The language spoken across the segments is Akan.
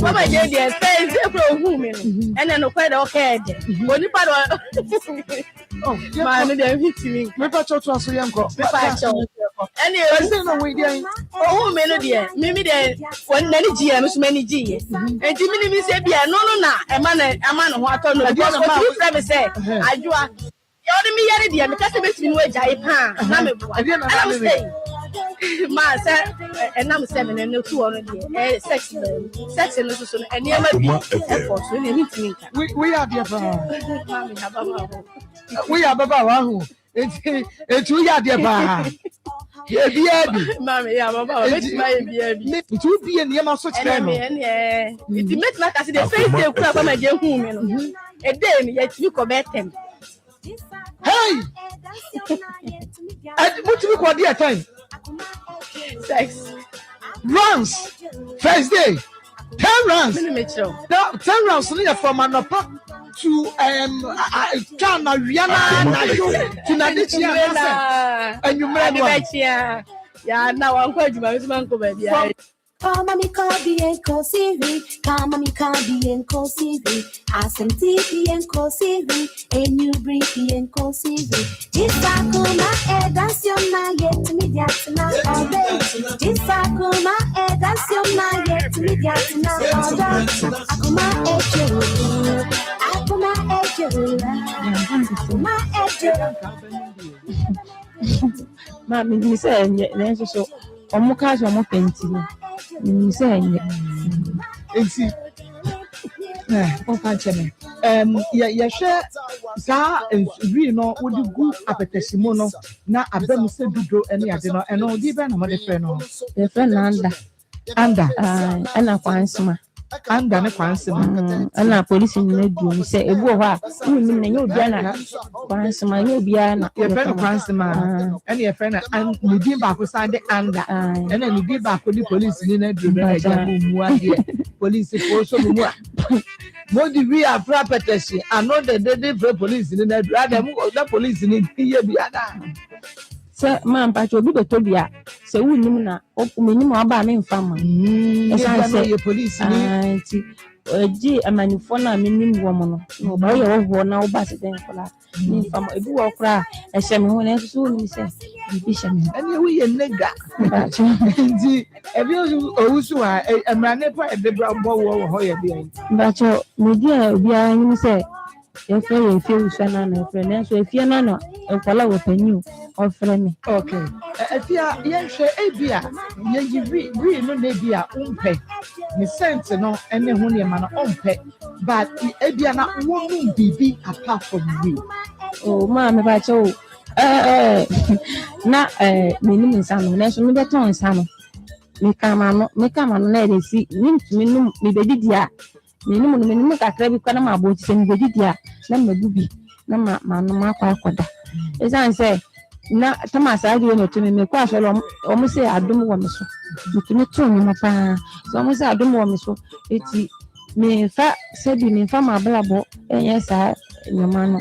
Mama je dey say zebra hu me no ene no kwede okay de oni pa do oh ma no dey hit me me pa cho to aso yenko me pa cho ene o say no we dey oh hu me no dey me dey won na ni ji e me so mani ji e enti me ni mi say bia no na e ma no ho ato no because what you say me say ajua yo ni mi yare dey me ka say betimi no agya pa na me bo ana me say ma say enam say me no tu ono dey sex no so no ene ma bi effort so ni mi timi nka we are there for ma me haba ma ho we are baba wa ho etu ya there ba e bia bi ma me ya baba we ti ma e bia bi etu bia ne ma so kire no ene it make na ka say the face dey kura ba ma je hu me no e dey mi ya ti ko betem hey what you call the time sex rounds first day 10 rounds now 10 rounds so from anapa to Ghana Rihanna na yo to Nadichia na and you remember ya na wan kwa juma we man ko ba bia Kama mikabi enko siri, kama mikabi enko siri, asenti enko siri, enyubri enko siri. Jisakuma edansyon na yet midiatina obe. Jisakuma edansyon na yet midiatina obe. Akuma ejo, akuma ejo, akuma ejo. Mami mi say enye so omo ka so omo penti ni say enye enti o ka cheme ya hwe za wi no wodi gu apetesimo no na abam se dudo ene ade no eno di be na mo de fe no de fe na anda anda ana kwansma under the Quansima. And our police in the room say, a boy, you mean you Diana, Quansima, you Biana, your friend Quansima, and your friend, and you did back beside the under, and then you did back with the police in the police also more. More degree of property, and not the police in the police in the Sir, Mam Pacho, be the Tobia, so we know minimum about me farmer. As I say, your police, G, a manufona minimum woman, no, by your own now, Bassett for that. From a good cry, as someone else soon says, Bishop, and we a nigga. Have you also a man at the brown ball or being? But your dear, we are in say. If you feel Shannon, friend, so if you're not a fellow with a new or friend me. Okay. If you are yes, a beer, you no beer, pay. The sense no any honey man on pay, but a beer not one be apart from you. Oh, mamma, but oh, not minimum son, national beton son. Me come on, let it see, minimum, me baby dear. Minimum kakra bi kana ma bochi se mbedi dia na magubi na ma no makwa akoda esan say na Thomas adi no tumi me kwa so omo say adom wo me so mutumi to ni mapa so omo say adom wo me so eti me fa sebi me fa ma blabo enye sa nyoma no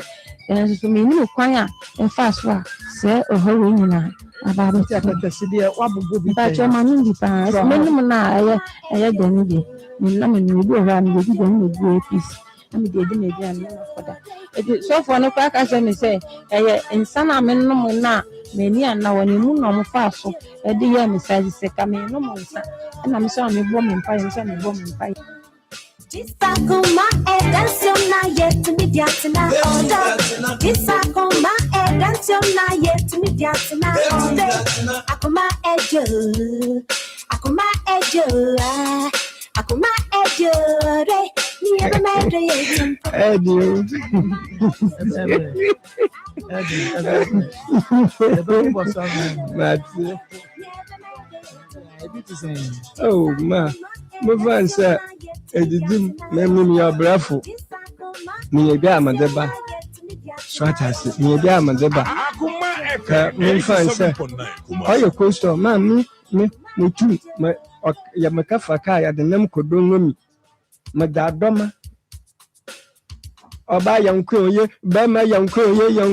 enso me ni kwan a enfa so a se ohowe nyina ababa ti akatasi dia wabugo bi pa cho ma ni pa minimum na eye dani bi na me no bi ora me di dani go peace na me di me di na foda so for no kwa ka me say eye insana me no mo na me ni ana woni mu no mo fa so e di ye me say se ka me no mo nsa na me so me bo me mpa me so me bo me mpa Akoma edansiom na yetumi diatina oda. Akoma edansiom na yetumi diatina oda. Akoma ejo, Akoma ejo, Akoma ejo re. Ni ebe mede yetum. Oh ma, my friend said, "Edim, me your bravo. Me be amadeba. Swatas, me be amadeba. My friend said, "Oh, your coaster, man, me too. My yamaka faka the name could bring me. My dadoma. Oba yanko ye, Bama yanko ye,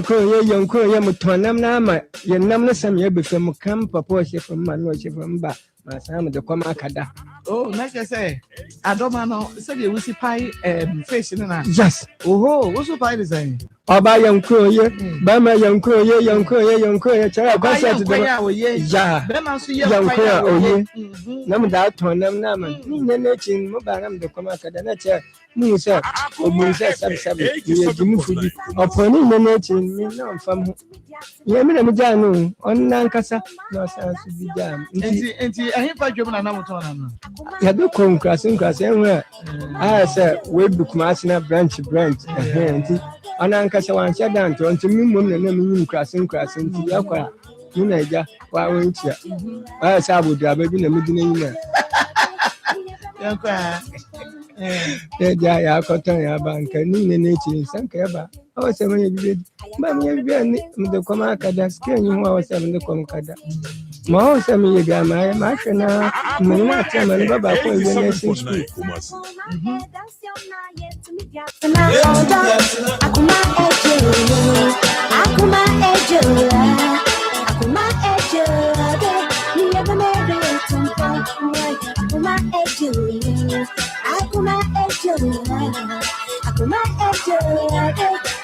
Mutonam Nama, your numbness and ye before Mukam, Papa, from Manoche from Ba, my son, the Comakada. Oh, like I say, I don't know, said you will see pie fish in an Yes. Oh, what's the pie design? Oba yanko ye, Bama yanko ye, child, yeah, Bama see yanko ye, Namda Tonam Naman, Ninachin, Mubaram, the Comakada, nature. Me say, Omunse Sabsabi, you give me upon in me no from Yamina Janu, on Nankasa, no sense to be jam. And I have a German Amaton. You do come crossing anywhere. I said, we book Masina branch, and Anankasa one shut down to me, woman, crossing, Yakwa, Unaja, while we cheer. I saw would have been a middle. Ya cotton ya bank, Nina nature, Sankaba. I was 7 years. Mammy, the Comakada, skin you was 7 the Comacada. More 7 years, my machina, Manata, and Baba for the nation school. Akoma ejo, Akoma ejo, you never made it to Akoma ejo, Akoma ejo, Akoma ejo,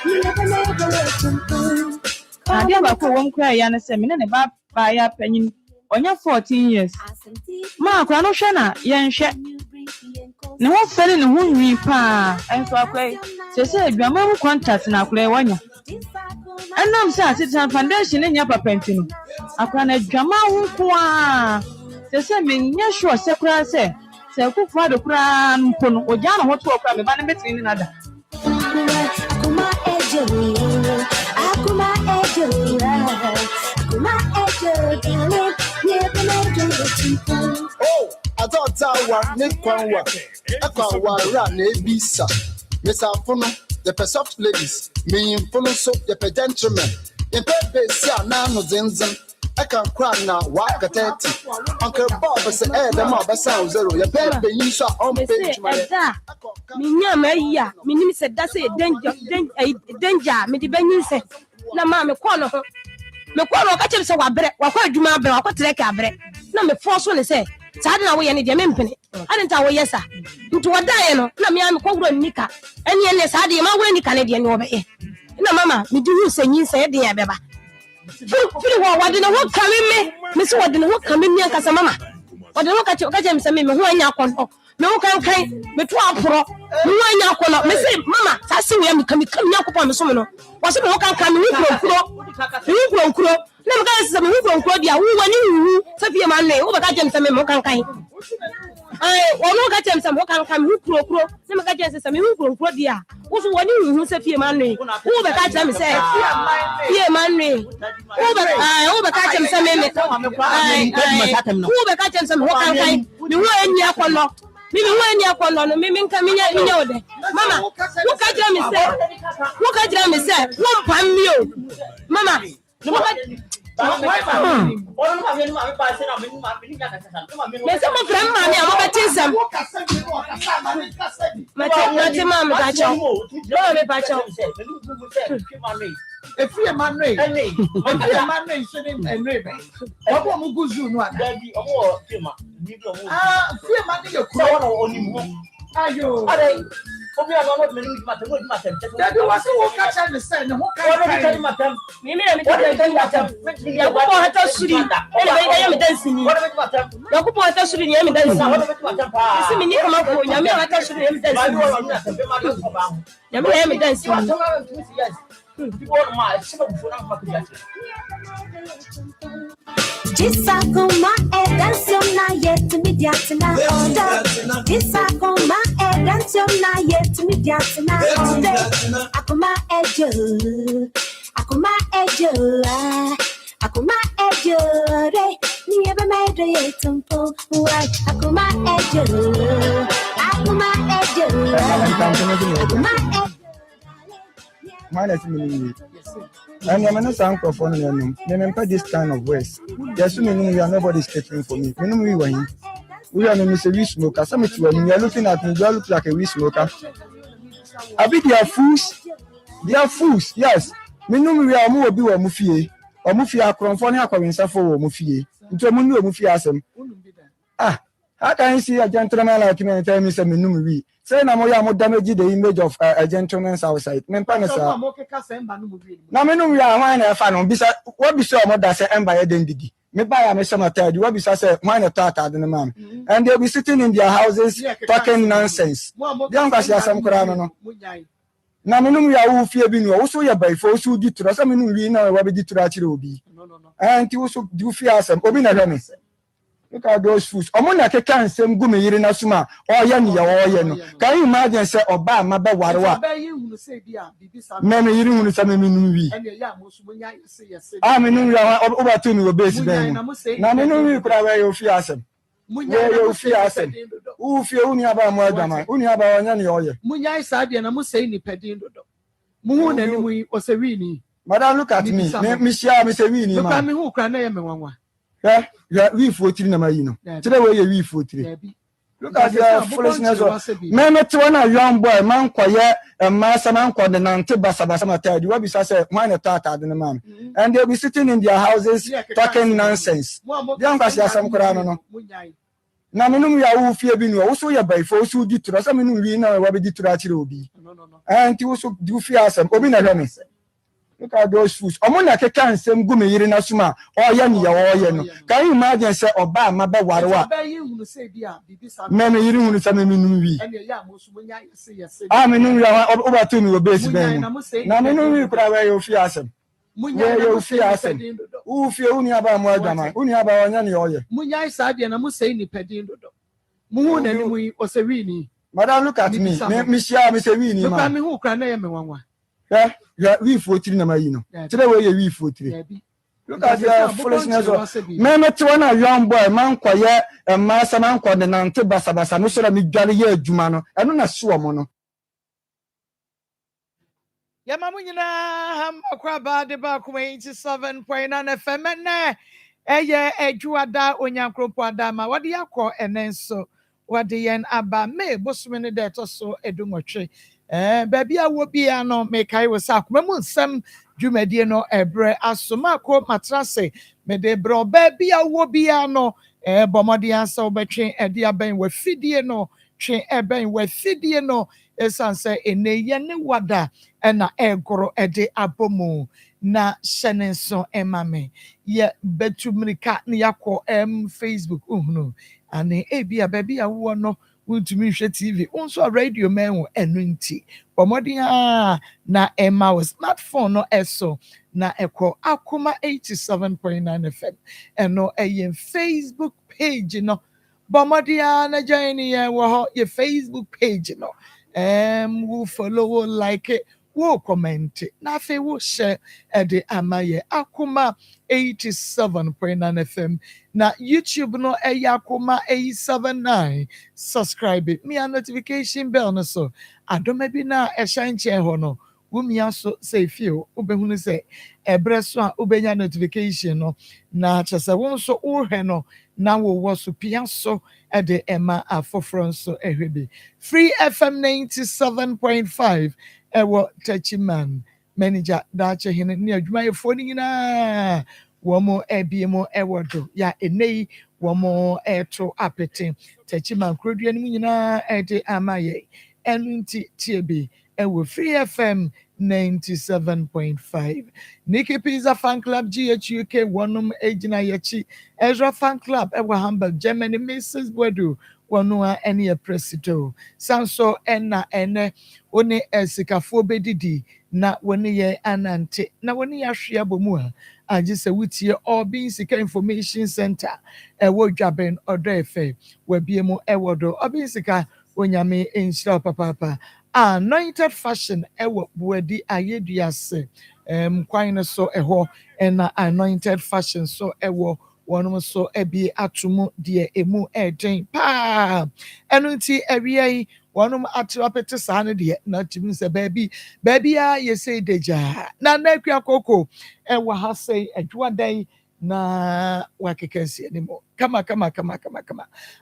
you never made it to Adia ba ko won kra ya na se me ne ba ya panyin onya 14 years ma akra no hwe na ye nhwe ne ho fere ne ho nwi pa enso akwai se aduama mu contract na akra e wanya enam se Citizen Foundation ne nya papa ntino akra na aduama ho ko a se me nya sure se kra se kufu ado kra mpo no ogya na ho to kra me ba ne betini ni nada Akoma ejo, Akoma ejo, Akoma ejo, darling, never made it to Oh, I thought wa ne kwan wa akwa wa ra na ebisa Mr. Fono the soft ladies me Fono so the gentlemen in pepe sia na no zenzen I can cry now walk at 30 Uncle Bob say the mob sound zero your pepe you saw on page my minya maya minim se da say danger me di banyin se na ma me ko no ka chem se wa bre wa kwa adwuma bre wa kwa trek abre na me force ne se saa de na wo ye ne de me mpene adenta wo yesa nti wada ye no na me am ko gro nika ene ne saa de ma wo nika ne de ne wo be ye na mama me di hu se nyin se de ya beba firi wo wade ne wo kame me se wade ne wo kame mi anka sa mama wade ne wo ka chem se me ho anya akon me wo kan me to aporo me wo anya akon me se mama sa se wo ya me kam nya akon me so me no wo se me wo kan me hu kuro na me ka se me hu kuro dia wo wani hu se fie ma ne wo ba ka chem se me mo kan wo no ka chem se mo kan me hu kuro na me ka chem se me hu kuro dia wo so wani hu se fie ma ne wo ba ka chem se fie ma ne wo ba ka chem se me wo ba ka chem se mo kan me wo anya akon no Mimi wani akono no mimi nka minya ode mama wo ka jira me se wo mpam mi o mama Mese mo frem mami amo batisem mate mami bacho lo me bacho Efie manwe shouldn't enwe be obo mu guzu no ada Daddy omo fema ni bi omo fie mani ye kuro na onimu ayo are obi aba mo meni matem Daddy wase wo ka cha me say ne ho kan matem mimi na mi tell matem ya ko hata suri ele be ya mi dansi ni ya ko hata suri ni ya mi dansi isi mi ni kama ko ya mi hata suri ya mi dansi ya mi dansi Akoma edansiom na yet mediatina onda. Akoma edansiom na yet mediatina onda. Akoma ejo re ni ebe medre yetumpo why akoma ejo Minus me. And I'm not sound for them. Remember this kind of ways. There's so many we are nobody's taking for me. We are Mr. Wee Smoker. Some of you are looking at me, you look like a wee smoker. I be they are fools. They are fools, yes. We are more be or mufie. Or mufia cronfonia coinsa for mufie. Into a munu mufiasem. How can you see a gentleman like me and tell me some minumi? Say na mo damage the image of a gentleman's outside. Mempanesa. Na menu we are wine fan bisa what be so more that say emba identity. Me buy me some tell what be say wine tata the man. And they'll be sitting in their houses talking nonsense. Young as ya some krano no. Na menu we are who fear be no so ya by for so di tra some menu we na we be di tra chire obi. And you so do fear some obi na me. Look at those fools. Omona ke kan sem gu me yire na suma. Oye ni ya oye no. Can you imagine say oba ma be warewa. Me yire hunu say me nu wi. Me nu ya oba to mi obesi ben. Na me nu wi kura we yo fi asem. Yo fi asem. U fi uni aba mo adama. Uni aba onya ni oye. Munya isa de na mo say ni pedin dodo. Mu hu na ni mu o se wi ni. Madam look at me. Me share me say wi ni ma. Look at me hu kra na ye me wanwa. We 14 na you know. Today we 14. Look at the foolishness. Me to one young boy man kwaye master man kwa the nante basa matter. You be say why tata the man. And they'll be sitting in their houses talking nonsense. Young as ya some krano no. Na me no ya wo fie bi no. Wo so ya bai fo so di tura. Some no wi na wa be di tura chire obi. And you so do fie asem obi na hwe me. Look at those fools. Omona ke kan sem gu me yire na suma. Oye ni ya oye no. Can you imagine say oba ma be warewa. Me yire hunu say me nu wi. Me nu ya oba to mi obesi ben. Na me nu wi kura we yo fi asem. Yo fi asem. U fi uni aba mo adama. Uni aba onya ni oye. Munya isa de na mo say ni pedin dodo. Mu hu na ni mu o se wi ni. Madam look at me. Me share me say wi ni ma. Look at me hu kra na ye me wanwa. We 14 na you know. Today we 14. Look at the foolishness. Man, not one a young boy, man, quiet, a master man called the Nante Basabasa, no sort of Migalier Jumano, and not a swarmono. Yamamu nyinaa ham akwaba de ba kuma 87.9 FM na eye ejuada onyankropo adama wade yakọ enenso wade yen aba me bosome ne de to so edumotwe baabi a wo bia no mekai wo sa kuma mu nsem dwumadie no ebre asoma ko matrase me de bro baabi a wo bia no bomode ansa obetwe ede aban wa fidie no twe eben wa fidie no esanse eneye ne wada ena egoro ede abomu na shenenso emame ye betumrika ne yakọ Facebook uhunu ane ebia baabi a wo no wuntumi hwe TV unso radio man enu nti bomodi na ema wo smartphone no eso na eko Akoma 87.9 FM eno eye Facebook page no bomodi na join ye wo ye Facebook page no wo follow wo like it wo comment na fe wo share ede amaye Akoma 87.9 FM na YouTube no Akoma 879 subscribe it me a notification bell no so adoma bi na shine chair ho no wumia so say feel ubehunu say ebre so a ubenya notification no na chese won so uhwe no na wo so pia so ede ema afofro so ehwebi Free FM 97.5 ewo Tachiman manager dache hene ni adwuma yefo ni nyina womo ebiemo ewodo ya enei womo eto apete Tachiman krodua ni nyina ede amaye enunti tiebi ewo Free FM 97.5 Nikki Pizza Fan Club GHUK wonum ejina yechi Ezra Fan Club ewo Hamburg Germany Mrs. Bodu wonua ene presido sanso ena ene one esikafo bedidi na woni ye anante na woni yahwe abomu a agise wutie Obi Sika Information Center ewo dwaben odo efe wabiemu ewodo Obi Sika onyame enshira papa Anointed Fashion ewo buadi ayeduase kwan no so eho ena Anointed Fashion so ewo wonum so ebi atumu de emu eden pa enunti ewiai wonum atrapete sane de na timi se baby a yese deja na nakua koko ewo ha sei adwadan na wakekesi animo kama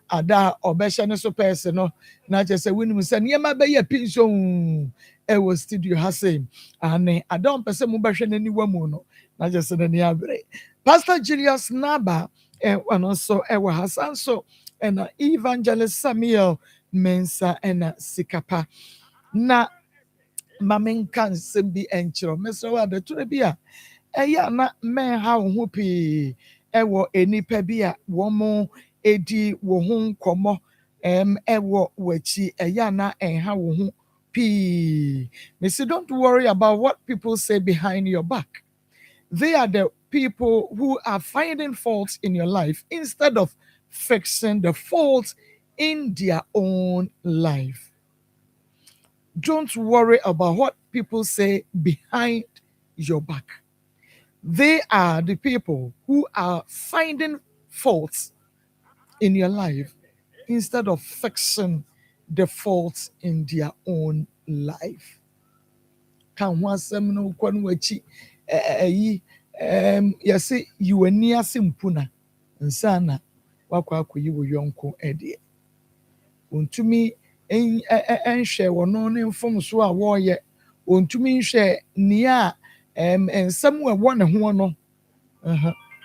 ada obesha ne so person no na chese winum se niema be ya pinson ewo studio ha sei ane adon pese mu behwe nani wamu no na chese ne abre Pastor Julius Naba and so ewa Hassan so and Evangelist Samuel Mensa and Sikapa na mamen kan sembi enchiro meso wa de turebia eya na men ha ho pi ewo enipa bia womo edi wo ho nkomo ewo wachi eya na enha wo ho pi me say don't worry about what people say behind your back. They are the people who are finding faults in your life instead of fixing the faults in their own life. Don't worry about what people say behind your back. They are the people who are finding faults in your life instead of fixing the faults in their own life. Kan wasem no kwanu achi yase yiwani ase mpuna nsana wakwa akoyi wo yonko ede ontumi enhwe wono ne mfom so a woye ontumi nhwe nia ensam we wone ho no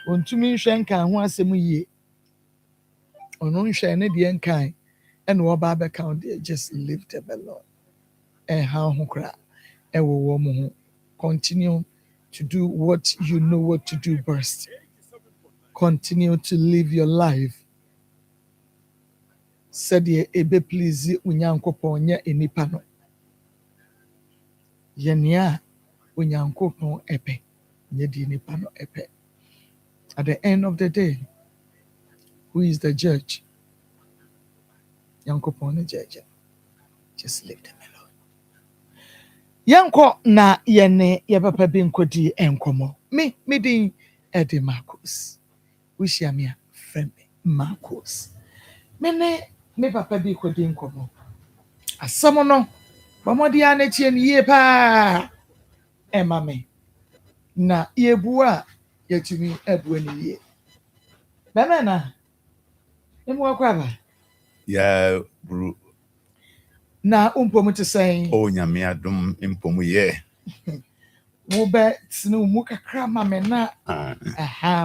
ontumi nhwe nka ho asem yie ono nhwe ne de nkan ene wo ba be count just leave them alone how ho kra ewo wo mo ho continue to do what you know what to do best. Continue to live your life. Said ye ebe please unyankopon nya enipa no. Yenia unyankopon epe nye di enipa no epe. At the end of the day, who is the judge? Yankopon the judge. Just leave them alone. Yanko na yene ye papa bi nkodi enkomo me din Eddie Maa Akos. Wishiamia friend Maa Akos. Mene me papa bi kwedi nkomo. Asɛm no bɔmmɔden a n'ekyie ne yie paa ɛma me na yɛbu a yɛtumi abua ne yie. Bɛmɛ na emu akɔ aba Ya buru na umpom te sɛn o nyame adom mpom ye. wobɛ tene mu kakra ma me na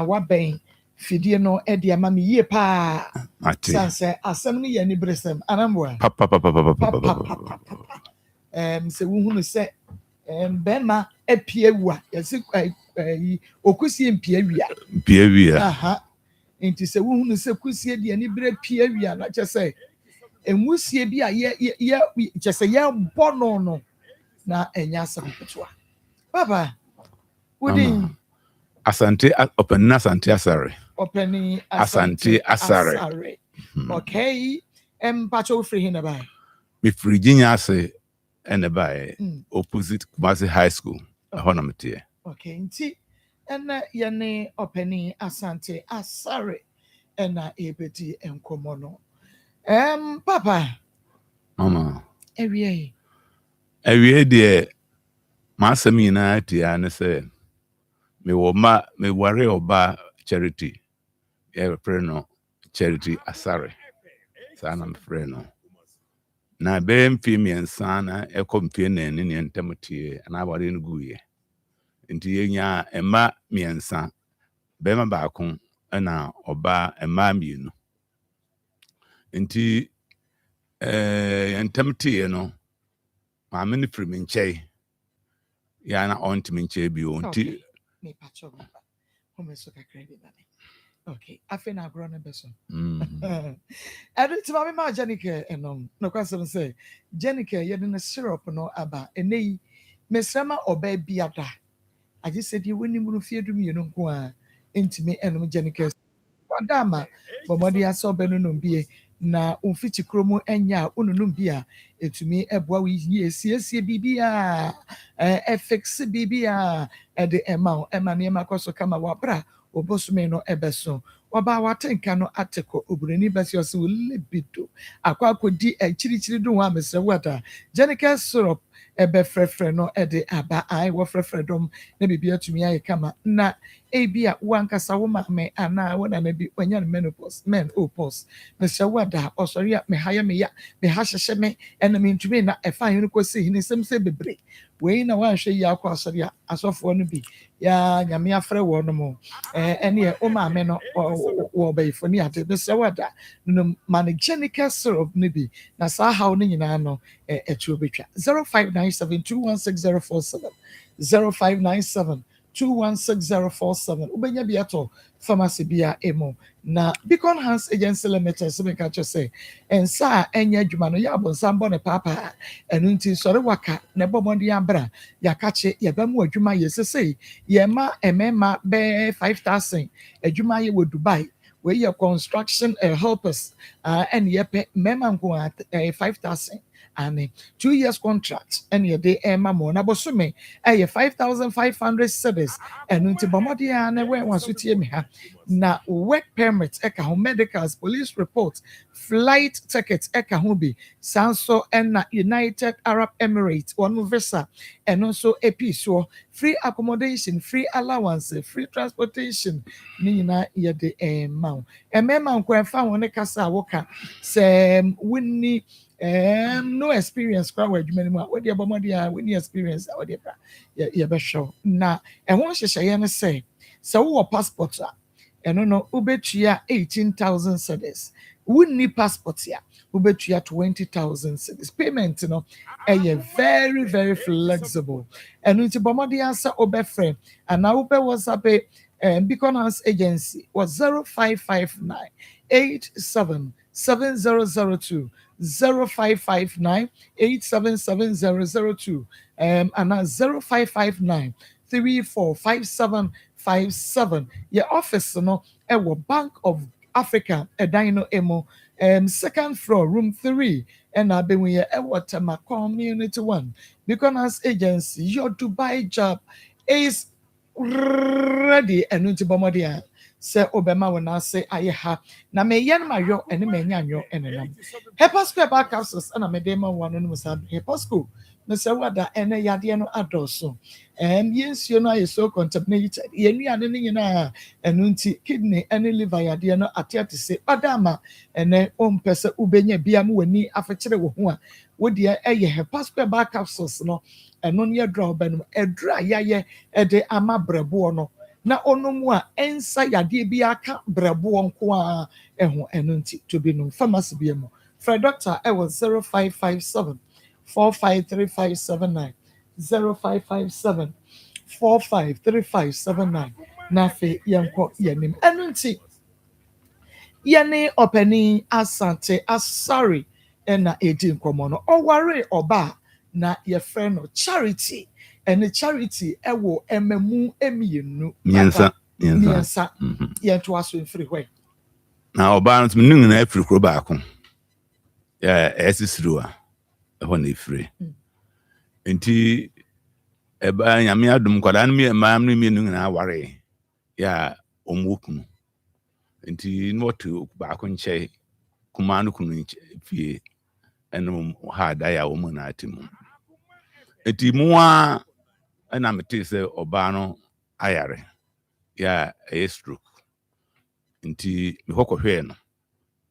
wabɛn fidie no ɛde ama me yie paa Mate. sansɛ asɛm no yɛ ne beresɛm anamboa Papa. sɛ wohunu sɛ bɛrima apie wu a yɛse okusie mpie wia Pievia. nti sɛ wohunu sɛ kusie deɛ ne berɛ pie wia na kyɛ sɛ nwusie bi a kyɛ sɛ yɛbɔ no na ɛnyɛ asɛm ketewa papa wodin Asante openina asante asare. ɔpɛni Asante Asare. okay mpakyɛ wofiri he na bae Me Virginia ase ene by opposite Kumasi High School. Ɛhɔ na mete. okay nti ɛna yɛne ɔpɛni asante asare ɛna ɛbɛdi nkɔmmɔ no papa Mama. awie Ewie de masɛm nyinaa tia ne sɛ me ware oba charity. Yɛfrɛ no Charity Asare. Saa na mefrɛ no. Na bɛyɛ mfie mmiɛnsa na ɛkɔ mfie nani ne ntam tie na abɔde no guiɛ. Nti yɛnya ɛma mmiɛnsa. Bɛrima baako ɛna ɔba ɛma mmienu. Nti ntam tie no maame no firi me nkyɛn. Ya na ɔntimi nkyɛn bio. Nti mepakyɛ baba homeso kakra bi bane okay afei na agorɔ no bɛso ɛno nti ma mema Jenica ɛnom nokwasɛm sɛ Jenica yɛde no syrup no aba ɛnɛ yi mesrɛ ma ɔbaa bi ada agye sɛ deɛ wɔnim no fie dum yɛno nko a ɛntimi ɛnom Jenica wada ama bɔmmɔde asɛ ɔbɛ no nom bie na umfiti kromo enya ununum bia etumi eboa wi siesie bibia fix bibia de ema ne makoso kama wabra obosume no ebeso waba watenka no ateko oburani basi ose libido akodi chirichiri do wa mesre wata Jenica syrup ebe frefre no de aba ai wo frefre dom na bibia tumi aye kama na ebia wankasa wo ma me ana wona na bi wanya menopause mesre wada osori me haya me ya me ha hyehye me ena me ntumi na efa hin ko se hin sem se bebre we na wan hwe ya akwa asori asofo no bi ya nyame afre wo no mo ene o ma me no wo bayifo ni ade mesre wada no Jenica syrup no bi na sa haw no nyina no etu obetwa 0597216047 0597216047 ubenya biato pharmacy bia emo na Beacon Hans Agency Limited so make catch say ensa enya adwuma no ya bonsambo ne papa enu nti sore waka ne bomondi ambra ya kache ya bamu adwuma yesese ye ma emema be 5000 adwuma ye wo Dubai we your construction helpers and yepe mema nko 5000 and 2 years contract and your day mamo na bosume 5500 cedis and unti bomodi na we wan sutie me ha na work permit eka ho medicals police report flight tickets eka ho bi sanso and United Arab Emirates one visa and also so free accommodation free allowance free transportation ni na ye de mount emema nko enfa won kasa woka se winni no experience kwa wadwuma mu a wodi abomodi a woni experience a wodi bra ye be show na ehon hyehye ne say wo passport a eno no ubetua 18,000 cedis wonni passport ya ubetua 20,000 cedis payment no very very flexible eno nti bomodi asa obefre and now ube WhatsApp Beacon Hans Agency was 0559 877002 0559-877-002 and 0559-345757. Your office no Bank of Africa Dino Emo second floor room 3 and I've been with Tema Community 1 Beacon Hans Agency. Your Dubai job is ready and into Bomodia. Sir Obama when I say I ha na me yan my yo and me yan and Herbal square back capsules and a medema one and was Herbal school. Mr. Wada and a yadiano adoso. And yes, you know, is so contaminated. Yeni and unti kidney and liver yadiano atia to say Adama and then pesa ubenya biamu ni affected one. Would ye a Herbal square back capsules no and on your draw ben a dry ye a de ama brebuono. Na onomu a ensa yade bi aka brebo nko a eho eno nti to be no pharmacy bi mo Fred doctor e was 0557 453579 0557 453579 na fe yenko yenim eno nti yene openi asante asari ena edi nkomo no oware oba na ye friend no Charity and the Charity ewo ememu emienu Miensa. ye to aso mfiri hwe Na oba no minu na afiri kro baako. Ya esisiru a ho na ifiri. Enti eba nyame adum kwada no me mam no minu na aware ya omwokunu. Enti no to baako nche kuma no kunu fie eno ha da ya wo mu na atimu. Enti muwa ana mete se oba no ayare ya stroke. Nti me hokɔhwɛ no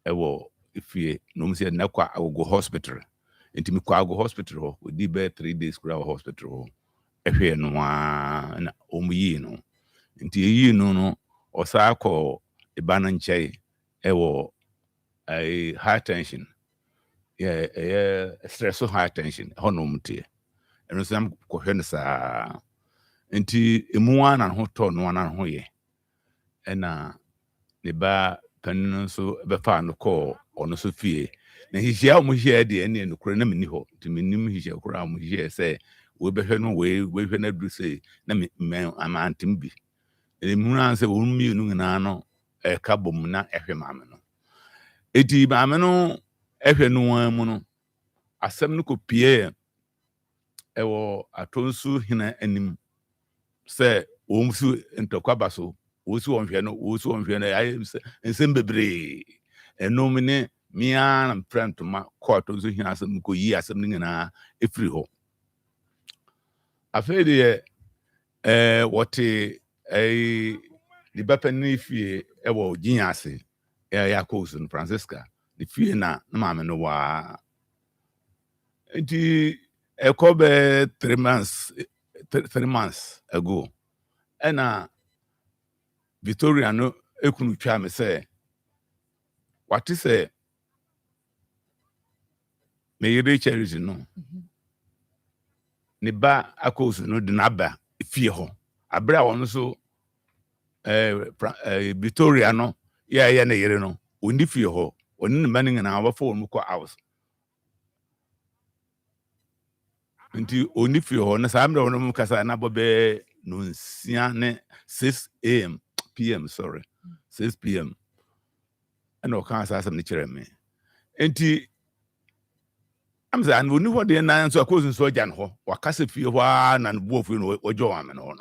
ewo ifie no mu se na kwa agogo hospital. Nti me kwa agogo hospital ho odi be 3 days kura hospital ho ehwɛ no na omuyi no. Nti yi no osa akɔ eba no nkyɛe ewo hypertension stress hypertension ho no mute. Eno sam kɔhwɛ no saa. Nti emuwa na ho tɔ no na ho yɛ. Ena ne ba paninu so be fa no call ono so fie na hihia omo hia de ene no kro na meni ho nti menim hihia kro am hihia se we be hwe no we hwe na dru se na me amantim bi emu na se wo mi nu na no ka bom na ehwe maame no eti maame no ehwe no amu no asem no kopie ewo atonsu hina anim se wo msu ntokwa so wosu onhwe no ayi nsem bebre enom ne mia na prantoma court so hina asem ko yi asem ne nyina efiri ho afede wote di bapani fie ewo ginyase ya Akos no Francisca di fie na maame no wa enti ekobe 3 months ago ena Victoria no ekunu twa me say what is say me yere Charity no ne ba Akos no de naba fie ho abra won so Victoria no ya na yere no oni fie ho oni ne mani na abafo mu ko house nti oni fie ho na sa amra won mu kasa na bobe no nsia ne 6 PM 6 PM and o kan sa asem ne kire me enti amza an woni ho de na nso Akos nso agya no ho wakase fie ho na no bo fie no ojo wa me no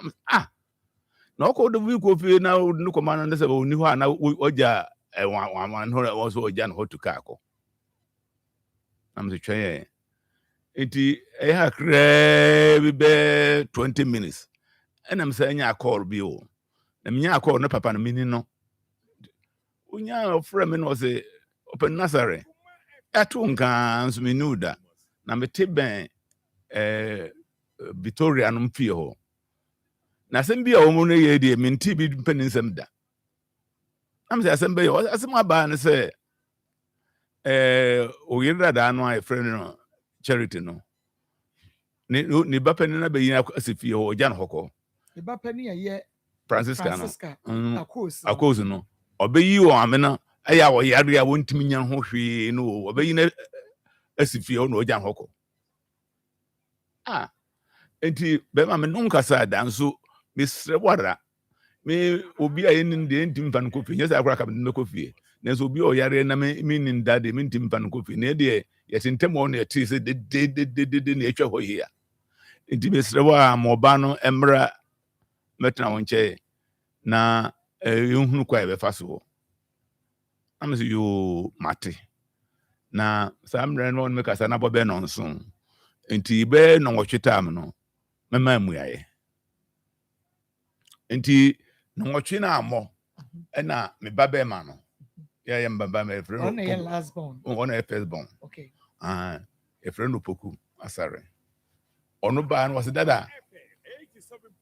na o ko do wi ko fie na no ko man na se woni ho na oja wa man ho so agya no ho to ka ko amze twa enti ha kre bi be 20 minutes enam sa nya call bi o na mnya call no papa no mini no unya ofre me no se open nasare atu nka nso menuda na mete ben Victoria no mfie ho na sem bia o mu no ye de menti bi mpani nsem da am se asem be asem aba ne se o yira da no ai friend no Charity no ni bapani na be yin asifie ho oja no hoko ni bapani ye Francisca no Akos no obeyi o amena aya wo yare ya wontimi nya ho hwe no obeyi na asifie ho no oja no hoko enti be ma me nunka sa da nso mesre wara me obi aye nin de ntim fan kofi nyesa akura ka me kofi nenso obi o yare na me nin da de me ntim fan kofi ne de yetentem o ne ti se de ne etwa ho hia enti mesre wa mo ba no emra metna wonche na ehunu kwa ebefa so am say you mate na samre no me kasa na bobe no nso enti be no nwotwetam no mema muaye enti no nwotwe na amo na me babe ma no ya mbaba me frɛ On your last born. on a first born Okay. a friend Opoku asare ono ba no was dada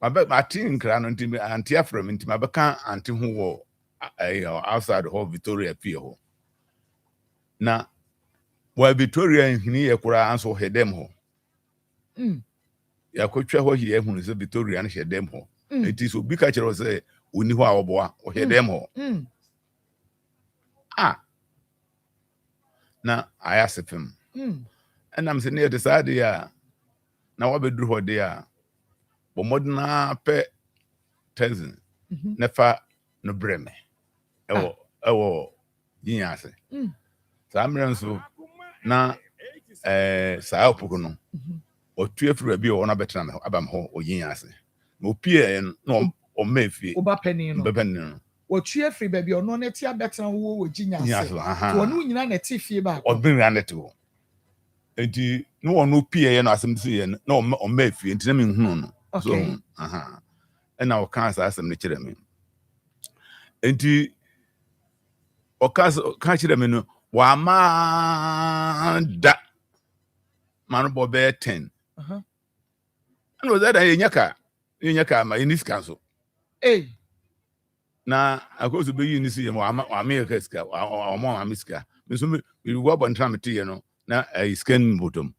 mabe matin kra no ntimi anti afrem ntimi abeka anti ho wo outside ho Victoria pie ho na wa Victoria hini ye kura anso hedem ho ya kotwa ho hie hunu se Victoria no hedem ho enti so bi ka kire se oni ho awoboa o hedem ho na ayasefem enam se ne decide ya na wabedru ho de a bo modna pe tenzen nefa no breme ewo yinyase sa amrenso na sa Opoku no otu afuru bi o na betena me abam ho oyinyase mo pie no o mefie Oba penny no. bepen Otu afiri baby ono na ti abetena wo ginyase. To onu nyina na ti fie ba. Obin ranete wo enti no ono pie ye no asem si ye no o mefie enti na me hunu no so ena o kan sa asem ne kire me enti o ka kire me no wa ma da man bobe 10 and was that yenyaka ma iniska so na akoso be yi ni si mo America ska o mo amiska me so me go bon tramete ye no na scan bottom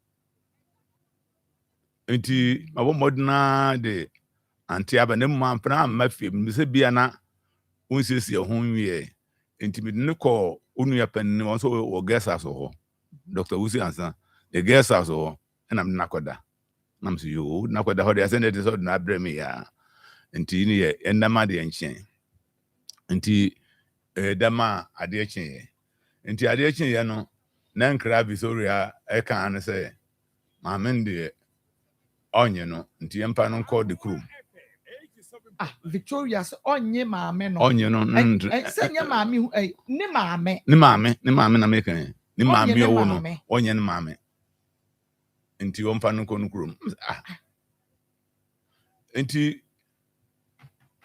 enti mabo modna de anti aba ne ma mpna mafie me se bia na wonsiesie ho nwie enti me ne ko onua panni won so o gesa so ho Dr. Usi ansa the gesa so ho na me nakoda nam se yo nakoda ho de asende de so na bremi ya enti ni ye enama de enchen enti dama ade echen enti ade echen ye no na nkra bi so ria e kan an se ma men de onye no nti empa no call the crew Victoria se onye maame no onye no se nye maame ne maame na mekan ni maame owo no onye ne maame nti ompa no call no crew nti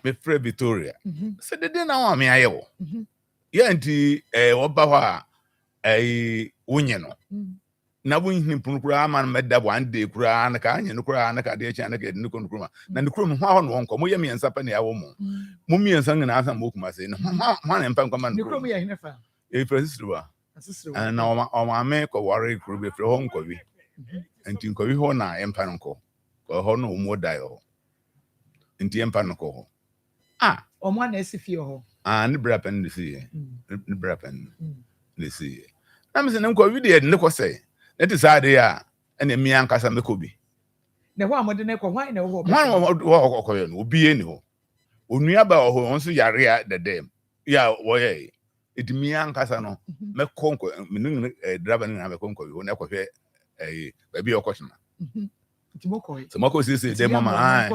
me frɛ Victoria se de na wa me ayewo ye nti oba ho a wonye no na wonhim punukura ama no meda bo ande kura na ka anye no kura na ka de echa na ka de no kunukura na ne kuro ho ho no wonko mo ye me ensa pa na yawo mo mo mi ensa ngina asa mo kuma se no ma na empa nkoma no kuro mo ye hnefa Francisruwa na o ma me ko ware kuro be fre ho nkowi nti nkowi ho na empa nko ko ho no mo dai ho nti empa nko ho o mo na esifie ho ne brapen de sie ne brapen de sie na me se ne nkowi de ne ko se that is how they are and me ankasa mekobi ne ho amode ne ko hwan na ho ho no obi eni ho onua ba ho onso yare a the dem ya wo ye it me ankasa no me konko me driver na me konko ho na ko hwe ba bi okotena timoko sisi dem mama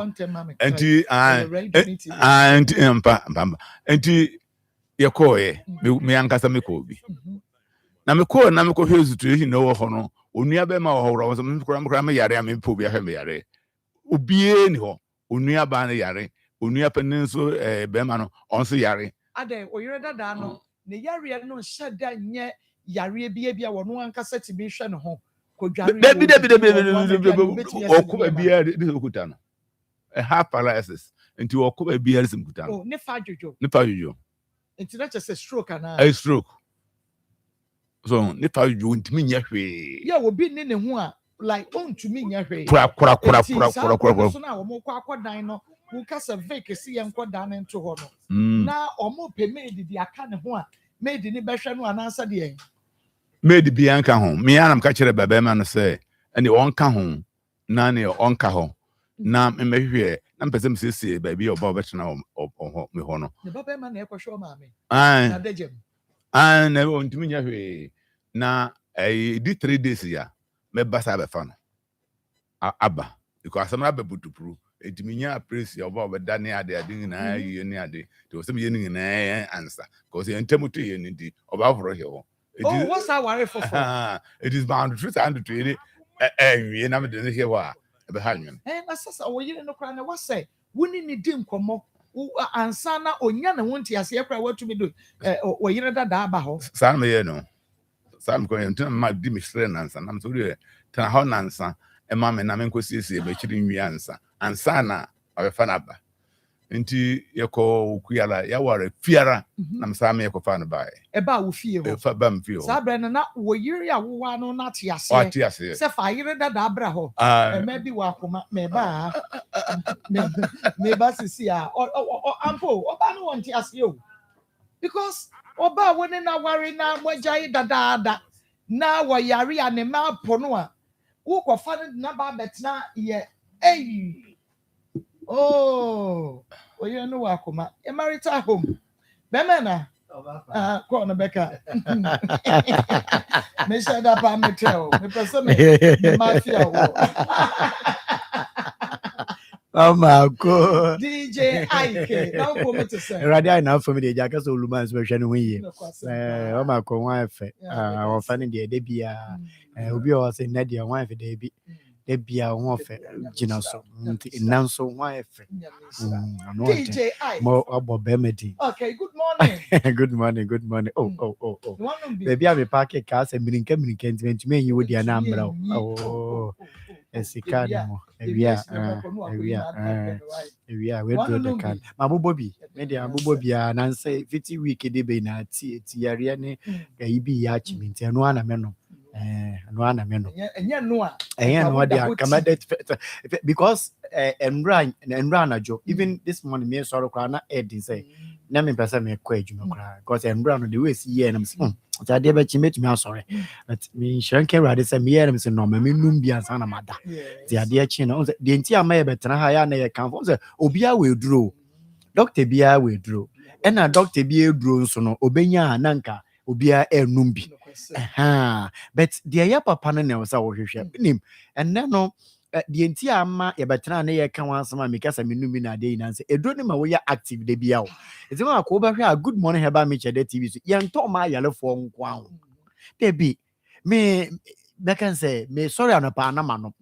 anti anti empa anti yekoye me ankasa mekobi na me ko hwe situation no wo ho no onua be ma wo ho so me kura me yare me po bi ahwe me yare obie ni ho onua ba na yare onua panin so be ma no onso yare ade oyire dada no ne yare no hyeda nye yare bia wo no ankasa ti bi hwe no ho kodware okuba bia de okuta no half paralysis nti okuba bia sim kuta no ne fa jojo nti na chese stroke ana a stroke so ne fa jojo ntimi nya hwe ya obi ne ho a like on ntimi nya hwe kura so na wo mo kwa akodan no wo kasa fake si ye nkodan ne nto ho no na omo pe maid di aka ne ho a maid ni behwe no anansa de yen maid bi anka ho me anam ka kire baba ma no se ene onka ho na ne onka ho na me hwe na mpese me sese ba bi oba obetena ho me ho no ne baba ma na ekohwe maame na dejem na ontimi nya hwe na di 3 days ya me basa be fa no aba because am aba butupuru enti minya appreciate oba obeda ne ade na yi ne ade to so me ye na answer because entamu to ye ndi oba foro he ho. Oh, what's our worry for? It is bound to and to it. We never did hear what behind me. And that's what you know. Crying, what say? Winning the dim come up. Ansana onyana won't ya say what to me do. Or you know that abaho. Sam, you know. Sam going to my dimmy strength and I'm sorry. Tell her answer. And mamma and I mean, see, but you answer. And Sana, or a fanaba. Nti yako kuyala ya ware fiara na msame yako fana bai eba wo fie ho fa bam fie ho sa bra na wo yiri ya wo wa no na te ase ati ase se fa yiri da da bra ho me bi wa koma me ba sisi a ampo oba no won te ase o because oba wo ne na ware na mogyae da na wo yare ya ne ma po no a wo ko fa na ba betna ye oh, you know Akoma, a marital home. Bemana, go on, Becca. Me said up on the tail, the person, mafia. Oh my God, DJ Ike, now come to say, rather enough for me, the Jackas or Luman's version. We, oh my God, wife, or finding the Debia, we all say Nadia, wife, Debbie. Ebia wonfe gina so nanso wife DJ mo abo bemedi. Okay, good morning. good morning. Oh. Baby I be park car say mirinka ntimi me yi wodi na ambra. Oh esika mo ewia we do the can mabobo bi me dey mabobo bia na say 50 week dey be na ti yare ne ibi ya chiminti eno ana me no no ana me no dia because enra na jo even this morning me sorry kwa na edi say na me pesa me kwa adwuma kwa because enra no the way see here na me say jade ba chimetumi asore but me shanke rade say me here na me say no me num bia san na mada ti ade achi na de nti ama ye betena ha ya na ye kan say obia we duro doctor bia we duro e na doctor bia duro nso no obenya nanka obia enum bi but the ya papa no na wo say wo hwehwe nim enne no the nti ama ye betena na ye kan wansama me kasa me num bi na de ina say edro ni ma wo ya active de bia wo eti ma ko ba hwe a good morning Herbal me chede TV so ye nto ma yalefo nko ahụ debi me can say me sorry anapa na ma no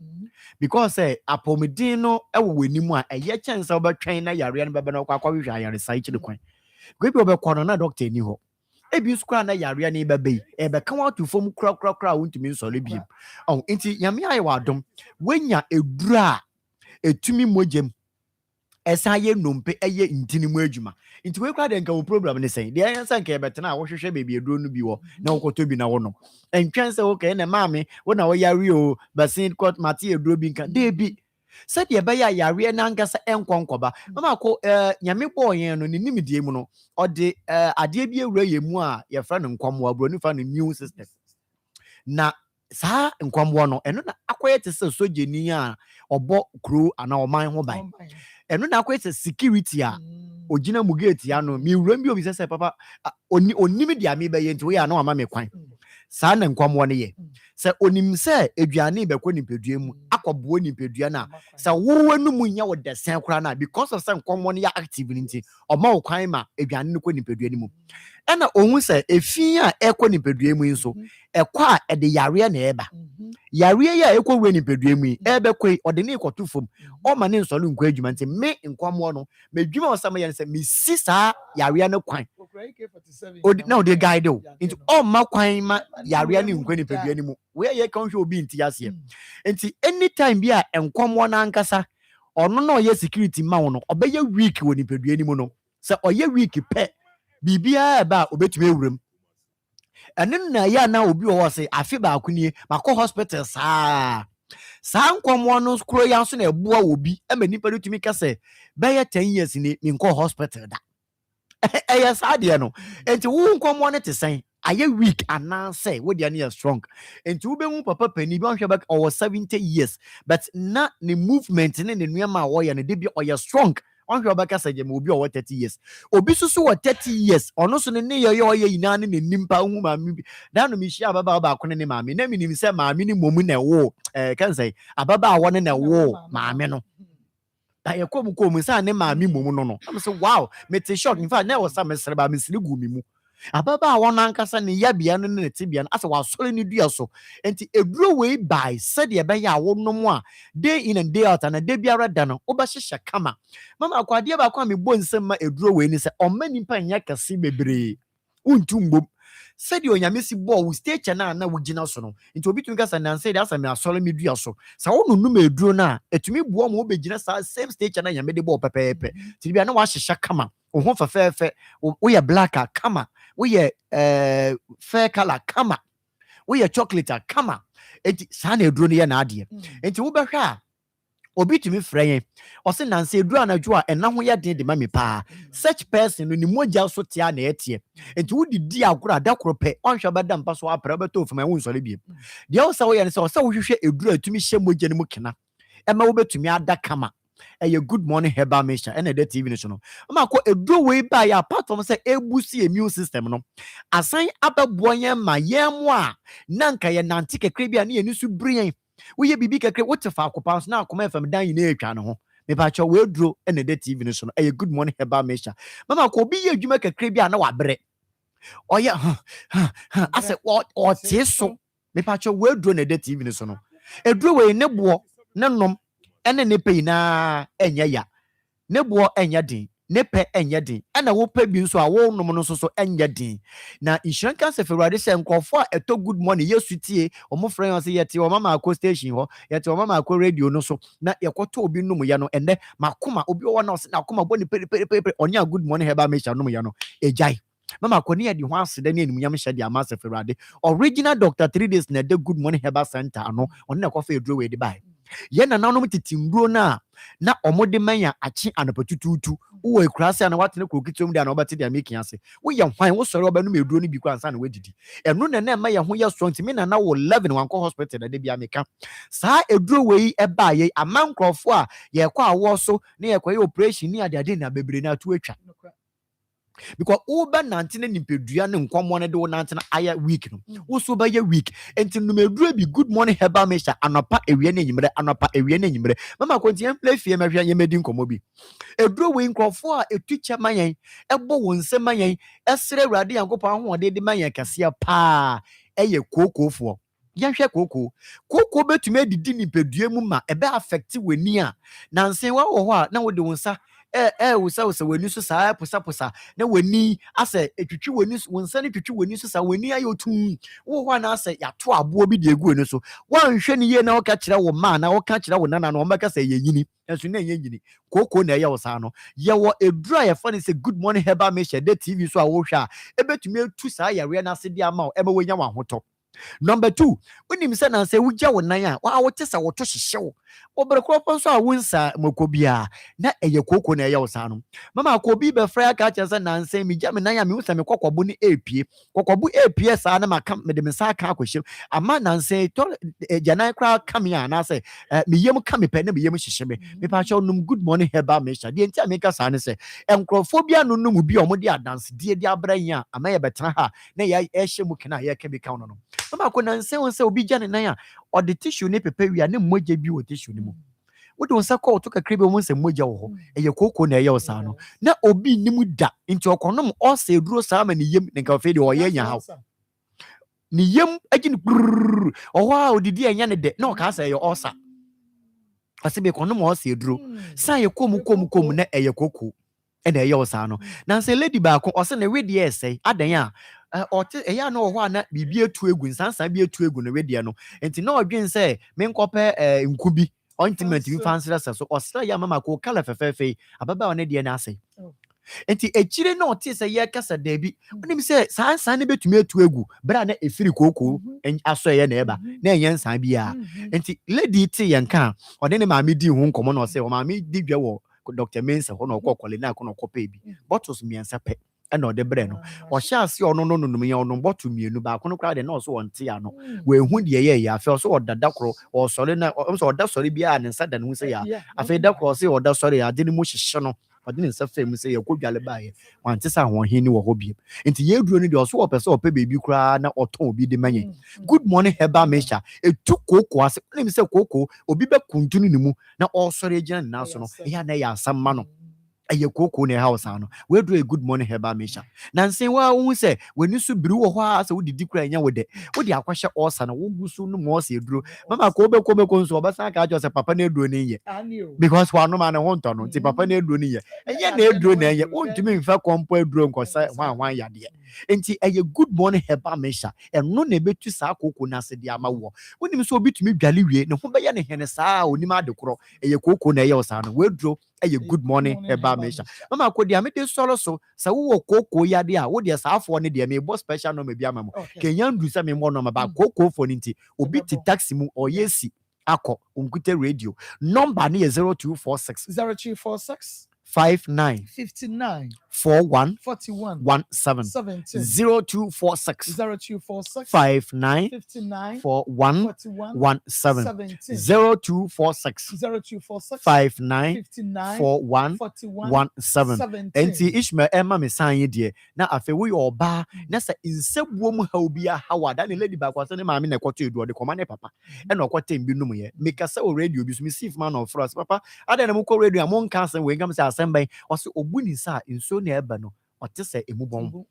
because apomedin no ewo wanimu a eye chance obetwen na yare no bebe na kwa hwe ayare sai chide kwan gbe bi obekọ na doctor ni ho ebi skura na yare na bebe ebe kan wa to fom kra wontumi nsole bi nti nyame aye wadom wenya edura etumi mojem esa ye nompe eye ntini mu adwuma nti we kwa de nka wo problem ne sen de ensa nka ebetena wo hwehwe bebi eduro no bi wo na wo koto bi na wo no entwen se wo ka na maame wo na wo yare o basin court mate eduro bi nka de bi se de be ya yare na nkasa enkonkoba mama ko nyame bo yen no ne nimdie mu no ode ade bi ewura ye mu a ye fra no nkwamwa bro ni fa no immune system na saa nkwamwa no eno na akoye te se sojeni a obo kro ana oman ho ban eno na akoye security a ogina mu gate ya no mi wura bi obi se papa onimi dia mi be ye nti we ya na ama me kwan saa na nkwamwo ne ye se onim se eduane be ko nipadua mu akobo nipadua na se wo wanu mu nya wo desen kora na because of se nkwamwo ne ya active nti oma wo kwan ma eduane ne ko nipadua ni mu ena ohun se efi a eko nipadua mu nso ekwa e de yare na eba yare ya eko we nipadua mu ebe ko ode ne ikoto fom o ma ne nsolo nkwa adwuma nti me nkwamwo no medwuma osama ye se me si saa yare na kwan na ode guide o nti o ma kwan ma yare na nkwa nipadua ni mu we ye kan hwe obi nti ase nti anytime bi a enkwamwo na ankasa ono na oye security ma wo no obeye week wo nipadua ni mu no se oye week pe bibia ba obetumi ewuram enen na ya na obi wo se afi ba akunie makọ hospital saa nkwamwo no skro ya so na eboa obi ema nipa retumi ka se be ye 10 years ni nkọ hospital da eya saa de no enti wo nkwamwo ne te sen aye weak and say we dey near strong enti wo be hu papa pani bi on hwe back over 70 years but na ne movement ne nuama wo ya ne de bi oya strong on hwe back sayjem obi over 30 years obi susu wo 30 years ono so ne ye oya yina ne nimpa hu ma mi da no mi hia baba ba akone ne ma mi na mi nim se ma mi ni momu na wo kan say ababa wo ne na wo ma mi no I come say ne ma mi mum no. I'm say wow, me te shock. In fact, na was some serba me siri gu mi mu. Ababa won ankasa ne yabia no ne tibia no asa wa sori ne dua so. Enti eduro we by said ye be ya wo no mu a day in and day out and day biara da no obahyehyɛ kama. Mama akwade ba kwa me bo nsem ma eduro we ni se omani pa nya kase bebre. Untu mbom. Said you onyame si bo wo stage na wugina so no. Enti obi tumi kasa na say asa me asori me dua so. Sa wo no me eduro na etumi bo mo obegina sa same stage na nyame de bo pepepe. Ti bia na wa hyehyɛ kama. Wo ho fefefe wo ye black kama. We fair color kama. We chocolate kama. Enti sana eduro ne na ade. Enti wo behwa a obi tumi frɛ o se nan se eduro anadwo a ɛna ho yɛ den de ma me pa. Such person no ni mogya so tia na ɛtie. Enti wo didi agora da koro pɛ ɔnhwɛ bɛda mpa so apra bɛtɔ ofuma wo nsɔre biem. De wo sa wo yɛ ne se wo sa wo hwehwɛ eduro atumi hyɛ mogya ne mu kena. Ɛma wo betumi ada kama. A good morning herbal mixture and a TV no. Mako a do way by apart from say a boosty immune system no. Assign up a boy my yamwa nanka ya nantika crabia and you bring. We be big a what if I could now come from down in a channel. Me patch will draw and a TV no. A good morning herbal mixture. Mama could be you make a crabia no bread. Oh yeah, I said what or so. Me patch will draw and a TV no. A draw way nebo no. Ene ne pe na enya ya ne bo enya din ne pe enya din ena wo pe bi nso a wo nom no so enya din na insurance cancer february se nkofo a eto good morning yesu tie omo frɛ yon se yete o Maa Akos station ho yete o Maa Akos radio no so na yekoto obi nom ya no ene makoma obi wo na se na akoma boni pere onya good morning heba me sha nom ya no ejai Mama Koni had the one sedan in Yamisha the Amasa Ferrade. Original Doctor 3 days na the Good Morning Herbal Center no on the coffee draw way the buy. Yen na no timbro na omode manya achi anopotututu wo ekrase na watene krokitom dia na obati dia making ase. Wo ye hwan wo sori oba no meduro ni bi kwa ansa na wedidi. Eno na ma ye ho ye strong ti me na 11 wanko hospital na de bia meka. Saa eduro we e ba ye amankrofo a ye kwa awo so na ye kwa ye operation ni ade na bebre na atu atwa. Because Uber Nantina Nimpeduan and Common do Nantina aya week no. Also by a week. And to me be good morning herbal measure and a pa a renimre and a pa a renimre. Mama continue play fear Maria Yemedin Comobi. A drawing crop for a teacher mayan, a bowen semayan, a sere radi and go pound one day the mayan can see a pa a cocoa for. Yansha cocoa. Cocoa bet to me the Nimpeduemuma, a bear affected when near. Nancy, what now would do sa. We say when you say posa na weni ase etwitwi weni wonsa ne twitwi weni so sa weni ayotu wo hwa na ase ya to abo bi de egu enu so wan hwe ne ye na o ka kire wo ma na o ka kire wo nana na o meka say ye yini enso na ye yini koko na ye wo sa no ye wo edura ye fa ne say good morning herbal mixture de TV so a wo hwa ebetumi etu sa ya re na ase di ama o ema wo nya wa hoto. Number 2, when him said and say, we jaw na ya, what is our to show? Over crop so a winsa mokobia, na a yoko na yosano. Mama Kobi be frail catchers and say me jamina musa me kokobuni AP, kokobu APS anama come with the Messaka question. A man and say, Janai crowd come here and I say, me yam come pen me yam shime, me pacho num good morning heba mesha, the entire make us say, and crophobia no mu be omodia dance, dear branya, a may betra, nay I eshemukina, ya can be counted on. Mama kona say obi jane na ya or the tissue ne pepe wi ane moja bi o tissue ne mu wo don sa call to kakra bi mo nsem moja wo ho eye koko na eye osano na obi nimu da nti okonom o se duro sa ma ne yem ne ka fe de o ye nya ha ne yem agi ne o wa odidi enya ne de na o ka sa ye osa ase be konom o se duro sa ye komu na eye koko e na eye osano na say lady ba ko o se na we de ese adan a ote eya na ohwa na bibie tu egu nsansan bi etu egu no wedie no enti na odwen se me nkope nkubi ointment bi fansira so osra ya mama ko kala fefefe ababa one de na ase enti echire na ote se ye kasa dabi onim se sansan ne betumi etu egu bra na efiri koko aso ye na eba na enye nsan bia enti lady ti ye nka ode ne maami di hu nkomo na ose o maami di dwa wo Dr. Mensa ho na okokole na ko na okopa bi bottles miensa pe and no de breno or shall see or no me or no bottom you no back on crowd and also on tiano we who the ya feel so or the dacro or solena or that sorry be an and said and we say I feel that cross or that sorry I didn't much shono ɔde ne nsa fam sɛ yɛkɔ dwale baeɛ wante sɛ ahoɔhen ne wɔ hɔ biem nti yɛduro no deɛ ɔso wɔpɛ sɛ ɔpɛ baabi koraa na ɔtɔn obi de ma yɛn good morning herbal mixture ɛtu kooko ase wonim sɛ kooko obi bɛkuntu no ne mu na ɔsɔre agyina ne nan so no ɛyɛ na ɛyɛ asɛm ma no ɛyɛ kooko na ɛha wo saa no wɔaduro yɛ good morning herbal mixture nansen waa wohu sɛ w'ani so biri wɔ hɔ a sɛ wodedi kora ɛnyɛ wo dɛ wode akɔhyɛ ɔsa no wogu so no ma ɔsa aduro mama ko wobɛkɔ nso ɔbɛsan ka akyerɛ sɛ papa no aduro no yɛ because wanoma ne ho ntɔ no nti papa no aduro no yɛ ɛnyɛ na aduro na ɛyɛ wontumi mfa kɔmpɔ aduro nkɔsɛ hwan yadeɛ nti ɛyɛ good morning herbal mixture ɛno na ɛbɛtu saa kooko no ase de ama wɔ wonim sɛ obi tumi dwale wie ne ho bɛyɛ ne hene saa onim ade korɔ ɛyɛ kooko na ɛyɛ wo saa no wɔaduro ɛyɛ good morning herbal mixture mama ko deɛ mede sɔrɔ so sɛ wowɔ kooko yade a wodeɛ saafoɔ no deɛ mebɔ special no bi ama mo kɛnya ndu sɛ memmɔ no ba kookoofoɔ no nti obi te taxi mu ɔyɛ si akɔ onkuta radio number no yɛ 0246 59 41 17 0246 59 41 17 0246 59 41 17 enti Ishmael Emma me san ye de na afi wo yo ba na sa insebuo mu ha obi a hawa da ne lady back was ne maame na ekoto edu de koma ne papa e na okota mbi num ye make say o radio bi so me see man of us papa ada na mo ko radio amon cancer we ngam say asemban o se obuni sa inso na eba no ɔte sɛ emu bɔn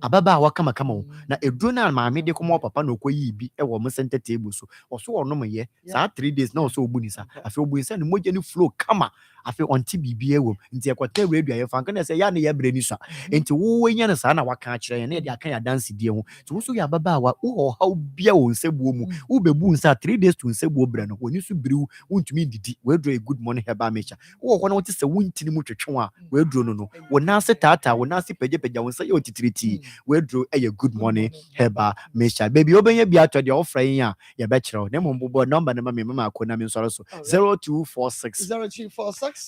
ababa waka makama na eduro na maame de kɔmɔ papa na okoyi bi ɛwɔ mo center table so ɔso ɔnom yɛ saa 3 days na ɔso obuni sa afi obuni sa ne mogya ne flow kama afi ɔnti bibia ɛwɔ nti ɛkɔtɛ radio yɛ fanka na sɛ ya ne yɛ bre ni so nti wo nya ne saa na waka akyerɛ yɛ na yɛ de aka ya dance die ho so wo so yɛ ababa wa wo ɔhaw bia wo nsebuo mu wo bebu nsa 3 days to nsebuo bre no woni so biriw wontumi didi wedro good morning herbal mixture wo hɔ na wote sɛ wontini mu twetwe a wedro no wo na se tata wo na se pagya wo nsa yɛ otitiriti wedro ɛyɛ good morning herbal mixture baby obenya bia to de ofra yin a yɛ bɛkyerɛw na mo mbobɔ number na mama Akona mi nsɔre so 0246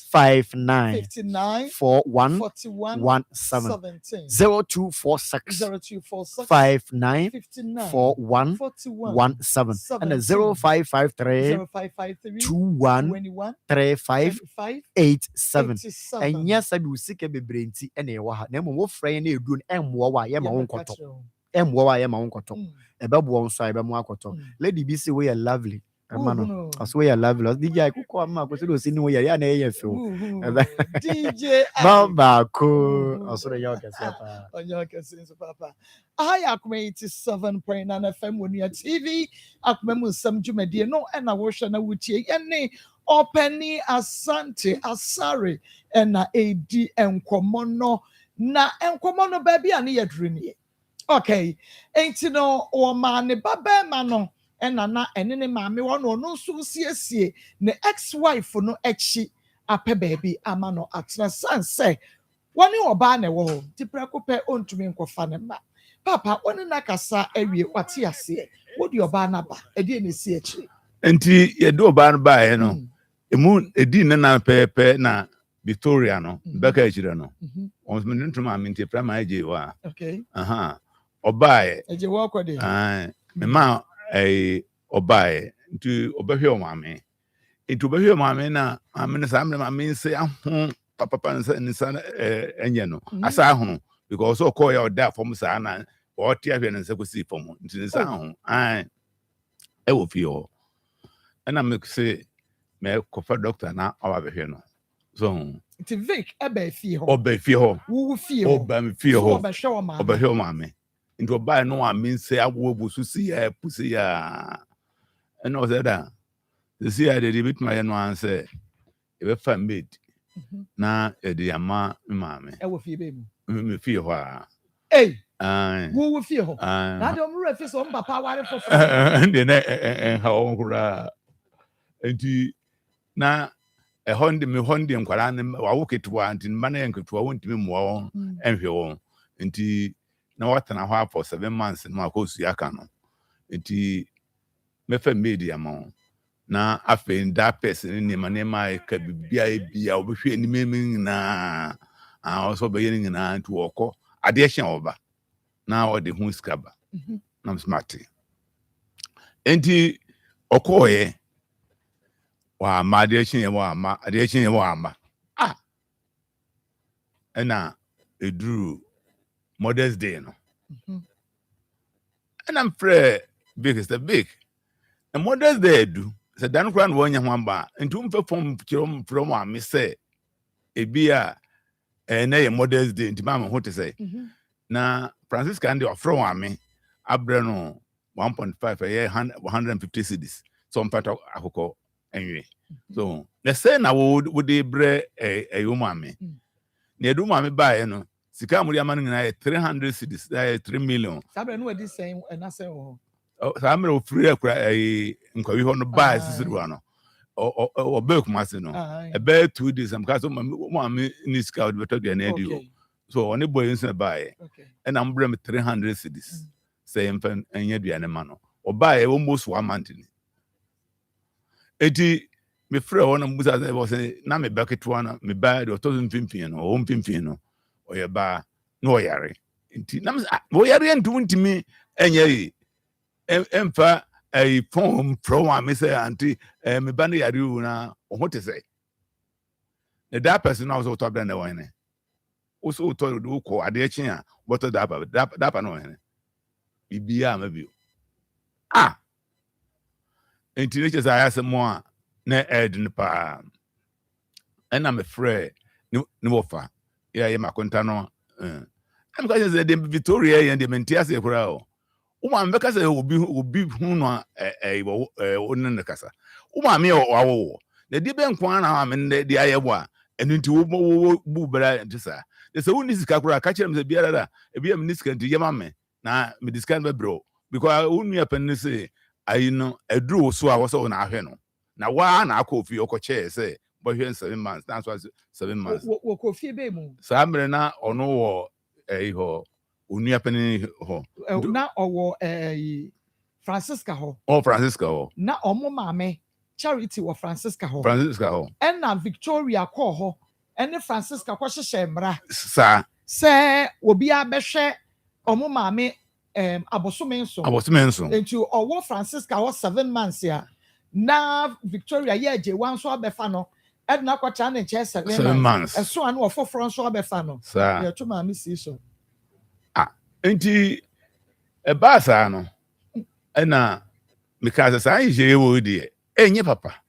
59 41 17 0246 59 41 17 and 0553 21 35 87 and yes I will seek a bebrenti and a waha name of friend you do emwa yema wonkoto emwa yema wonkoto ebebu on so ebemu akoto lady BC we are lovely Hermano, I swear I love you. DJ, kuko ama ko sino sini wo ya na ye fe. DJ Baba ko osoro ya okase pa. Onyo okase so papa. Akoma 87.9 FM woni TV. Akoma mu Nsem dwumade no na wo hwe na wutie. Yene Openi Asante Asare na edi enkomo no na enkomo no ba bia na ye duru ni. Okay. Enti no o ma ne baba ma no na enene maame wono no so siesie ne ex-wife no echi apɛ baabi ama no atena sanse woni oba na wo ti prekope ontumi nkofa ne ma papa woni na kasa awie wate ase wodi oba na ba edi ne si echi enti ye do oba na ba he no emu edi ne na pepe na Victoria no beka echire no on me ntuma maame nti prama eje wa okay oba eje wo akode me ma obae nti obehwe o maame nti obehwe o maame na maame ne samre maame se aho papa nsa enye no asa aho because o call ya oda from sa na o tia hwe nsa ko si fom nti nsa aho e wo fi o na me se me kofa doctor na awa behwe no so nti Vic ebe fi ho obe fi ho wo fi ho oba me fi ho obehwe o maame nti obae no maame se awo bususi ya pusi ya and was that the see I did bit my answer if I made na the ama mammy. I will feel baby. Me feel why. Hey, who will feel? I don't refer on papa for and then how and na a Honda me Honda and Quran, I walk it one in money and could want to be more and your and now what and a half for 7 months in my house yakano. And me fa media mo na afen da person ni manema ka bibia obehwe ni memi na also beginning na to okọ ade hye oba na o de hu skaba na smart enti okoye wa ma ade hye wa ma ade hye wa ma ɛna ɛduru Mother's Day no and I'm frɛ big is the big and Mother's Day do sɛ dan kora na wɔnya ho aba nti womfɛ fam kyerɛ from a me sɛ ebi a na yɛ Mother's Day nti ma ho te sɛ na Francisca and the from a me abrɛ no 1.5 ɛyɛ 150 cedis so mpata akokɔ anyway so the say na would they bre a woman na edu ma me bae no sika amuri ama nyina 300 cedis 3 million sabre no wedi sen na sen ho sa amre ofiri akura nkwawi ho no bae sisiru no o be kuma se no e be 2 days am ka so mo me ni sika od beto dia na edi so oni boy nse bae e na mbre me 300 cedis say mfa anya dua ne ma no o bae almost 1 month ni eti me frɛ hɔ na mbusa sɛ wɔsɛ na me baketewa na me ba de ɔtɔ so mfimfini no ɔwɔ mfimfini no ɔyɛ ba na ɔyare nti na me ɔyare ntum ntimi ɛnyɛ yi ɛmfa ɛyi fɔn frɛ wɔn a me sɛ anti me ba no yare wu na ɔho te sɛ na that person na ɔsɛ ɔtɔ abɛn na wɔn ne ɔsɛ ɔtɔ de ɔkɔ adeɛ kyen a bɔtɔ dapa na wɔn ne bibia ma bio nti ne kyɛ sɛ ayɛ asɛm a na edin pa ena me frɛ ne wofa ya ye makonta no am ka say de Victoria ye de mentia se kura o ma me ka say obi hu no onen kasa ma me awo na de be nko na me de aye bo a enu nti wo bu bra ntisa de se woni sika kura ka kire me se biara da e bia me sika nti ye ma me na me discount be bro because wonu ya pen se ayi no eduru so a wo so na ahwe no na wa na akofie okoche say bohwe 7 months that's why 7 months wo kofie be mu sa mre na ono wo ho onua pani ho na owo Francisca ho Francisca ho na omo maame Charity wo Francisca ho and na Victoria ko ho ene Francisca ko hyehye mra sa se obi abehwe omo maame abosome nso enti owo Francisca ho 7 months ya na Victoria ye je wan so abefa no edna kwacha na che 7 months eso anu ofoforo so abefa no ye to ma me si so enti e ba sa no na mikaza sa je wo die enye papa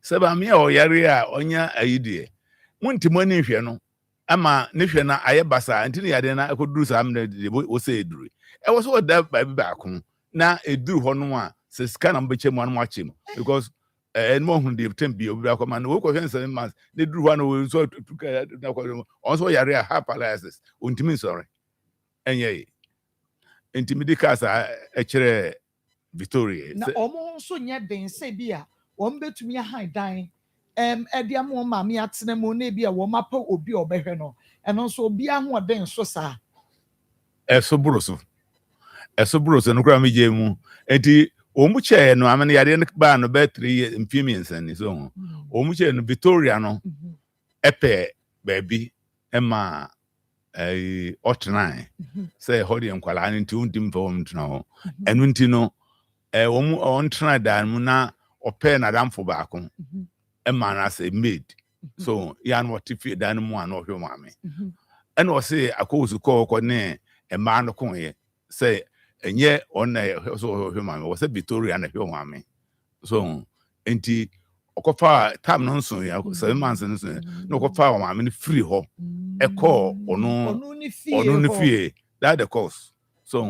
seba me o yare a onya ayidie muntimo ni hwe no ama ne hwe na aye basa enti ne yade na ekoduru sa amne de wo se eduru e wo so da ba bi ba ko na eduru ho no a se scan am beche mu anu ache mu because mo hu de tembi obi akoma no wo ko 7 months de duru ho no wo so tuka na ko on so yare a paralysis untimi sorry enye intimidi kasa e kire Victoria na omo nso nya den se bia wo mbetumi han dan ede am wo maame atena mu na bia wo mapa obi obehwe no eno nso obi aho den so sa eso buroso no kra meje mu enti omu che no amene yare no ba no be 3 years mfimi nsani so omu che no Victoria no epe baby ema otnai say hodi enkwala nti untim fo mtna ho enu nti no omu on try dan mu na ope na damfo ba ko ema na say made so ya no tifi dan mu an ohwe maame ena o say akosu ko ne ema no ko ye say enye on so ohwe maame o say Victoria na hwe maame so enti okofa time no nso ya 7 months nso no okofa maame ni free ho eko onu ni fie that the course so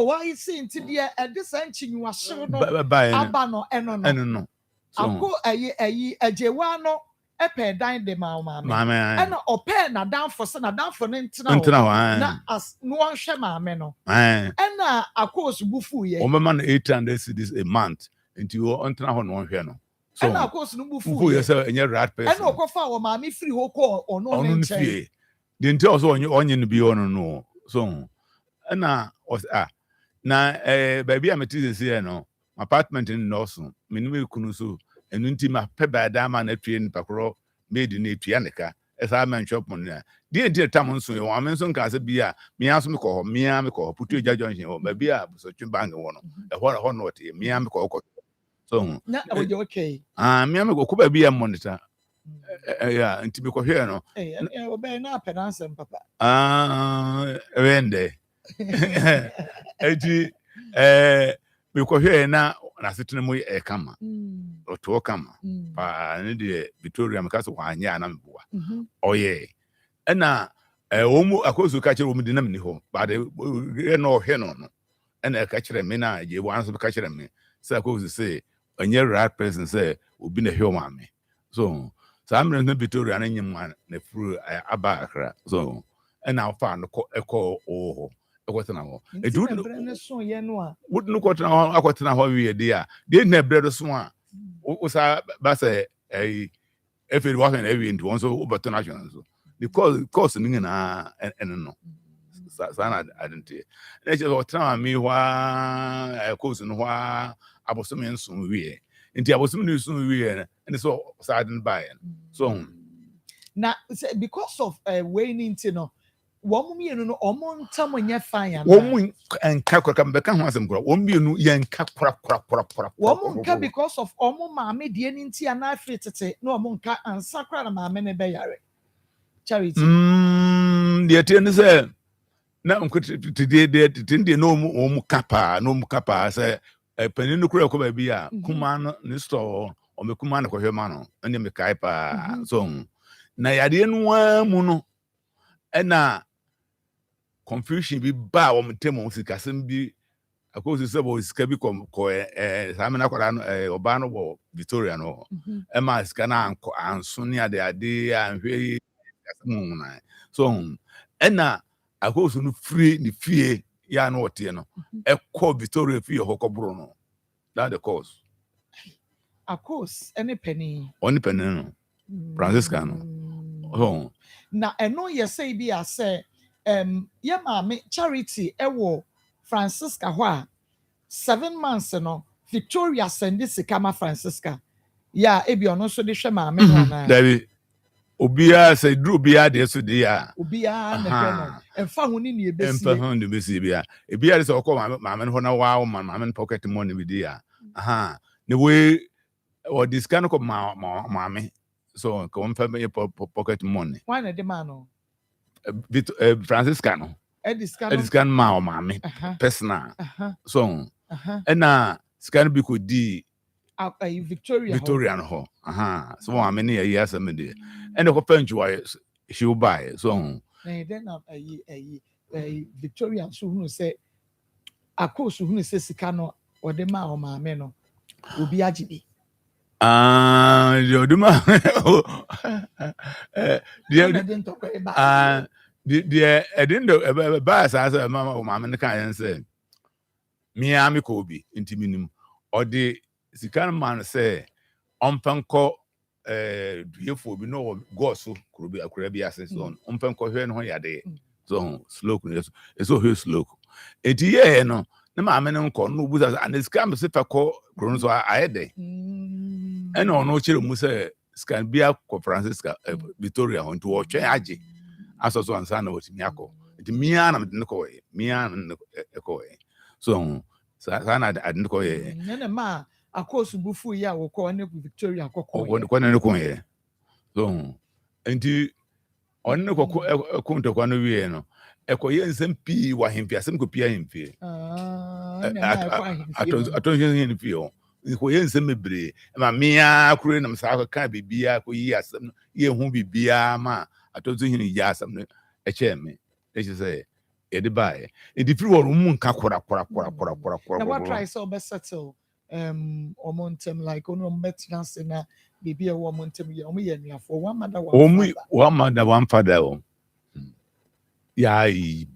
why you see nti dia this anchinywa hyew no aba no eno no ako ayi ajewa no epe dan de maame ena ope na dan for ne ntina na as no hwe maame no ena akos bufu ye o mama na 800 cedis a month nti o ntina ho no hwe no so ena akos no bufu ye say enye rat person ena okofa wo maame free ho ko ono ne nche the nti also onye no bi ono no so ena na baby ametize se no apartment in Norson minime kunu so enu nti ma peba da ma na tue npa kro made na tue aneka esa man shop mon na die nti tam nso yo amen so nka se bia me aso me ko putu eja junction ho baby a so twe bang wo no ho no te me am ko so na okay me am ko baby a monitor Yeah, nti me kohwe no. Obey na penansem papa. Wende. Eti me kohwe na setene mu kama. Oto kama. Pa ne de Victoria me kaso kwanya na mboa. Oye. Ena omu akoso ka kire omu de na mni ho. Ba de no hwe no no. Ena ka kire me na je wan so ka kire me. Say akoso say onye right person say obi na hwe ma me. So I'm in Victoria and anyone through Abakra. So and now found a call or what an hour. It wouldn't look what I got in a whole year, dear. Didn't have bread or swan. What was I say a if it wasn't every into one so over to national. Because causing and no. Sana identity. Let's just tell me why I caused and why I was some soon we. Until I was some news soon we and so saddened by it. So now because of waning to know. One million or time when you're fine. Woman and Kakra come back and once and grow. 1 million yen crap. Woman because of Omo Mammy, the NT and I fit to say no monka and Sacra Mammy Bayare. Charity. The attendant said, now today they didn't know no kappa, say a peninocra could be a Kuman, Nisto, or Mekumana for Hermano, and the Mekaipa song. Now I didn't want mono and now. Confusion be ba o mtemo sikasem bi akosi sebo sikabi ko samena kwara obano bo Victoria no e ma sika na anko anso ne ade anhwe kasem na so ena akosi no free ni fie ya no wote no e ko Victoria fie hokobro no that the cause akos any penny no Francisca no so na eno ye say bi a say yeah, mammy, Charity, ewo Francisca, wha 7 months, no Victoria send this Kama Francisca. Yeah, ebi no so de hwe mammy na. David Obia say Drew Bia de so dia. Obia na emfa ho ni ne ebesi. Emfa ho ni besi bia. Ebia de so ko mammy ho na wow mammy pocket money with dia. Aha. The way or this kind of mammy. So come for pocket money. Why na de man no? Franciscano. Ediscan ma mami personal. So and scan be could di Victorian ho. So how many years am there? And the open she will buy so then a Victorian who say Akos who say Sicano or the ma or mami no will be ajibi. Yoduma. The edin bas as a mama or mamma can say Miami Kobe into minimum or the Sican man say Umpanco for be no gosu could be a crabby assess on Umpanco here no yade so slow it's so slow. It yeah no mamma no no buzzers and it's come to call Cronos I had day. And no children Musa scan be up for Francisca Victoria on to watch Aji. As also on Sana was Miako. It Miana didn't go away. Miana echo. So Sana I didn't go away. Nenema, of course, Bufu ya will call Victoria Coco. One so and on the Conto Quano, Echo Nsem P. Why him Piasem could peer him fear. I told you in the field. Nsem bre. Mamma, Kurenum Saka can't be beer, yes, ye won't be beer, ma. I told you yes, a chairman. They should say, Eddie buy. If you were moon kakura. What try so best settle or montem like on maintenance in a baby a woman to me for one mother, one father. Ya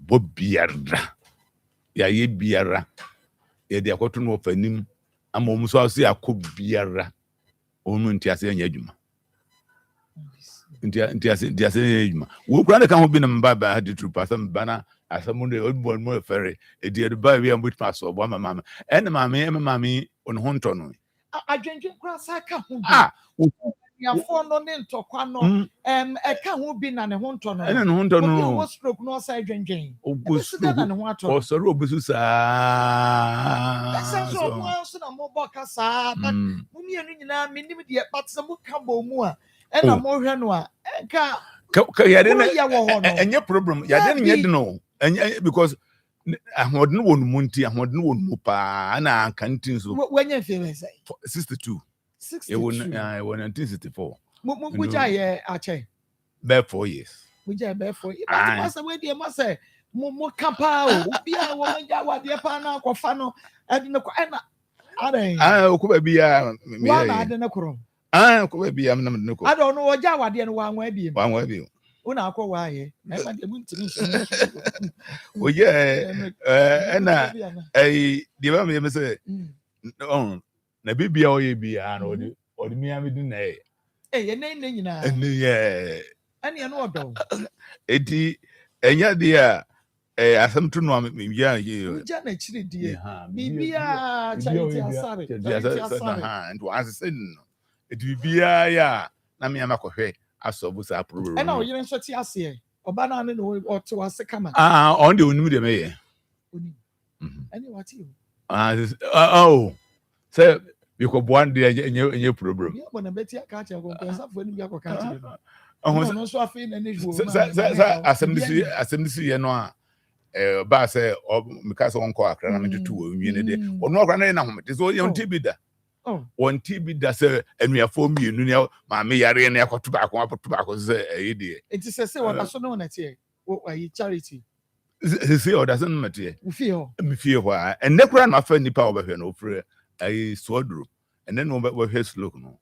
Bobbiara. Ya ye biara. Ya de cotton of a nim. I'm almost so see a cook biara. Omuntias and Yajuma. Intia we grant can be number by had to pass some banner as someone the old boy more ferry a dear by we which pass of one mamma and the mammy on Honton. I drink grass. I can't. ya fono ne ntokwa no eka ho bi na ne ho nto no ene ne ho nto no wo stroke no side dwengen obusu na ne ho ato o soro obusu saa esa so mo so na mo boka saa but mu mienu nyina menim de but se mu ka bo mu a ɛna mohwɛ no a ɛnka any problem. Ya didn't know. And because I had no one munti, I had no one mupa, and I can't so when you feel say 62. 62. It won 1964. Which I ache. Bare 4 years. Which I bear for you. But where dear must say mo campa be a woman what dear pana cofano and no could be a crom. Could be a no. I don't know what Jawa dear one way be One way. Una ko why Oh yeah, and a development say, no, na bibia o ye bia no or the me am do na eh your name nyina yeah and you know do eti enya dia asem to no me bia ye ja na chiri die bibia charity asare ha and was saying it bibia ya na me am akohwe asobu sa problem and now you nso ti ase oba na no o to ase kama on the onum de me ye oni any what you oh say because one day any problem you want to bet you catch your compensa for any be akọ no so afi na nejo asem disi ye no a ba say because on call akra na me tutu wi ne de ono akra na home de so yon tibi da one tibi da say enuafo mienu ne ma me yare ne akoto ba ko say de it is say what so no na tie o charity say o doesn't matter we feel me feel why and ne kura na fa nipa obehwe no frɛ I swodro and then we his look no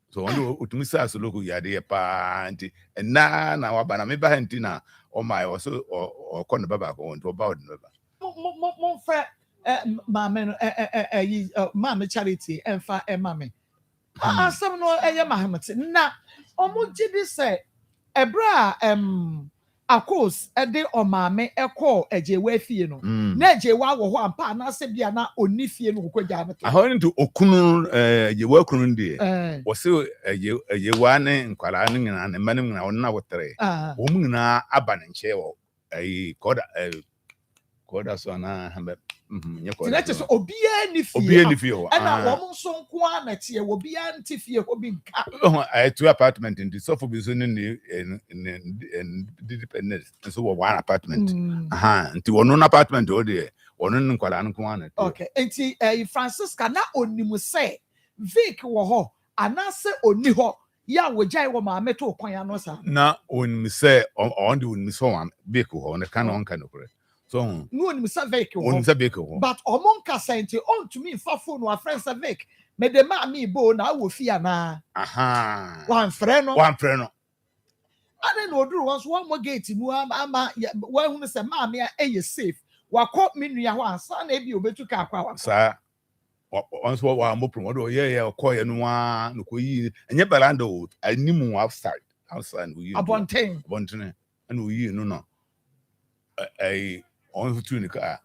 so when you say look ya de pa anti and na wabana me ba anti na o my also or kon baba ko on to about mo fa mama mama charity and fa mama asem no mahamati na omo gibi say ebra Akos ede omame ekọ ejewa fie no na ejewa wo ho ampa na se bia na oni fie no kokogya no ahon to okunu ejewa kunu ndie wo se ejewa ne nkwala ne nyina ne mane nyina wona wotere wo mu nyina aba ne nche wo koda so na hambe nyekọ so obia ni fie na wo nso nko na tie obia nti fie obi nka two apartment in the sofa be so in independent so one apartment nti wono na apartment o de wono nkwala nko na okay nti Francisca na onimu se Vic wo ho anase oni ho ya wojai wo ma meto kwan ya no sa na onimu se on the onimu so one Vic ho na kan on kan okure so no onimu se Vic ho onimu se Vic ho but omon ka senti on to me fa phone wa friend se Vic me de ma mi bo na wo fia na wan frɛ no ade no oduru won so one more gate mu ama wa hu se ma me e safe wakɔ menua ho ansa na ebi obetu ka akwa sa once wa mo promo do ye ko ye no a no ko yi enye balanda o animu outside we abonten and we no on tu ni ka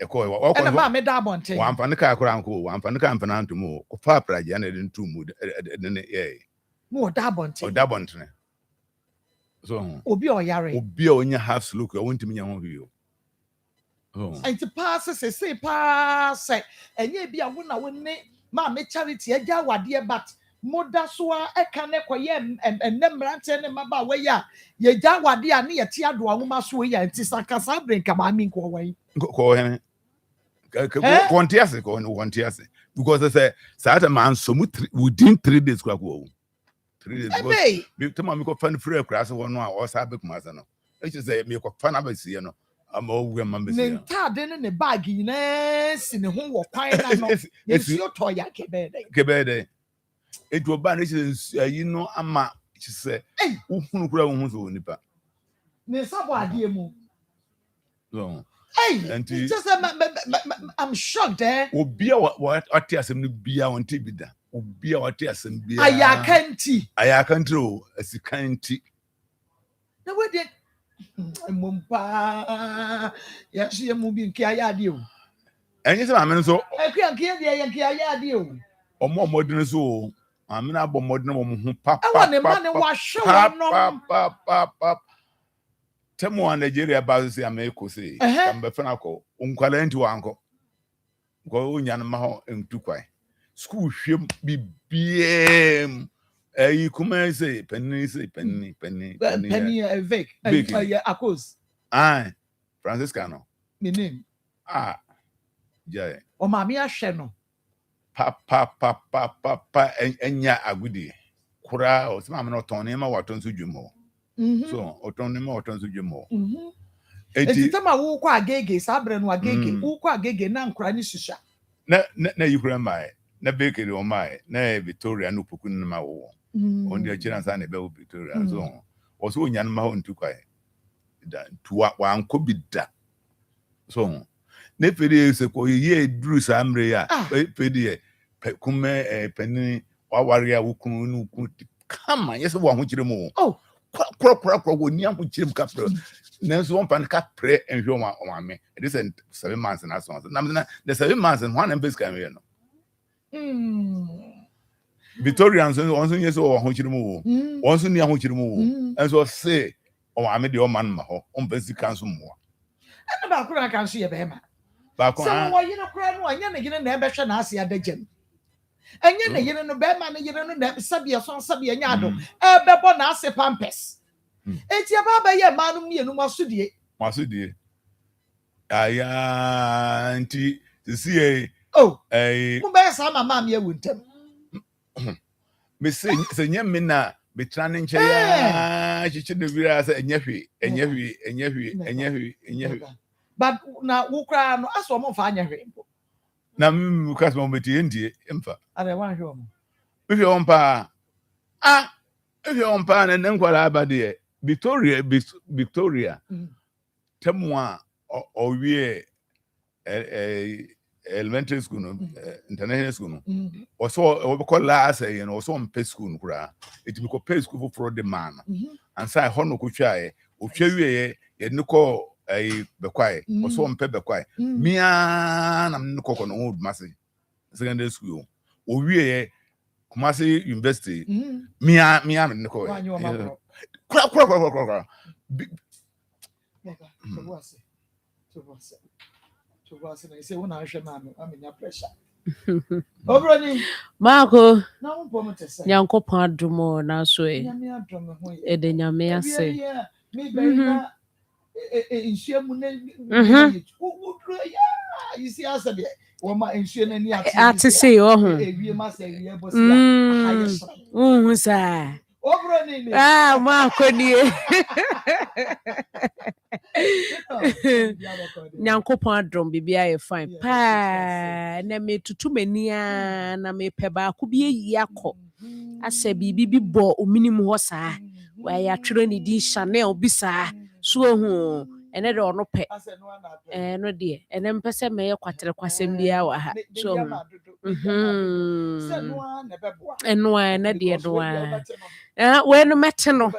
ko and ma me da abonten wa amfa ne ka akora anko wa amfa ne ka amfa to mu ko fa praje na de ntu mu ne mo da abonten so obi oyare obi onya half look I want to me ho bi anti pass say pass enye bia wo na wo ne ma me charity agya wade but moda so a eka ne koye ennemrante ne maba we ya ye gya wade a ne ye te ado anwoma so ya anti sakasa brinka ma mi ko wan ko he kontiase because I say sata man so within 3 days kwa ko 3 days because to ma ko fan free class wo no a o sa be kuma sa no e say me ko fan abasi no ama owu ma mbesi ne tade ne bag nyina si ne ho wo kwan na no ye si oto ya kebede etu oba na yi no ama say uhunu kura wo hu so nipa ne sabo ade mu so just I'm shocked obi a what asem no bia won te bi da obi a what asem bia ayakanti o asikanti na we dey mumpa yes ye mu bi nke ayade o enye se ma me so ekua nke ye nke ayade o omo modin so ma me na bo modin mo hu papa e won ma ne wa hwe no papa temo Nigeria ba se America se ambe fana ko unkwala nti wanko ko unya no ma ho entu kwai school hwem bibiem You come say penny. Penny Vic. Akos. Aye. Franciscano. My name. Yeah. O Mamia Sheno. Papa, enya agudi. Kura, or some not on him, or turn to Jumo. So, or turn him, or turn to Jumo. It's time I walk a gege, Sabren wa gege, Uqua gege, nan cranny shisha. Na you grandma, na bakery or my, na Victoria no pukun ma wo. On the chance and a bell Victoria and so on. Also, Yan Mahon to quite. To what one could be that. So, Nepedi is a ye drew some rea, Pedi, Pekume, penny, or warrior who could come, yes, one which you more. Oh, crop, when young with Jim Captor. There's one pan cap pray and show my me. It isn't 7 months and that's one. The 7 months and one and base can be. Victorians also yes or how you move. Also near how you move. And so say, oh, I made your man maho on basic council more. And about I can see a bema. Back So why you know, crying one, you're never shall ask you at the gym. And you know, Batman, you don't know that Sabia son Sabia Yado, Babona se pampes. It's your baba, yeah, man, me and Masudi. Masudi. Auntie, to see a Mubasa, mamma, you wouldn't tell. Miss Senya Mina, be training chair, she should be as a nephew. But now, who cry, no, I saw more fine rainbow. Now, because moment India, infant. I don't want home. If your own pa, if your own pan and then what about the Victoria, tell moi or we elementary school, international school, or so call last say, and also on pay school, it will pay school for the man. And say, Hono Kuchai, or show you a nuko a bequai, or so on pepper quai. Me I'm no cock on old massy secondary school, or we Kumasi University, me I'm Nico. Crap. To was and I say, when I shall man, I'm in your pressure. Marco, now, Yanko Padumo, now sway. Edenya me say. In Sherman, you see, I said, my insurance and I to say, oh, we must say, sir. Over Marco, dear. Nyankopon drum bibia e fine pa na me tutu mani na me peba ku bi yakọ ase bibi bi bo ominim ho saa wa ya twere ni di Chanel bi saa so hu ene de ono pe no de ene mpese me ye kwatere kwasem bia wa ha so eno na de do we no mete no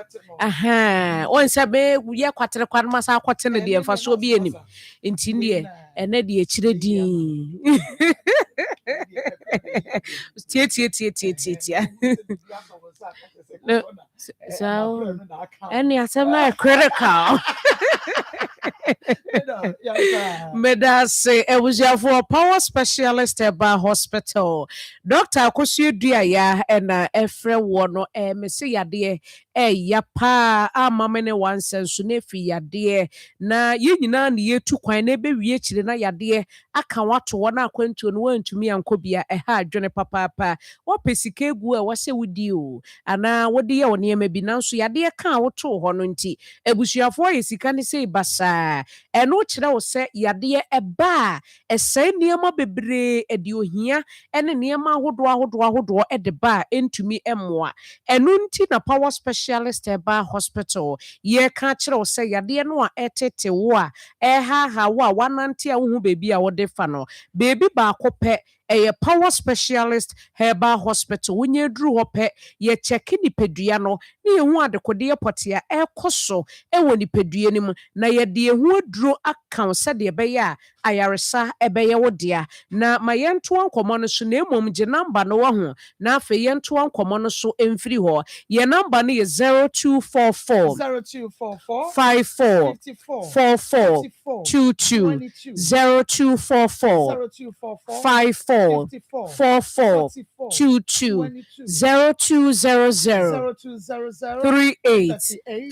on se be ye kwatere kwan masa akote ne de mfa so bi enim nti ne ene de akire din tie so any asem critical Meda say e was for power specialist Herbal hospital Dr. Akosua Duaya na efre wo no me se yade ya pa amamene wansenso na fi yade na ye nyina na yetu kwan na be wie kire na yade aka wato wo na akwantuo no wantumi ankobia ha adwene papa wo pesika egu a wo se wudi o ana wode ye woni ema bi nanso yade ka woto ho no nti ebusuafo ye sika ne sei basa eno kire wo se yade eba ese niema bebre edi ohia ene niema ahodo ede ba entumi emmoa eno nti na power specialist Herbal hospital ye ka kire wo se yade no a etete wo a ha wo a wanante a wo hu bebi a wo de fa no bebi ba akopɛ a power specialist Herbal hospital wonye dru ho pe ye check ni pedua no na ye hu adekode potia ekoso e woni pedua ni mu na ye de hu aduro account se de be ya ayaresa ebeye wo dia na ma yentoa nkomo no so na emom je number no wo ho na afa yentoa nkomo no so emfiri ho ye number no ye 0244 0244 54 54 44 54 22 22 0244 0244 54 54 44 44 22 22 0200 0200 38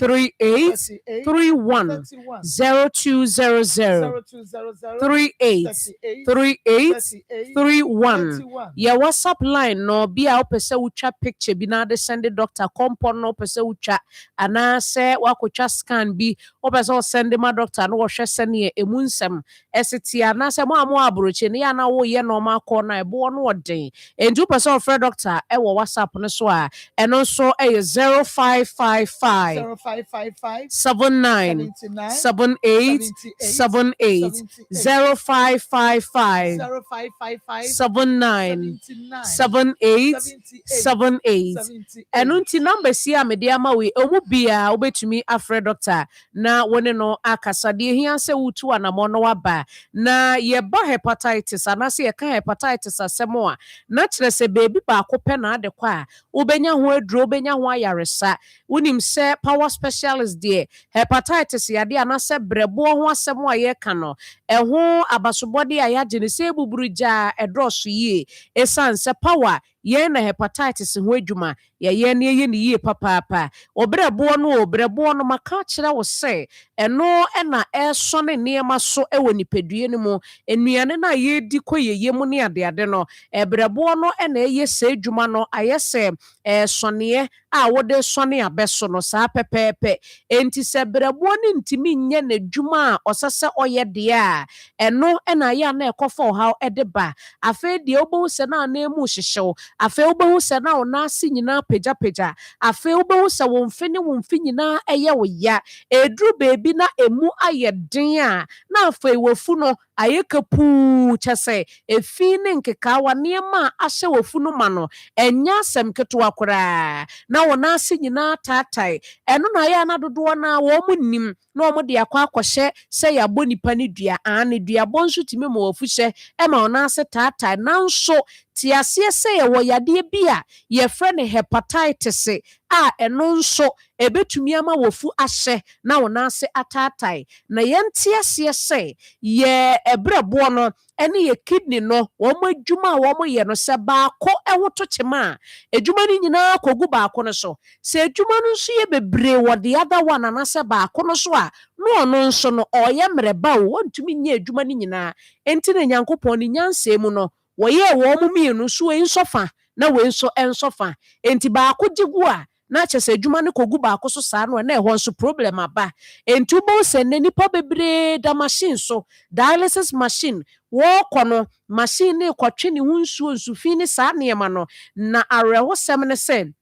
38 38 38 31 31 0200 0200 38 38 38 38 31 31 your WhatsApp line no be a opese wucha picture bi na de send the doctor compound no opese wucha ana se wakocha scan bi opese o send ma doctor no wo hwe sene emu nsem esiti ana se mo amo abroche ne ya na wo ye normal call na ebo no odin enju opese o friend doctor e wo WhatsApp no so a eno so e 0555 0555 79 79 78 78 0555 0555 79 79 78 78 78 ɛno nti number si a mede ama we ɔmu bia wobɛtumi afrɛ doctor na wone no akasa deɛ hia sɛ wotu anamɔ no waba na yɛba hepatitis anaasɛ yɛka hepatitis asɛm a na kyerɛ sɛ baabi baako pɛ na ade kɔ a wobɛnya ho aduro wobɛnya ho ayaresa wonim sɛ power specialist deɛ hepatitis yade anaasɛ brɛboɔ ho asɛm a yɛka no ɛho abasobɔde a yɛagye ne sɛ ebuburu gyaa ɛdɔɔso yie ɛsiane sɛ power yɛn na hepatitis ho adwuma yɛyɛ ne yɛ ne yie papaapa ɔbrɛboɔ no maka kyerɛ wo sɛ ɛno ɛna ɛsɔ ne nneɛma so ɛwɔ nipadua no mu nnuane no a yɛdi kɔ yɛyɛ mu ne adeade no ɛbrɛboɔ no ɛna ɛyɛ sɛ adwuma no ayɛ sɛ ɛsɔneɛ a wode sɔne abɛso no saa pɛpɛɛpɛ enti sɛ brɛboɔ no ntimi nyɛ n'adwuma a ɔsɛ sɛ ɔyɛ deɛ a ɛno ɛna ayɛ a na ɛkɔfa ɔhaw ɛde ba afei deɛ wobɛhu sɛ na anemu hyehyew afei wobɛhu sɛ na wo naase nyinaa pagyapagya afei wobɛhu sɛ wo mfe ne wo mfe nyinaa ɛyɛ wo ya ɛduru baabi na ɛmu ayɛ den a na afei wafu no ayɛ kapuu kyɛ sɛ efi ne nkekaawa nneɛma a ahyɛ wafu no ma no ɛnyɛ asɛm ketewa koraa na wo naase nyinaa taatae ɛno na ayɛ na dodoɔ no a wɔn mu nim na wɔn de akɔ akɔhyɛ sɛ yɛabɔ nipa ne dua ne duabɔ nso tumi ma wafu hyɛ ɛma wo naase taatae nanso te aseɛ sɛ yɛwɔ yadeɛ bi a yɛfrɛ no hepatitis a ɛno nso ɛbɛtumi ama wafu ahyɛ na wo naase ataatae na yɛnte aseɛ sɛ yɛ ɛbrɛboɔ no ɛne yɛ kidney no wɔn adwuma a wɔn yɛ no sɛ baako ɛho to kyema a adwuma no nyinaa kɔgu baako no so sɛ adwuma no nso yɛ bebree wɔ the other one anaasɛ baako no so a na ɔno nso no ɔyɛ mmerɛba o wɔntumi nyɛ adwuma no nyinaa enti na Nyankopɔn ne nyansa mu no wɔyɛ wɔn mu mmienu so wei nso fa na wei nso ɛnso fa enti baako gye gu a na kyɛ sɛ adwuma no kɔgu baako so saa no na ɛhɔ nso problem aba enti wobɛhu sɛ nnɛ nnipa bebree da machine so dialysis machine wɔɔkɔ no machine ne kɔtwe ne ho nsuo nsufin ne saa nneɛma no na awerɛhosɛm ne sɛ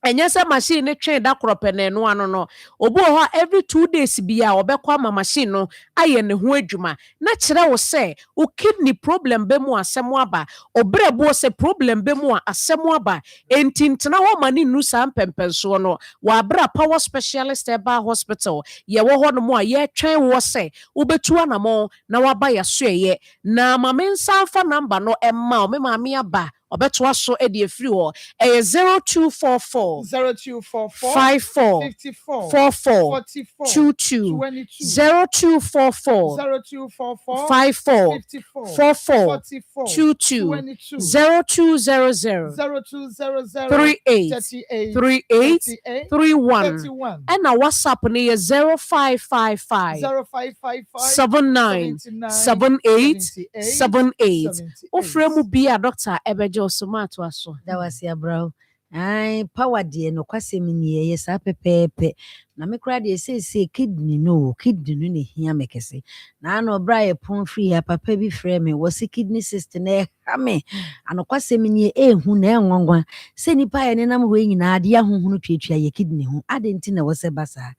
ɛnyɛ sɛ machine ne twe da korɔ pɛ na ɛno ano no obi wɔ hɔ a every 2 days bi a ɔbɛkɔ ama machine no ayɛ ne ho adwuma na kyerɛ wo sɛ wo kidney problem bɛ mu asɛm aba ɔbrɛboɔ sɛ problem bɛ mu a asɛm aba enti ntena hɔ ma ne nnu saa mpɛmpɛnsoɔ no wɔabrɛ power specialist Herbal hospital yɛwɔ hɔ no mu a yɛtwɛn wɔ sɛ wobɛtu anamɔ na waba yɛsoɛyɛ na ma me nsa mfa number no ɛma o me maame aba ɔbɛtoa so de afiri hɔ ɛyɛ 0244 54 44 22 0244 54 44 22 0200 38 38 31 ɛna WhatsApp no yɛ 0555 79 78 78 wofrɛ mu bi a doctor ɛbɛgye osomato aso da wase abrao power deɛ no kwasɛm ni ɛyɛ saa pɛpɛɛpɛ na me kora deɛ sɛ kidney no ne hia me kɛse na ano bra yɛ pon free ya papa bi frɛ me wɔ se kidney cyst na ɛha me ano kwasɛm ni ɛhu na ɛnwɔngwa sɛ nipa yɛ nenam hɔ nyinaa de ahohunu twetwa yɛ kidney ho ade nti na wɔsɛ basa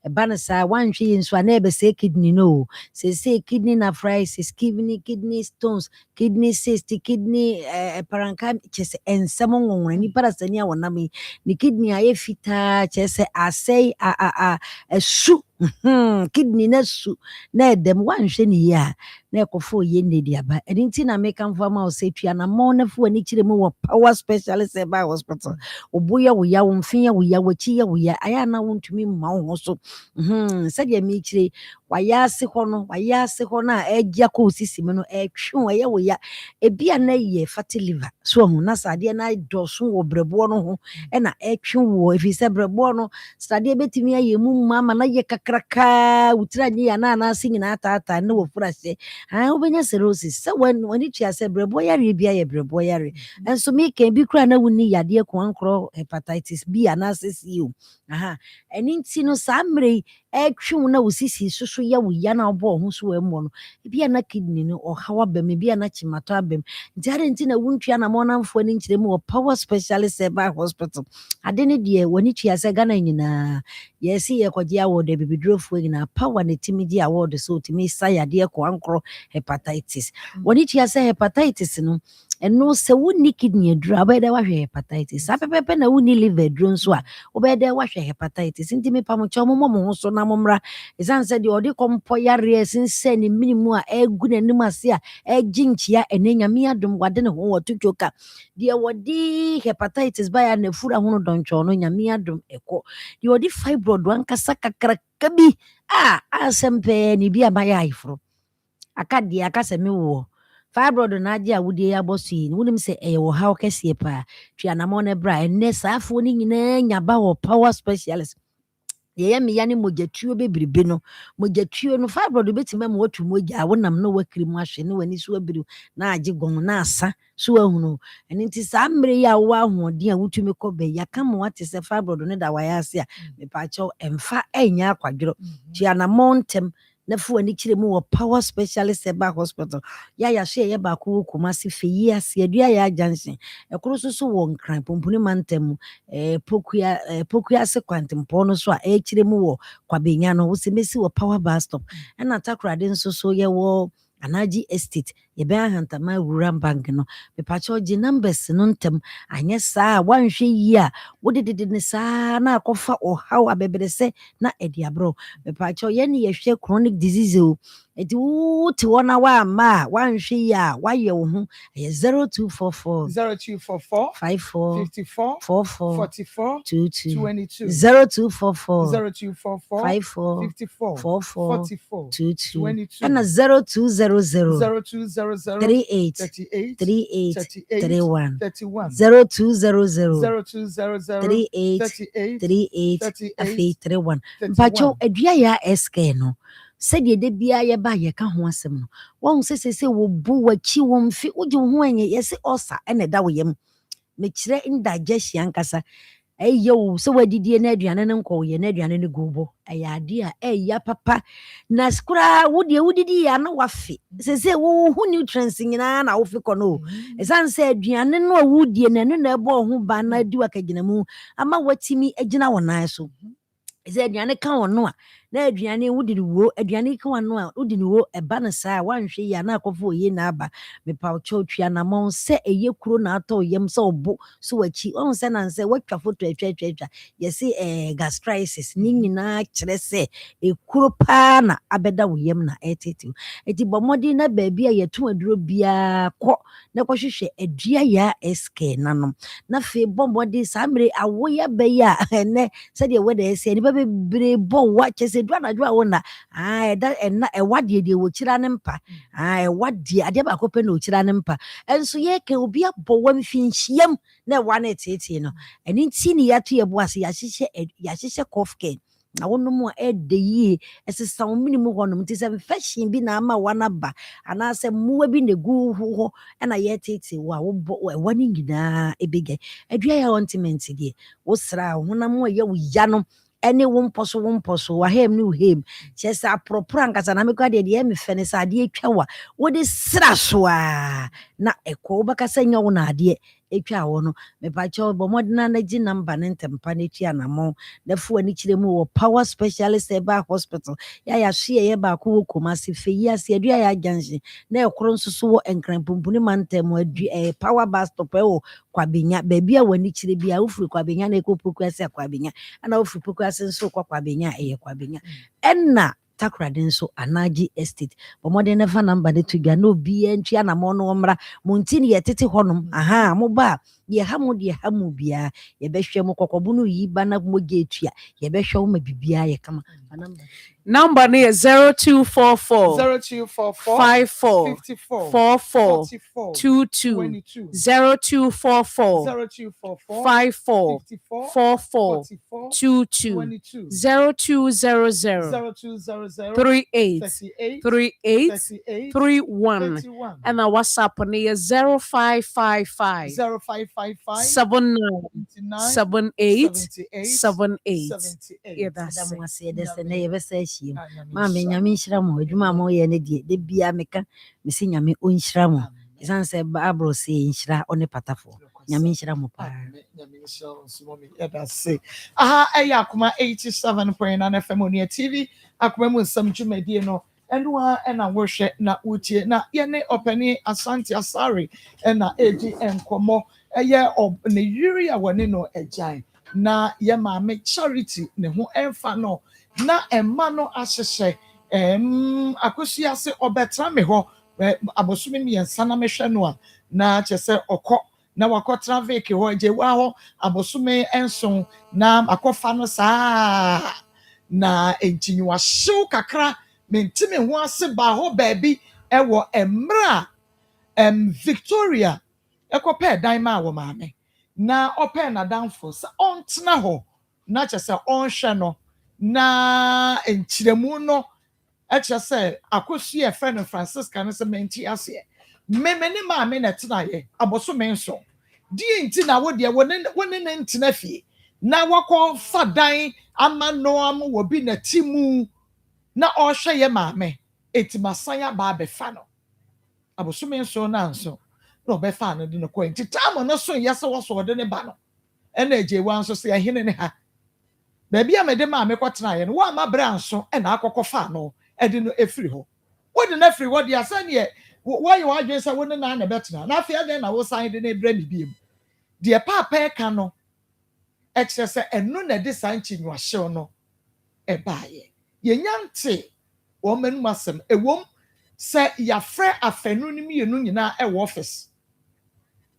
ɛba no saa wanhwɛ yɛ nso ana ɛbɛsɛ kidney no sɛ kidney nephritis kidney stones kidney cyst kidney paranka kyɛ sɛ ɛnsɛm nwonwona nipa da sani a wɔnam ne kidney ayɛ fitaa kyɛ sɛ asɛe ɛsu kidney na su na edem wanhwe ne ya na ekofo ye nnedi aba edi nti na make am fama o say tua na mo na fo ani kire mu wo power specialist Herbal hospital oboya wo ya wo mfia wo ya wo chi ya wo ya aya na wo ntumi ma wo so se de mi kire waya ase ho na egya ko sisi me no etwe wo ya wo ya ebia na ye fatty liver so hu na sade na do so wo brebo no ho e na etwe wo efi se brebo no sade betimi aye mu mama na ye kakraka utira nyi ya na na singina ata na wo fura se wobɛnya cirrhosis sɛ w'ani tua sɛ brɛboɔ yare bia yɛ brɛboɔ yare ɛnso meka bi kora na wonni yadeɛ koankorɔ hepatitis B anaasɛ C o ɛne nti no saa mmerɛ yi ɛtwe wo na wo sisi soso yɛ wo ya na wobɔ ho so wammɔ no ebia na kidney no ɔhaw aba mu ebia na kyimatɔ aba mu nti ade nti na wontua na mɔnamfoɔ no nkyerɛ mu wɔ power specialist Herbal hospital ade ne deɛ w'ani tua sɛ Ghana nyinaa yɛsi yɛkɔgye award abibidurofoɔ nyinaa power ne timi gye award so timi sa yadeɛ koankorɔ hepatitis w'ani tua sɛ hepatitis no ɛno sɛ wonni kidney aduro a wobɛyɛ dɛ wahwɛ hepatitis saa pɛpɛpɛ na wonni liver aduro nso a wobɛyɛ dɛ wahwɛ hepatitis nti mepamokyɛ mommɔ mo ho so na mommra ɛsiane sɛ deɛ ɔde kɔmpɔ yareɛ sensɛ ne minimu a ɛgu n'anim ase a ɛgye nkyia ɛnɛ Nyame adom wade ne ho wɔ totwo ka deɛ wɔde hepatitis baeɛ a nafura ho no dɔntwɔn no Nyame adom ɛkɔ deɛ ɔde fibroid wankasa kakraka bi a asɛm pɛɛ ne bi a mayɛ ayeforo aka deɛ aka sɛ mewɔ fibroid na agye a wodie abɔ so yi wonim sɛ ɛyɛ wɔ haw kɛseɛ paa tuanamɔ no bra ɛnnɛ saafoɔ no nyinaa nyaba wɔ power specialist yɛyɛ meya ne mogyatuo bebrebe no mogyatuo no fibroid bɛtumi ma watu mogya a wonam no wakiri mu ahwɛ ne w'ani so abiri na agye gɔn na asa so ahunu ɛno nti saa mmerɛ yi a wowɔ ahoɔden a wotumi kɔ bɛ yɛaka ma wate sɛ fibroid no da wayɛ ase a mepaakyɛw ɛmfa ɛnyɛ akwadworɔ tuanamɔ ntɛm na fu ani kire mu wɔ power specialist Herbal hospital ya so yɛ baako wɔ Kumasi Feyi ase adua yɛ junction ɛkoro so wɔ Nkran Pompuni mantam pokua se kwantempɔ no so a ɛkyire mu wɔ Kwabenya no wo se mesi wɔ power bus stop ɛna takrade nso so yɛ wɔ Anaji Estate yɛbɛn ahantama rural bank no mepakyɛw gye numbers no ntɛm anyɛ saa wanhwɛ yi a wodedede ne saa na akɔfa ɔhaw abɛbrɛ sɛ na ɛde abrɛ mepakyɛw yɛne yɛhwɛ chronic disease o ɛti wote hɔ na waama a wanhwɛ yi a wayɛ wo ho ɛyɛ 0244 54 44 22 0244 54 44 22 ɛna 0200 38 31 0200 38 31 mpacho adua ya SK no sɛdeɛ de bia yɛba yɛka ho asɛm no wɔn sɛ wo bu wachi wo mfi wogye ho anye yɛse ɔsa ɛna da wo yam mekyerɛ indigestion ankasa ɛyɛ wo sɛ wadidie na aduane no nkɔ yɛ na aduane no gobo ɛyɛ ade a ɛyɛ papa na skura wodidi ya na wafe sɛ wo ho nutrients nyinaa na wofe kɔ no ɛsan sɛ aduane no a wodie na no na ɛbɔ ho ba na di wakagina mu ama watimi agina wɔnan so sɛ aduane ka wɔ no a na aduane wodi ne wo aduane ka wɔ no a wodi ne wo ɛba no saa wanhwɛ yi a na akɔfo oye na aba mepa ɔkyɛw tua na mɔn sɛ ɛyɛ kuro na atɔ yam sɛ ɔbo so wachi ɔn sɛ nan sɛ watwa foto atwa yɛse gastritis ne nyinaa kyerɛ sɛ ekuro paa na abɛda wo yam na ɛtete eti bɔmɔden na baabi a yɛto aduro bia kɔ na kɔhwehwɛ adua ya SK nanom na fe bɔmɔden saa mmere awoyɛ bɛyɛ a ɛnɛ sɛdeɛ wɔda ɛsɛ nipa bebree bɔ wa kyɛ duanadwo a wona ɛda ɛna ɛwadeɛ deɛ wɔkyira ne mpa ɛwadeɛ adeɛ baako pɛ na wɔkyira ne mpa ɛnso yɛka obi abɔ wa mfinhyiam na ɛwa no ɛteetee no ɛne nti ne yɛato yɛbo ase yɛahyehyɛ cough care na wonom a ɛda yie ɛsesa wo mene mu hɔnom nti sɛ mfɛhyen bi na ama wanaba anaasɛ mmoa bi na gu hɔ ɛna yɛteetee wo a wobɔ ɛwa no nyinaa ɛbɛgya adua yɛ ointment deɛ wosra honam a ɛyɛ wo ya no ɛne wo mpɔ so wahem ne wohem kyɛ sɛ aporɔporɔ ankasa na mekɔ adeɛ deɛ mefɛ ne sɛ adeɛ twa wa wode sra so a na ɛkɔ wobɛkasa nya wo na adeɛ ɛtwa wo no mepakyɛ bɔ mmɔdena na gye namba ne ntɛmpa no atu anamɔ na fu ani kyerɛ mu wɔ power specialist Herbal hospital yɛayɛahwe yɛyɛ baako wɔ Kumasi fɛyi ase adua yɛ agyanhye na ɛkoro nso so wɔ Nkranpompuni mantam adu power bus stop ɛwɔ Kwabenya baabi a w'ani kyerɛ bi a wofiri Kwabenya na ɛkɔ Pokuase Kwabenya ana wofiri Pokuase nso kɔ Kwabenya ɛyɛ Kwabenya ɛna Takrade nso Anaji Estate bɔmmɔden ne fa namba ne to dwa na obi antwi anamɔ no mmra mo nti ne yɛtete hɔnom aha mo ba deɛ ha mo bia yɛbɛhwɛ mo kɔkɔbo no yi ba na mo getua yɛbɛhwɛ wo ma bibia yɛ kama number ne yɛ 0244 54 44 22 0244 54 44 22 0200 38 31 and our WhatsApp ne yɛ 0555 79 78 78 yeah that's na yɛbɛsa ahyia mu maame nyame nhyira mo adwuma ma ɔyɛ ne deɛ de bia meka mesi nyame ɔnhyira mo ɛsan sɛ baabro sɛ nhyira ɔne patafo nyame nhyira mo paa nyame nhyira nso mo yɛda aha ɛyɛ Akoma 87.9 FM on TV Akoma mu nsɛm dwumadie no ɛno a ɛna wɔhwɛ na wotie na yɛne ɔpani Asante Asare ɛna ɛdi nkɔmmɔ ɛyɛ ne yiri a wɔne no agyan na yɛ maame Charity ne ho ɛmfa no na ɛma no ahyehyɛ akosua se ɔbɛtra me hɔ abosome mmiɛnsa na mehwɛ no a na kyɛ sɛ ɔkɔ na wakɔ traffic hɔ gye wa hɔ abosome nson na akɔfa no saa na entinwa hyew kakra mentime ho ase ba hɔ baabi ɛwɔ emra Victoria ɛkɔpɛ dan ma wɔ maame na ɔpɛ na danfo sɛ ɔntena hɔ na kyɛ sɛ ɔnhwɛ no na enkyiremu no ɛkyɛ sɛ akosua ɛfɛ no Francisca no sɛ menti aseɛ memene maame na tena yɛ abosome nso di nti na wo deɛ wone ne ntena fie na wakɔ fa dan ama no am wɔ bi na timu na ɔhwɛ yɛ maame etimasan aba abɛfa no abosome nso na nso na ɔbɛfa no de no kɔ nti tam no so yɛ sɛ wɔso ɔde ne ba no ɛna agye wa nso sɛ ɛhene ne ha baabi a mede maame kɔtena yɛ no wo ama bra nso ɛna akɔkɔ fa no ɛde no efiri hɔ wode na firi hɔ de asɛneɛ wɔyɛ wadwen sɛ wo ne na bɛtena na afei ɛdɛn na wo san de ne brɛ ne biem deɛ paapa ɛka no ɛkyerɛ sɛ ɛno na de saa nkyinwahyew no ɛbaayɛ yɛnyante wɔn manum asɛm ɛwom sɛ yɛafrɛ afɛnu no mmienu nyinaa ɛwɔ office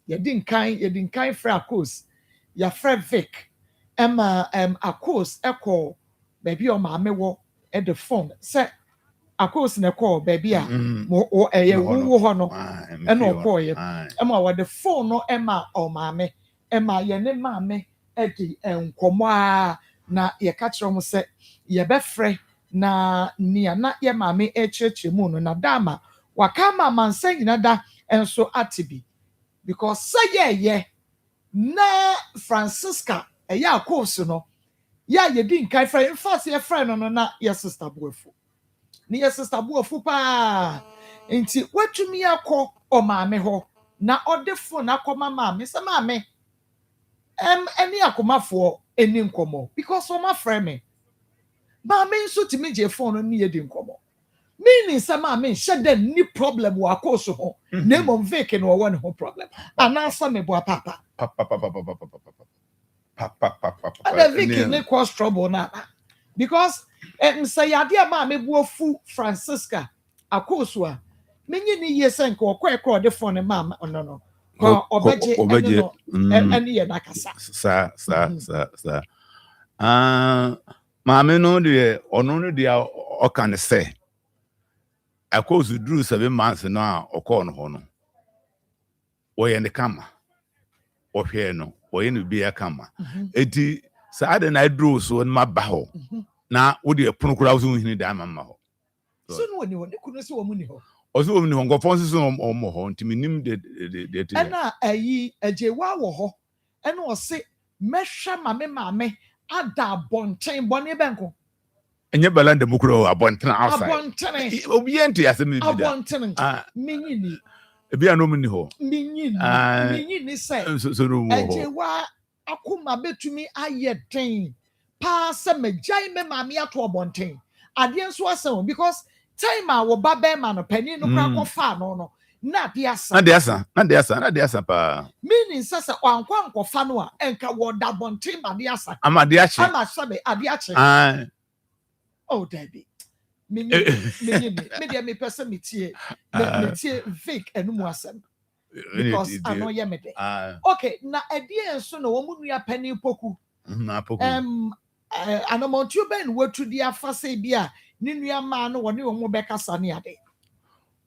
yɛdi nkan frɛ Akos yɛafrɛ Vic ɛma Akos ɛkɔ baabi a ɔmaame wɔ ɛde phone sɛ Akos na ɛkɔ baabi a ɛyɛ wuwo hɔ no ɛna ɔkɔɔyɛ ɛma wɔde phone no ɛma ɔmaame ɛma yɛne maame ɛde nkɔmmɔ a na yɛka kyerɛ mo sɛ yɛbɛfrɛ na nia na yɛ maame ɛkyerɛkyerɛ mu no na dama waka ma mansa nyina da ɛnso ate bi because sɛ yɛyɛ na Francisca ɛyɛ Akos no yɛ yɛdi nkan frɛ mfase yɛfrɛ no na yɛ sister boafu ne yɛ sister boafu paa nti watumi akɔ ɔmaame hɔ na ɔde phone akɔma maame sɛ maame ɛne akomafoɔ ɛni nkɔmmɔ because ɔma frɛ me maame nso timi gye phone no ne yɛdi nkɔmmɔ meaning sɛ maame nhyɛ da ni problem wɔ Akos ho na mmom Vic no wɔwɔ ne ho problem anaasɛ me boa papa and Vic ne cause trouble na because sɛ yade a maame boafu Francisca Akos a menye ne yie sɛ nka ɔkɔ de phone maame no obegye ɛne yɛ nakasa sa maame no de ɔno no de ɔka ne sɛ Akos duru 7 months no a ɔkɔɔ no hɔ no wɔyɛ ne kama ɔhwɛ no wɔyɛ no bia kama eti sɛ ade na aduru so no maba hɔ na wo de pono kura wo so hini da mama hɔ so no woni woni kunu so wo mu ni hɔ ɔso wo mu ni hɔ ngɔfɔ so ɔmo hɔ ntimi nim de ɛna ayi agyewa wɔ hɔ ɛna ɔse mɛhwɛ maame ada abɔnten bɔne bɛnko enye balanda mukuro abɔnten outside abɔnten obi ente asɛm bi da abɔnten menyini ebi anom ni ho minyin ni say so no mo eje ho wa akoma betumi aye den pa se magyan me maame ato obonten ade nso asem because time a wo ba be ma no pani no kra kofa no na de asa pa meaning sasa wankwa nkofa no a enka wo da bonten ma de asa ama de ache ama sabe ade ache oh daddy me me person me tie fake enu asem because I know ye me de okay na ade enso no wo mu nua pani poku na poku anamontu ben watu di afase bia ni nua ma no woni wo mo bekasa ne ade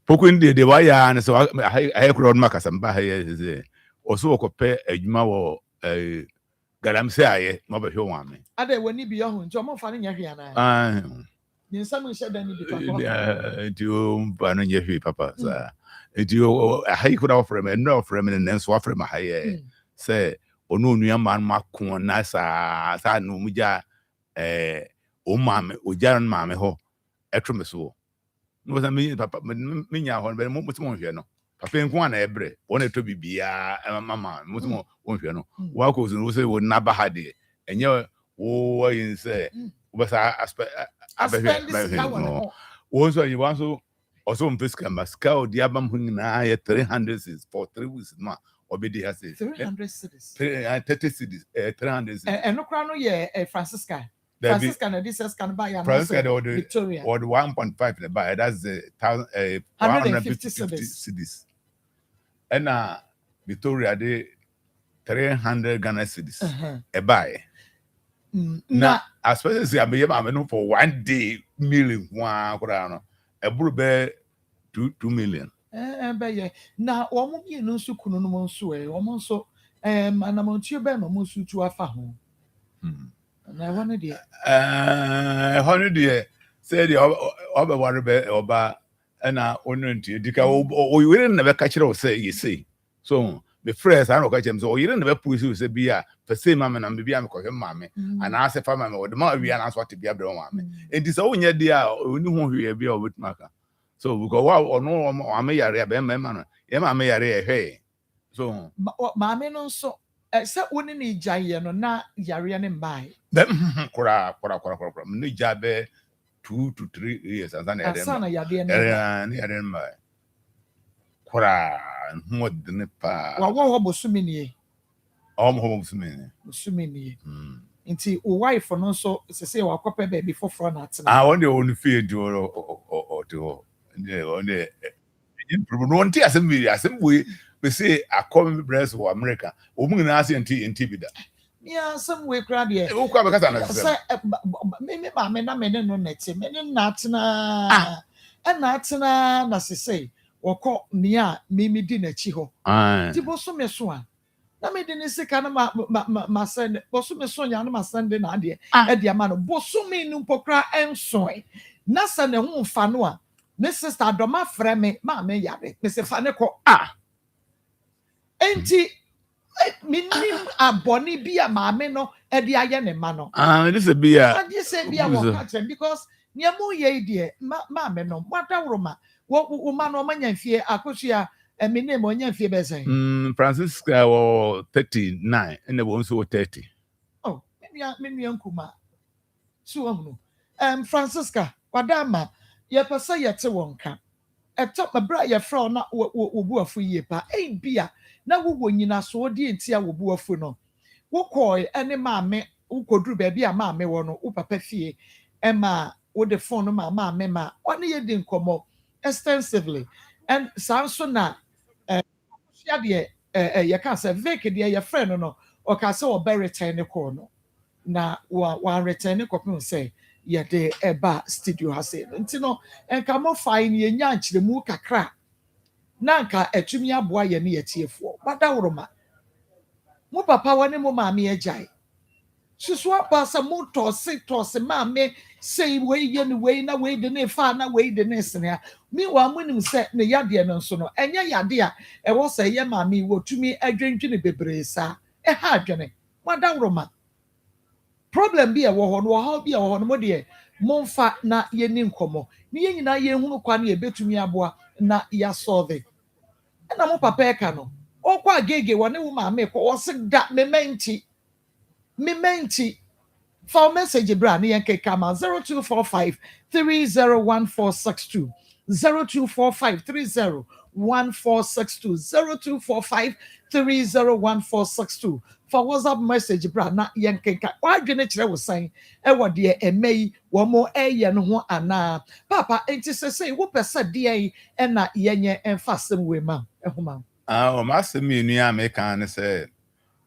poku ndi de wa ya ne so ayi kro ma kasa mba haye oso ko pe adwuma wo galamse aye mo be hwe wan me ade woni bi ho nti o mo fa ne nya hwe ana ni nsam nhyɛ da ni bi papa nti o mba no nya hwe papa sa nti o ayi kro ofre me no ofre me ne nso ofre ma haye se onu nua ma ma ko na sa no mu ja o mame o ja no mame ho etro me so no was me papa me nya ho be mo hwe no papa nko na ebre wona to bibia mama mo hwe no wa ko so no say wo na ba ha de enye wo yin say wo sa aspect no wo so you want so also mfiska maska o dia bam hu na 300 cities for 3 weeks ma obedi has 300 cities 30 cities 300 cities no kra no ye Francisca na this can buy Victoria or the 1.5 the buy that's the 150 cities and Victoria de 300 Ghana cities e buy na especially say am no for 1 day million one kra no e buru be 2 million be na wo mo bi no nso kunu no mo nso e wo mo nso anamontu be no mo nso tu afa ho na one day say the oba worry be oba na onunti dika o yire na be ka kire o say you say so the phrase I no ka chem so o yire na be pursue say bia for say mama na be bia me ko hwe mama and I say fa mama o de ma wi na so ate bia bre mama enti so wonya dia oni hu hwe bia o betmaka so because wa ono mama yare be mama no ye mama yare e hwe so mama no so se woni ni jaye no na yare ne mbai kura ni jabe 2 to 3 years as an yare mbai kura modne pa wa wo bosumi ni bosumi ni nti o wife no so se wa kope baby for na atena on the only feed or to ne no nti asem we say Akoma breast for America o mu na ase nti bida yeah some way crowd here o kwa be kasa na say me ma me na me no neti me na atena na atena na se woko nia me di na chi ho ti boso me so a na me di ni sika na ma send boso me so nya na ma send na ade e dia ma no boso me nu pokra enso na sa ne hu fa no a me sister adoma frɛ me ma me yare me se fa ne ko enti minim aboni bia maame no e de aye ne ma no this a bia wo catch because niamu ye die maame no wadawroma wo ma no manya fie akosua me name onya fie be sen Francisca wo 39 and the one so 30 oh me nua nkuma so amno Francisca wadama ye pesa ye te wonka etop mabra ye fra na wo buafo yie pa bia na wo nyina so odi enti a wo buafo no wo koi ene maame wo koduru ba bia maame wo no wo papa fie ma wo de phone ma maame ma one ye di nkomo extensively and sanso na sia de ye ka say vake de ye friend no o ka say wo be return call no na wa return call no say ye de eba studio ha say nti no enka mo fine ye nya nkyeremu kakra na nka etumi aboa ye ne yetiefo badawroma mo papa wone mo maame agyae susu apasa mo tose maame sei we ye ne we na we de ne fa na we de ne sene mi wa munim se ne yade no nso no enye yade a e wo se ye maame wotumi adwendwene bebre sa e ha adwene badawroma problem bi e wo ho no ha bi e wo ho no mo de momfa na ye ni nkomo ni ye nyina ye hunu kwa na ye betumi aboa na ya solve na mo papa eka no o kwa agege wone wo ma me ko o se da mementi for message bra na yenke kama 0245 301462 0245 301462 0245 301462 for WhatsApp message bra na yenke ka wadwene kire wo san e wo de emei wo mo eye no ho ana papa enti sese wo pesa de e na yenye enfasem we ma ehoma o ma se mi nu ya me kan ne se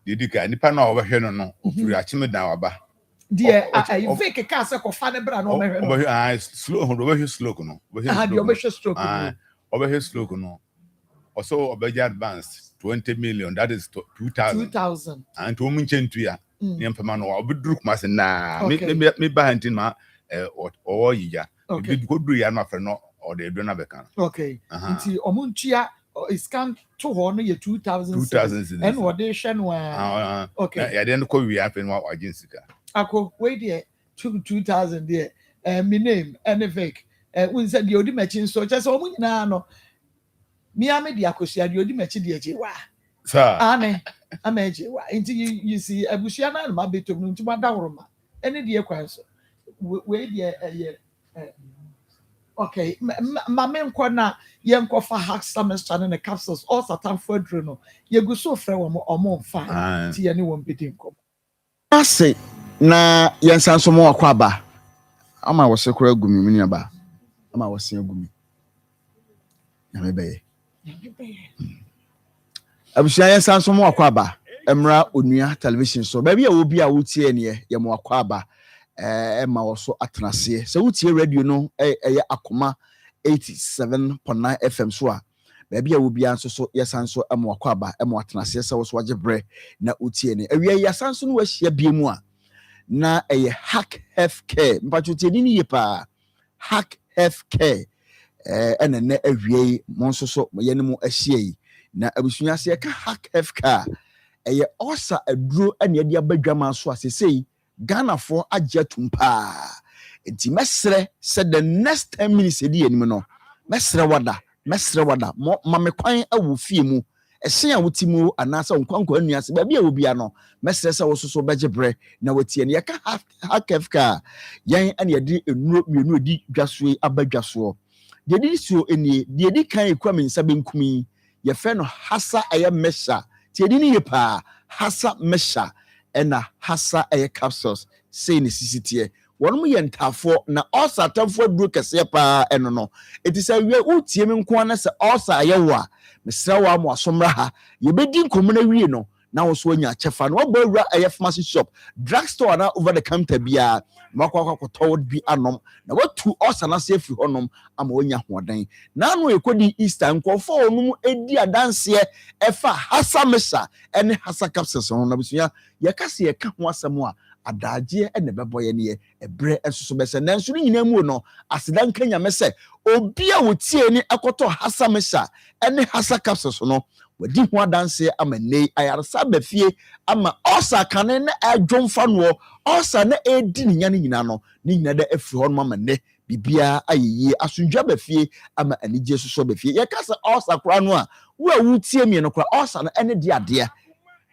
didika nipa na obehwe no ofuri achime dan waba de I fake ka se ko fa ne bra no mehwe no obehwe slow obehwe slow no obehwe stroke no obehwe slow no also obeja advance 20 million, that is 2,000 and to munchentu ya nyempema no obedru kuma se na me ba hantin ma o yija bi ko dru ya no afre no o de do na beka okay nti omuntua iscan to ho no ye 2,000 and what they shen wa okay ya den ko wi afen wa agency ako we there 2,000 there me name and fake we said the odi machin so just o munyina no me ame di akosia di odi machi di eje wa sir ane ameje wa nti you see abusia na ma betom nti ma dawroma ene di ekwan so we di okay ma me nko na ye nko fa hack semester ne capsules all satan for adro no ye gu so frɛ wo omo fa ti ye ne wo mpedi nko ase na ye nsanso mo akwa ba ama wo se kura gumi mini aba ama wo se gumi na me beye abusia ye nsanso mo akwa ba emra onua television so ba bia wo bia wo tie ne ye mo akwa ba ma wo so atenase se wo tie radio no ye Akoma 87.9 FM so a ba bia wo bia nso so ye sanso mo akwa ba mo atenase se wo so wage bre na wo tie ne awia ye sanso no wahia bia mu a na ye hack healthcare mpacho tie ni ye pa hack healthcare ene na awie mo nso so ye ne mo ahia yi na abusunya se ka hack healthcare ye osa aduro ene de abadwama so asesei Ghana for ajetumpa enti mesre said the next 10 minutes edi anim no mesre wada mo mame kwan awu fie mu ese a wutimu anasa nkwankwa anu ase ba bia obi ano mesre se wo so beje bre na watie ne yaka hakefka yan ane yedi enuro mienu edi dwasoe abadwaso de di so eni de di kan ekwa mensa benkumi ye fe no hasa eye mesha tie di ni ye pa hasa mesha ena hasa eye capsules say ni sisitie wonum ye ntafo na osa tamfo duro kese pa eno no etisa wie utie me nko na se osa ayewa mesra wa mo asomra ha ye bedi nkomna wie no na wo so nya chefa no obo awura eye pharmacy shop drugstore na over the counter bia makwa kwakwato bi anom na watu osa na se firi honom ama onya hodan na no ekodi Easter nkofo onum edi adanse efa hasa mesha ene hasa capsules no na bisuya ye kase ye ka ho asem a adaje ene beboye ne ebre ensoso bese nanso ni nyina mu no asedan kanya mese obi a wotie ni akoto hasa mesha ene hasa capsules no wadi ho adanse ama nei ayarsa bafie ama osa kane na adwomfa no osa na edi ni nyina no ni nyina da afiri ho no ama ne bibia ayeye asundwa bafie ama anije soso bafie ye kasa osa kra no a wo a wotie mi no kra osa no ene de ade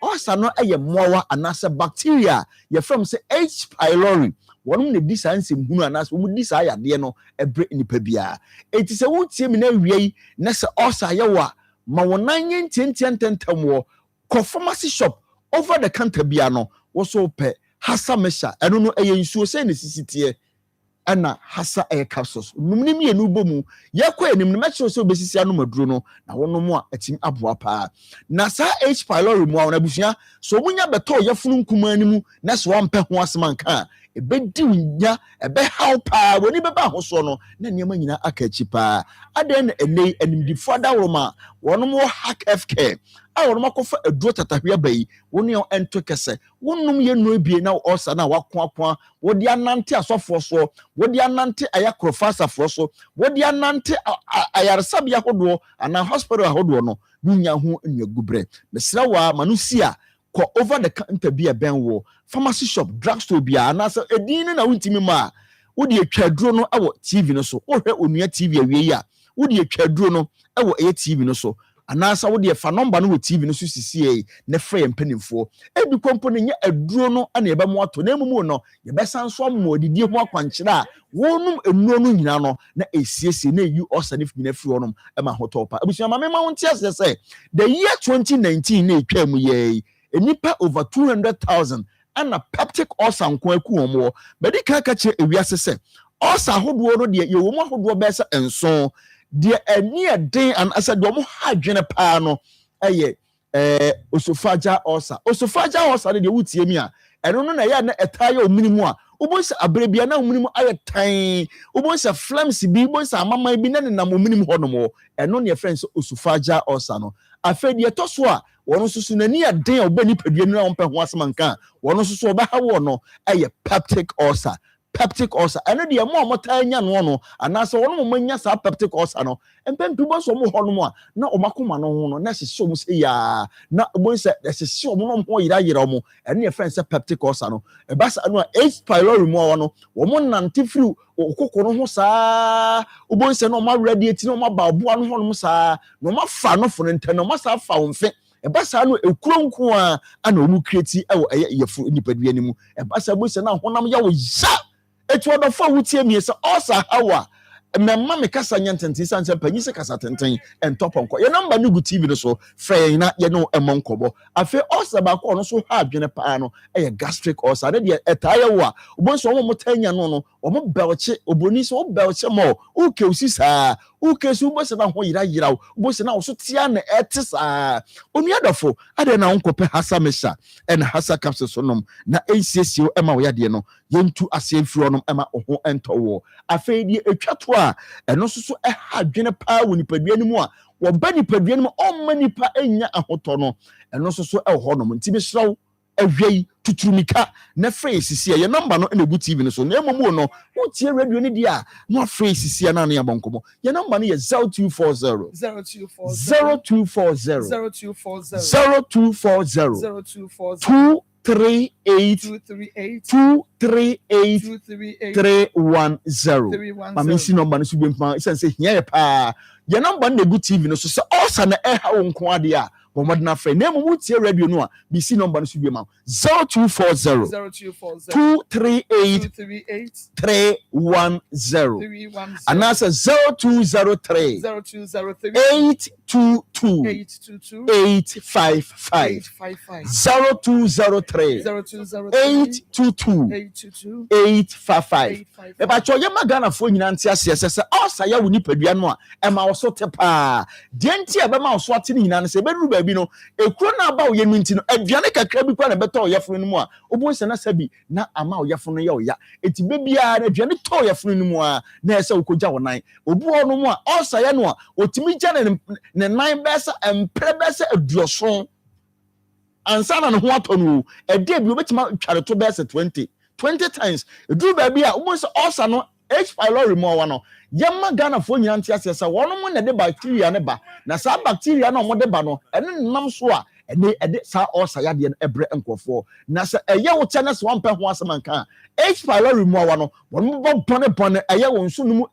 osa no eye mowa anase bacteria ye from say H pylori wonum ne di sanse mhunu anase wo di sa yade no ebre nipa bia enti se wotie mi na wiei na se osa ye wa ma wonanye ntentiententam wo ko pharmacy shop over the counter bia no wo so pe hasa mesha eno no eye nsuo se ne sisitie ana hasa eye capsules numnim ye no bomu ye kwa enim no mecho se obesisi anu maduro no na wono mu a atim aboa pa na sa H pylori mu a na busua so munya beto ye funu nkuma animu na so wampe ho asman kan ebedi nya ebe how pa woni beba ho so no na niam nyina akachi pa aden na enei animdifo adawroma wono mo hack FK a wono makofa aduro tatahwe bai woni ento kese wonum ye no ebie na osa na wakoakoa wodi anante asofo so wodi anante ayakrofasa fo so wodi anante ayarsabia hodo ana hospital hodo no dunya ho nyagubre mesra wa manusia ko over the counter bia ben wo pharmacy shop drugstore bia na so edin na wuntimi ma wodi atwaduro no awo TV no so wohwe onua TV awie ya wodi atwaduro no awo eye TV no so anasa wo de fa number no with TV no so sisi ne frɛ mpanimfo ebi kompo ne nya aduro no ana eba mo ato na emu no ye besan so mo didi ho akwankyere a wonum enuro no nyina no na esiesie na eyi osanif nyina firi wonom ema hotopa abusua ma mema wonte ase sɛ the year 2019 na etwa mu ye enipa over 200,000 ana peptic ulcer nko aku omo bedi ka che ewiase sɛ ulcer hodo no de ye wo mo hodo be sɛ enso de ani eden an asa de omo ha dwene pa no eye osophageal ulcer de wutie mi a eno no na ya na etaya ominimu a ubonsa abrebia na ominimu ayetan ubonsa flames bi ubonsa amama bi na na ominimu honomo eno ne friends osophageal ulcer no afedi etoso a wono susu na ni eden obani padua no ompe ho asmanka wono susu obaha wo no eye peptic ulcer ene de mo amotanya no anase wono mo nya sa peptic ulcer no empempi bo so mo hono a na omakoma no ho no na hyehyɛ mo se ya na obonse hyehyɛ mo no ho yira mo ene friends peptic ulcer no e basa no H pylori mo no wo mo nante firi okokoro ho saa obonse no ma radiate no ma ba oboa no ho no saa no ma fa no fo nte no ma sa fa wo mfe ebasa no ekuronko a ana omu kreti ewo yefu nipadua ni mu ebasa bo se na honam ya wo ya etu odofo wutie mi se osa hawa memma me kasa nyantenti sanse panyi se kasa tenten entoponko ye number no gu TV no so frɛ na ye no emonkobo afi osa ba ko no so ha adwene pa no eye gastric ulcer na de etaya wo a obonso wo motanya no wo belche oboni so belche mo uke usisa uke su bo se na ho yira bo se na wo so tia na etisa onu adofo ade na wonkope hasa mesha en hasa capsule so nom na ensiesie ema wo yade no yentu asefiri onom ema ho entowo afi die etwato a eno so adwene pa wo nipadua ni mu a wo ba nipadua ni mu omma nipa enya ahoto no eno so ho nom ntimi hyerew ahwei tuturumika na phrase sisi ye number no na gu TV no so na emomu no wo tie radio ni dia no phrase sisi na na yabonkomo ye number no ye 0240 238 mami si number no so bi mpa sense hia pa ye number no gu TV no so se osa na ha wo nko ade a Bomodna friend name wutie radio no a BC number no so bi ma 0240 238 310 anasa 0203 822 855 0203 822 855 eba cho ye magana fo nyina ntia se osa ya woni padua no a ema wo so tepa de ntia be ma wo so ate nyina no se beduru ba bi no ekuro na ba wo ye minti no aduane kakra bi kwa na beto oyefo no mu a obonse na sabi na ama oyefo no ye oya eti bebia na aduane to oyefo no mu a na ese okogya wonan obu no mu a osa ya no a otimi gya ne nan besa empre besa aduoso ansana no ho atonu ede bi obetima tware to besa 20 times eduru ba bi a obonse osa no H pylori mo wa no yemma Ghana fo nyina ntia sesa wono mo na de bacteria ne ba na sa bacteria na mo de ba no ene nam so a ede sa osa ya de ebre enkofo na sa eye wo che na so wampe ho asemanka H pylori mo wa no wono bo bone eye wo nso no mu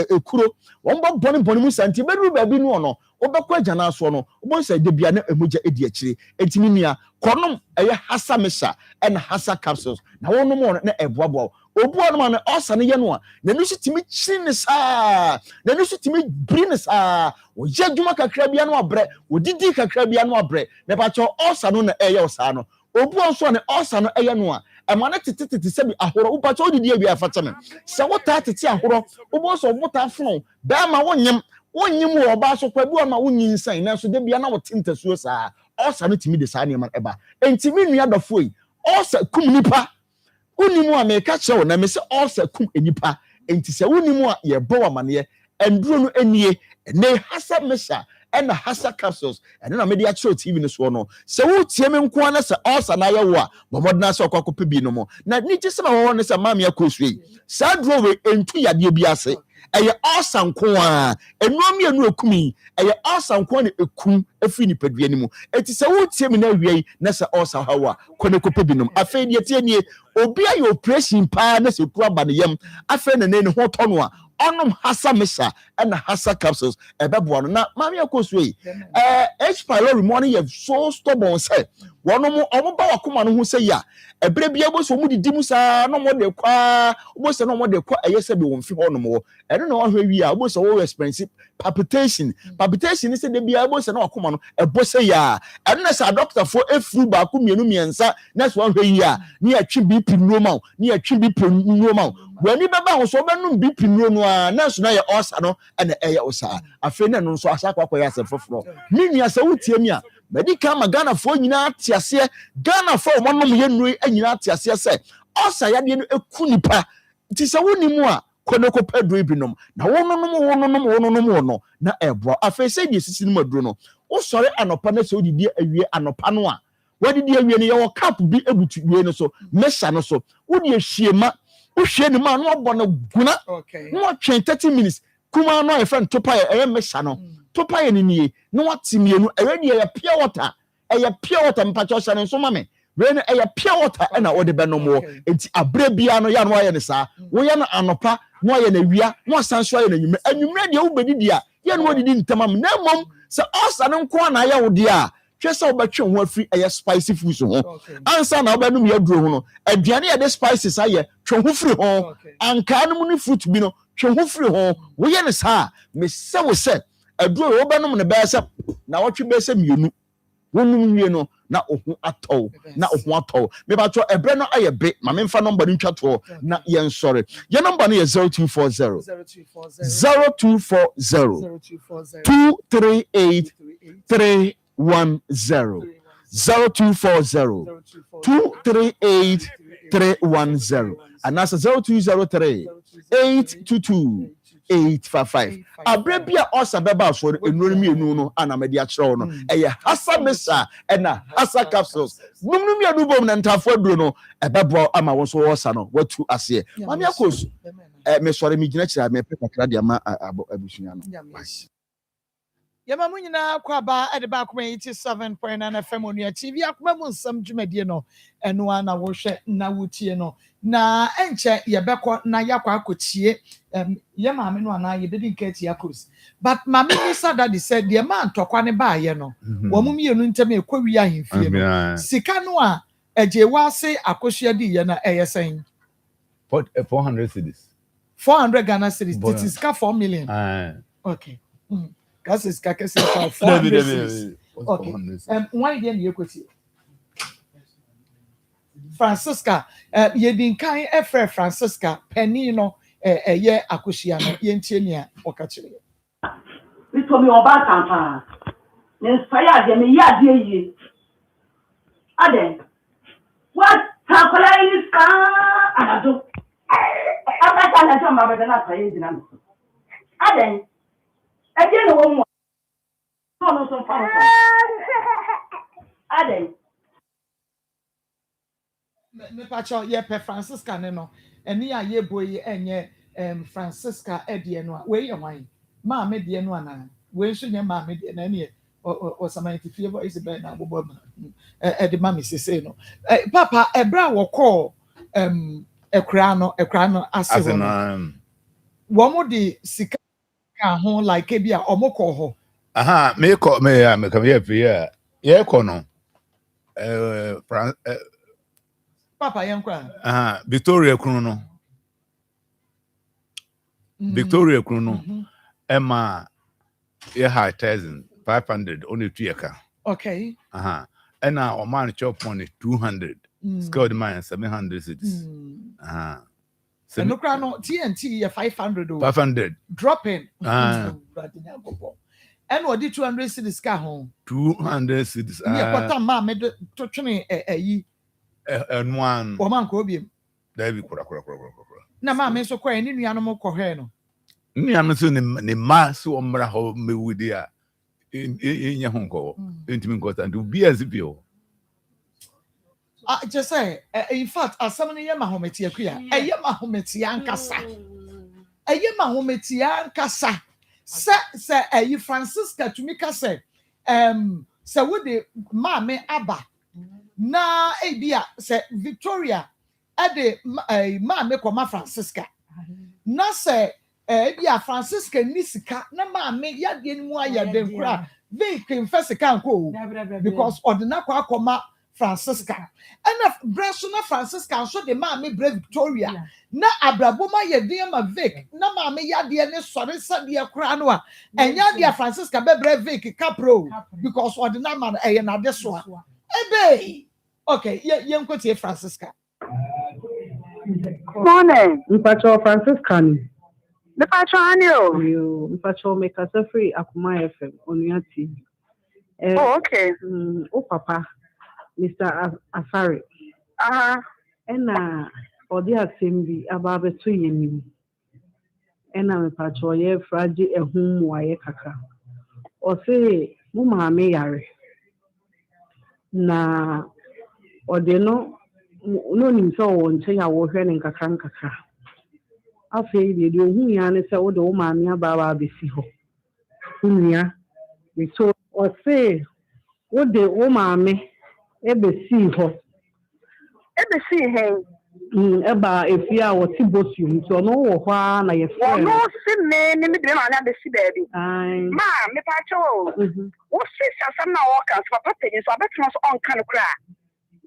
ekuro won bo bone mu santi bedu ba bi no no obekwa agana so no obonsa de bia na emogya edi akire entimi mia konom eye hasa mesha and hasa capsules na wono mo na eboabo obu no na osa ne ye no a na nusu timi chiri ne saa na nusu timi bri ne saa o ye dwuma kakra bia no abre odidi kakra bia no abre na ba cho osa no na eye osa no obu onso ne osa no eye no a emane tete sebi ahoro upa cho odidi bia fa chame se wota tete ahoro obu onso wota fon ba ma wonyem wo ba so kwa bi ma wonyin san na so de bia na wotinta suo saa osa no timi de saa ne ma eba entimi nua dofo yi osa kum nipa unimu a meka chewo na me se osa kum enipa enti se unimu a ye bo amane enduro no enie ne hasa mesha and hasa capsules and na media show TV no so no se wo tie me nko na se osa na ye wo a bomodna se okwakope bi no mo na ni je se ma wo ne se Maa Akos we sa dro we entu yade bi ase eye osa nko a enuami enu ekumi eye osa nko na ekum afi ni padua ni mu eti se wo tie me na wiei na se osa hawa kone kope bi no afi die tie nie obi ayo operation pa na se kura ba ne yam afi na ne ho to no a onom hasa mesa and hasa capsules ebeboa no na Maa Akos we H pylori mo no so stubborn say wonom omo ba Akoma no ho say ya ebre bia bo so mu didi mu saa no mo de kwa bo se no mo de kwa eyese be won fi ho no mo eno na ohwe wi a bo se wo expensive palpitation is the bia bo se na Akoma no ebo say ya eno na sa doctor for efru ba ko mienu miensa next one hwe yi a ni atwi BP normal ni atwi BP normal wani beba ho so benum BP no a na so na ye osa no ene eye osa afi na no so asakwa kwa ya se foforo ni nua se wutie mi a medical magana fo nyina atiase Ghana fo mo no ye nui anyina atiase se osa ya de no eku nipa ti se woni mu a koneko pedro binom na wono no na ebo afi se die sisi no maduro no wo sore anopa na se odidi awie anopa no a wadidi awie no ye wo cap bi ebutu wie no so mesha no so wodi ahyiema wo hwie ni ma no obo no guna no 30 minutes kuma no e friend topa e mesha no topa ye ni no watimienu already e pure water mpacho sha no so mame we no e pure water e na wo de benom wo enti abre bia no ya no aye ne saa wo ya no anopa no aye na wia no asanso aye na anyumre de wo bedidi a ye no wodidi ntamam na mom se osa no nko na ya wo de a twese wo betwe ho afri eye spicy food so ho ansa na wo benum ya duro ho no aduane ya de spices aye twe ho firi ho anka no mu ni fruit bi no twe ho firi ho wo ye ne saa me se wo se aduro wo benum ne be se na wo twe be se mienu wonum wie no na ohu atɔ me ba to ebre no aye be ma me mfa number ni twa to na ye nsore ye number no ye 0240 238 310 0240 238 310 and that's 0203 822 855 abrebia osa beba so enuru mienu no ana me dia kire no eye hasa mesa na hasa capsules numnu mienu bom na ntafo aduro no ebebo ama won so osa no watu ase Maa Akos me sore mi gina kire me pepa kra dia ma abusunya no Yama munyina kwaba ede ba kuma 87.9 FM onua TV akuma mu nsam dwumadie no eno ana wo hwe na wutie no na enche yebekọ na yakwa akochie ye maame no ana ye bedi nkati Akos but maame ni sadadi said the man tokwa ne ba ye no wo mum ye nu ntem ekwawi ahemfie no sika no a eje wase akohia di ye na eyesen 400 cedis 400 Ghana cedis it is 4 million okay Because it's kakesi for 400. Okay. Why didn't you quit? Francisca, ye din kind efre Francisca, penny no ye akushia no ye ntienia okachire. We told me about Tampa. Inspire them, ya dear ye. Ade, what Tampa is car? And I do. I'm not going to tell my brother not paying them. Ade. Again, no one more. No, so far. Ade. Me pacho ye pe Francisca no. Eni a ye boy enye Francisca edie no. We ye wan. Ma me die no ana. We nso nye ma me die na ene o samanti favor is be na bobo ma. E de ma me sese no. Papa ebra wo call ekra no ase wo. Wo mo de sika ho like bia omoko ho aha me come here ye ko no papa yenkwa aha Victoria kunu no Emma ye high 1,500 only 2 year okay aha and now o man chop money 200 scored mine 700 cities aha and no TNT 500 500 dropping and what did 200 cities car home 200 cities what ma me to twene and one woman ko biem David kura na ma me so kwa ni nuanom ko hwe no nuanom so ne ma so omra ho mewudi a enya honko entimi nkosta ndu bia zibio just say in fact asam ne yema hometi akua yema hometi ankasa yema hometi ankasa se Francisca tumika se se wo de maame aba na bia se Victoria de maame koma Francisca na se Bia Francisca Nisika, na maame yade ni mu ayade nkura. Vehicle first can go because ordinary Akoma Francisca. And Brasona Francisca so the maame Brave Victoria. Na abraboma yade ma Vic, na maame yade ne sori sadia kura no a. Enya dia Francisca be Brave Vic Capro because ordinary man na this one. Ebe. Okay, yen kwete Francisca. Morning, Mpacho Franciscan. The Patronio. You, Mpacho make us a free Akoma FM on your TV. Oh, okay. Oh, Papa, Mr. Afari. And for the assembly about the 2 years. And I'm Mpacho, ye fragile a home waye kaka. Or say, Muma me yare. Na, or they know. No nim so won say ya wo hwe ne nkaka afei de ohun ya ne se wo de wo maame ababa besi ho unia we so o say wo de wo maame e besi ho eba efia wo ti bosium so no wo hwa na ye fe no si me ni de ma na besi baabi ma me pa cho wo si asam na wo kan so papa ni so abetno so on kan kra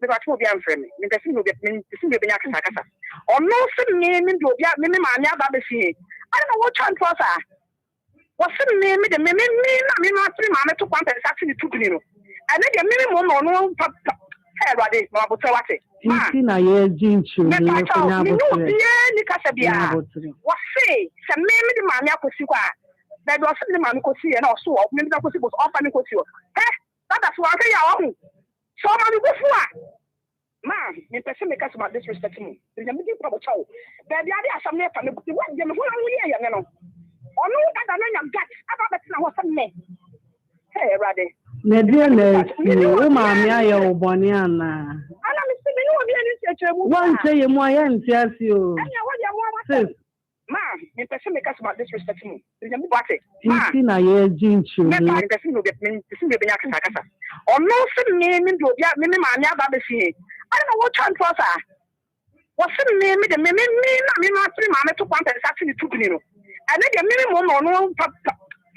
because mo bi am frame me person no bi nya kasa or no se me do bi me ma nya ba be fi I don't know what chance was what se me de me na me no three ma me to kwanta exactly to bi no and then me mo no Herbal ma bo tawate ma na ye jinchu me pa cho me no bi ni kasa bia what say se me de ma nya kosi kwa that was the man kosi na so me da kosi bo ofa ni kosi that's why ya wa so man go for ma me person make us about disrespect me we me give problem chow baby ade asam na fa me we me ho na ye ye no onu da na nyam gat aba betina ho sam me hey rade na dia na wo ma me aye wo boni ana me se me no bi ani chechemu wan che ye mo aye ntiasi o ma me person make us about disrespect me we me bate ma na ye jinchu me person no be nya kasa onu se me do bia me ma nya ba be fi I don't know what chance was what me de me na me no three ma me to kwanta exactly to bi no and then me mo no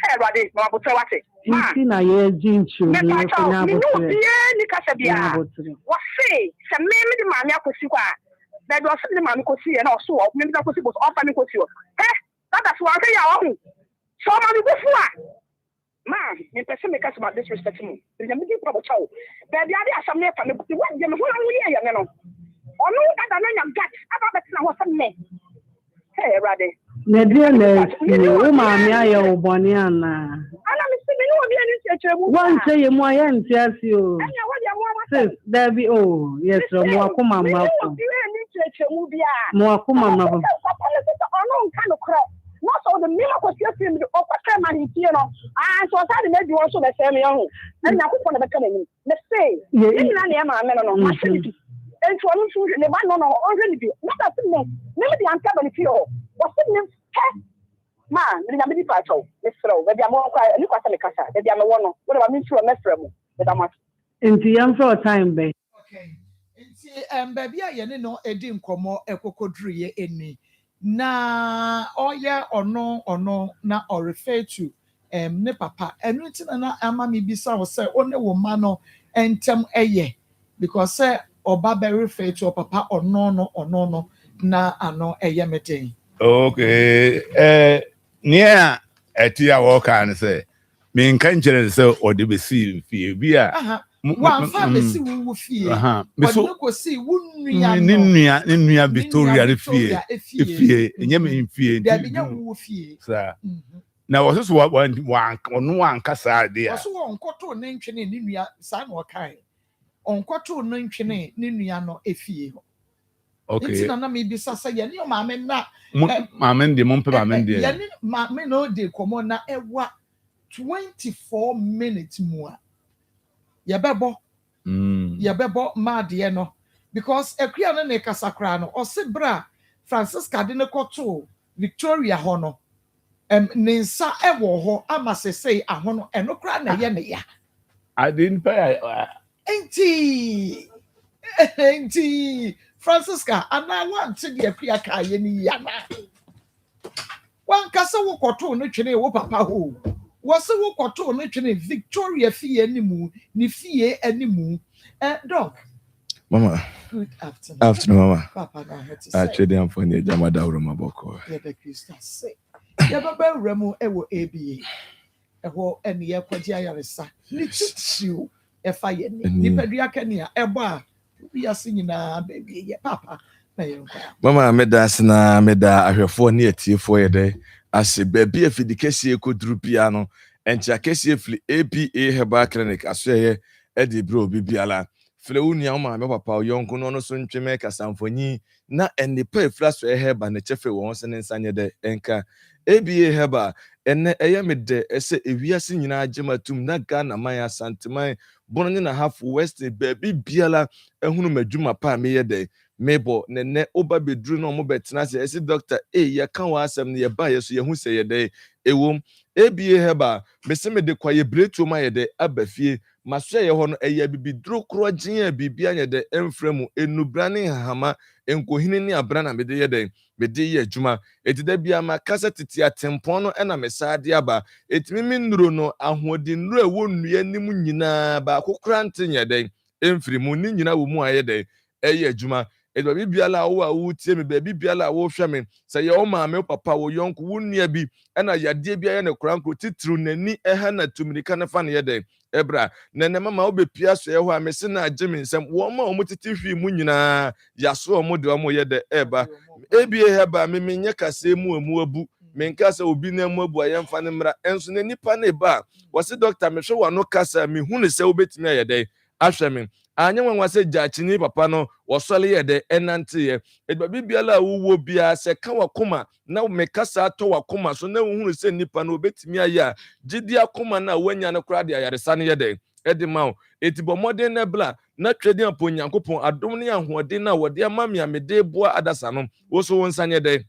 Herbal ma bo tawate ma na ye jinchu me no bi ni kasa bia what say se me de ma me akosi kwa that was the man kosi na so me da kosi bo ofa ni kosi that's why ya wa so man go for ma me person make us about disrespect me we me give problem chow baby ade asam na fa me we me ho na ye ye no onu da na nyam gat aba betina ho sam me hey rade na dia na wo ma me aye wo boni ana me se me no bi ani chechemu wan che ye mo aye ntiasi o Debbie, oh, yes, mo akoma ma ko. Mo akoma ma ko. No, so the miracle was just in the upper man in here. And so I made you also the same young. And now who's going to become me? Let's say, you know, I'm a facility. And so I'm sure the man already be. Not a thing, maybe the uncovered feel. What's the name? Man, the Yamidi Patrol, let's throw, maybe I'm more quiet, and you can't make us. Maybe I'm a one. What do I mean to a mess from with a much? Into young for a time, babe. Okay. Into baby, I know a dim como a cocodrie any. Na oya or no na or refer to ne papa and written na amami bisa was say only woman and tem eye because say or baba refer to papa or no na ano eye meeting. Okay, near etia walk and say me nkan chere say o de be see fie bia one family wo fie but no go see nua Victoria fie enye me fie da bi nya wo fie sa na wo so no ankasa de a so won koto ne ntwene ne nua sa na o kai on koto no ntwene ne nua no efie ho okay ntina na me bi sasa ye ne ma me na ma me de mo pe ma me de ye ne ma me no de komo na ewa 24 minutes more yabebo madie no because ekria no ne kasakra no osebra Francisca de ne koto Victoria ho no ne nsa ewo ho ama sesei aho no eno kra na ye ne ya I didn't pay enti Francisca ana want de ekria ka ye ni ya na One kasa wo koto no twene wo papa ho. Wo se wo koto no twene Victoria fie animu, ni fie animu. Doc. Mama. Good afternoon. Afternoon, Mama. Papa na heti say. Actually, I'm for the Jamada Urumaboko. Yeah, the Christian say. Ya baba remu ewo ABA. Eho eni ye kwaji ayaresa. Ni titio efa ye ni. Ni pedua kania ebo a bi ase nyina baby ye papa. Mama medas na meda ahwefo ne atiefo ye de ase baby afidikese ekoduru piano encha kese fli APA Herbal Clinic aso ye edi bro bibiala fle unia ma me papa yonko no no so ntweme kasamfonyi na enipa efla so Herbal ne chefe won se ne nsanye de enka APA Herbal enne eye mede ese ewiase nyina agematum na Ghana man asanteman bonne na half west baby biala ehunu madwuma pa me ye de mebo nene oba bedru no mo betena se esi doctor ya kan wa asem ne ye ba ye so ye hu se ye de ewom APA Herbal mese me de kwaye bretu ma ye de abafie maso ye ho no eya bibidru kro gyen bibia ye de emfremu enubrane hahama enkohini ne abrana me de ye de me de ye adwuma etida bia ma kasa tete atempon no na mesade aba etimi minuro no ahodi nuro ewo nnua nim nyina ba kokrante nye de emfremu ni nyina wo mu aye de eye adwuma edwa bibiala wo a wo tie me ba bibiala wo hwe me se ye o maame papa wo yonko wo nnua bi na yade bia ye ne koranko titru nani eha na tumirika ne fa ne ye de ebra nene mama wo bepia so ye ho a mese na agye nsem wo ma wo titi hwi mu nyina yaso wo de wo ye de eba APA Herbal me menye kase mu abu menka se obi na mu abu aye mfa ne mra enso ne nipa ne ba wo se doctor me hwe wo no kasa me hu ne se wo betimi aye de ahwe me anya nwa se jachini papa no wosole ye de enante ye edba bibiala wo bia se ka wakoma na me kasa to wakoma so na hunu se nipa no betimi aya gidi akoma na wanya ne kra de ayaresa ne ye de edima etibo modern na bla na twedi apo nyankopon adom ne ahoɔden na wode amamia mede boa adasa no wo so wonsanye de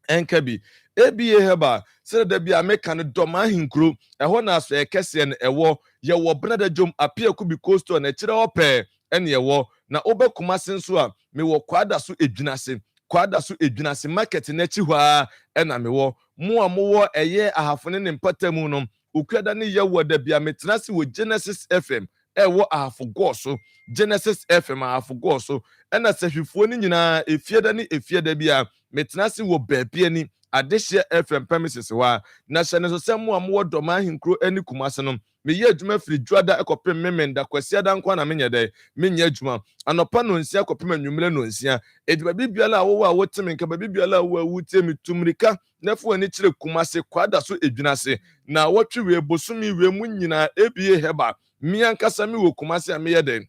enkabi APA Herbal se da bia meka ne dom ahinkro ɛhɔ na so ekese ne ɛwɔ ye wo brada jom apia kubi coaster na kire opɛ ene ye wo na obekuma senso a me wo kwada so edwinase market na chi hɔ a ɛna me wo mo a mo wo ɛyɛ ahafone ne mpatamu no okwada ne ye wo da bia metena se wo Genesis FM ɛwɔ ahafo go so Genesis FM ahafo go so ɛna sahwifuo ne nyina efieda bia metena se wo baabia ni adehye FM premises wa na hyene so sɛ mo a mo dɔm ahinkro ani kumase no me ye adwuma firi dwada ekopem memenda kwasi adankwa na menye de menye adwuma anopa no nsia ekopem anwumre no nsia ediba bibiala wo a woteme nka bibiala wo a wutie mitumrika na fu ani kire kumase kwada so edwinase na wotwe we bosumi we mu nyina APA Herbal miankasa mi wo kumase a meye de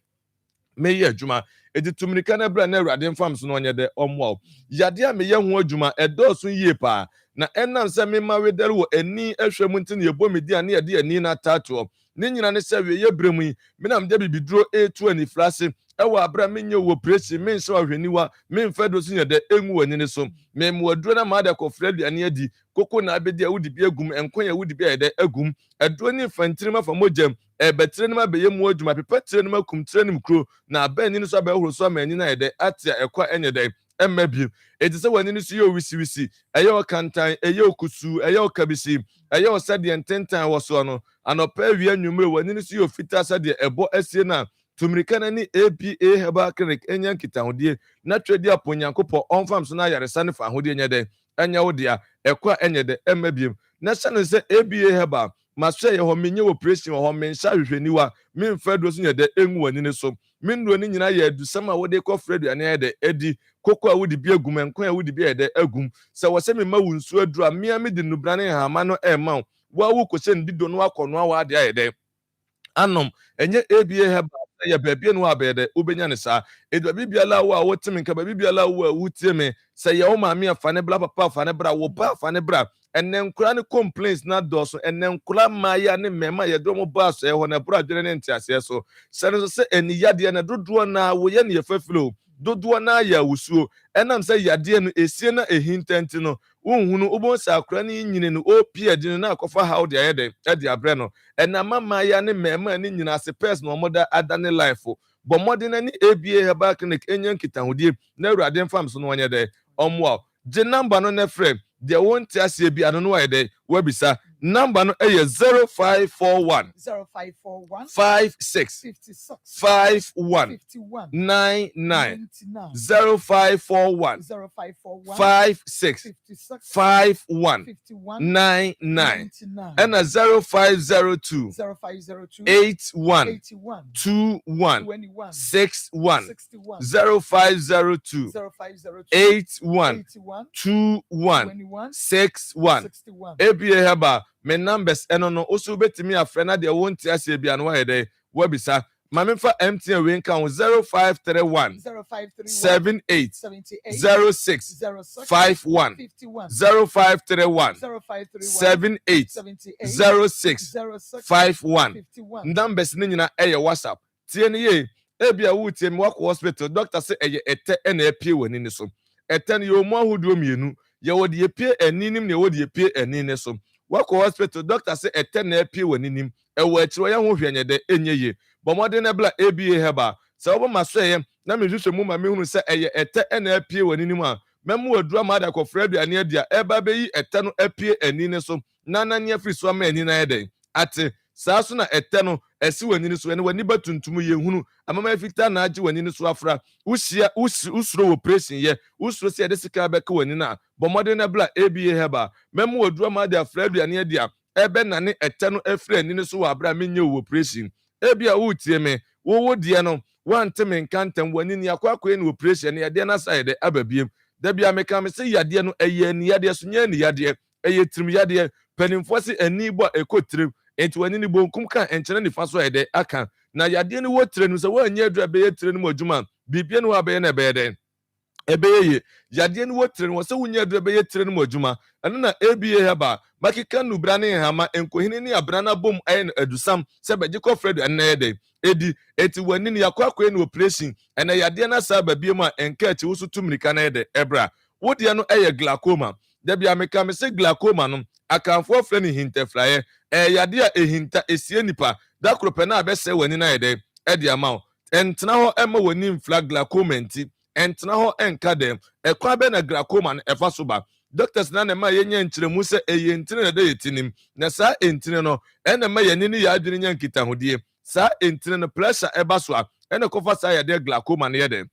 meye adwuma editumrika na bra na awurade mfam so no onye de omwo yade a meye ho adwuma edoso yie pa na enam se me ma wedere wo ani ahwem ntin ye bomedi ane ye de ani na tato ne nyina ne se we ye bremu yi me nam de bibiduro etu ani flase ewa abra menye wo presi men so ahweniwa men fedo so nyede enwu ani ne so me mu aduro na ma de kofra duane adi koko na abedi a wudi bi agum enkonya wudi bi ede agum aduro ni fantiri ma fa mogem betre nima beye mu adwuma pepetre nima kumtre nim kro na abani no so abehoro so amani na ede atia ekwa enye de emmabi etise wani no so ye wisi eye okantan eye okusu eye okabisi eye osade ententan wo so no anopa wi anwumre wani no so ye ofita sade ebo asie na tumirika na ni APA Herbal Clinic enya nkitahodie na twedi aponyankopo onfam so na yaresa ne fa hodie enye de enya wodia ekwa enye de emmabi na sane se APA Herbal maswe ye ho menye operation ho mensha hwehweniwa memfa do so nyede enwu ani ne so mendu ni nyina ye adusam a wode kɔ fredu ane de edi koko a wode bi agum enkon a wode bi ede agum se wo se me ma wunsu aduru a mia me de nubrane hama no ma wa wo ko se ndido no akɔno a wa de ayede anom enye APA Herbal ya baabia no abede obenya ne saa edu bibiala wo a woteme nka bibiala wo a wutie me se ye wo maame afa ne bla papa afa ne bra wo ba afa ne bra enenkura ne complaints na doso enenkura maya ne mema ye do mo ba so e ho na bra dwene ne ntiase so sene so se eniyade na dodo na wo ye ne yefafilo dodo na ya wusuo enam se yade no esie na ehintenti no unhunu ubon sa akura ne nyine no opie de na akofa how de ayede de abre no enama maya ne mema ne nyina se person no moda adane life bo modern ni APA Herbal Clinic enyan kitahodie na awurade mfam so no onye de omwa je number no ne frame There won't test you be I don't know why they webisa number no 0541 56 51 99 0541 56 51 99 and a 0502 81 21 61 0502 81 21 61 ABA Herbal me numbers eno no also betimi afrena de won tia se bia no wede wabisa Mamemfa MTN we kan 0531 78 06 51 0531 78 06 51 numbers ni nyina eye WhatsApp tie ne ye ebia wo tie me wako hospital doctor say eye ete na epie wani ni so ete ne yo mo ahodo mienu ye wode epie aninim ne wode epie anine so wako hospital doctor say ete na epie wani nim ewo akiro ya ho hwanyede enye ye bomode na bla ABA Herbal se obo masoye na me hwehwe mu ma me hunu se eye ete na apie wani nim a memu adura ma da kofra aduane adia eba beyi ete no apie anine so na nane afri so ma anina yeden ate saa so na ete no esi wani so ene wani batuntum ye hunu amama fita na age wani so afra usia usuro operation ye usuro se de sika beka wani na bomode na bla ABA Herbal memu adura ma da afra aduane adia ebe nane ete no afri anine so wa abra menye operation ebia utie me wo die no wante me nkantem wani ni akwakwe ni operation ya de na side ababiem da bia me ka me se yade no eye ni yade so nya ni yade eye trim yade panimfo se ani bo ekotrim enti wani ni bonkum ka enkyene ni fa so ede aka na yade ni wo tire no se wo anya adura be ye tire no adwuma bibia no abe na be den ebeye yade ni wo tire no se wo nya adura be ye tire no adwuma eno na ABA Herbal makika nubra ne hama enkohini ni abrana bom ayen adusam se beje ko Fred enede edi eti wani ni yakwakwe ni operation ena yade na sa babie mu a enka ati wusu tumrika na ede ebra wodi no eye glaucoma da bia meka me se glaucoma no akanfo fre ni hinteflaye yade a ehinta esie nipa da krope na abese wani na ede edi amaw entena ho ema wani mfla glaucoma nti entena ho enka dem ekwa be na glaucoma no efa so ba doctors na ma yenye nkyeremu se eye ntine na de yetinim na saa entine no ena ma yenini ya adwene nya nkita hodie saa entine no pressure eba so a ena kofa saa ya de glaucoma na yede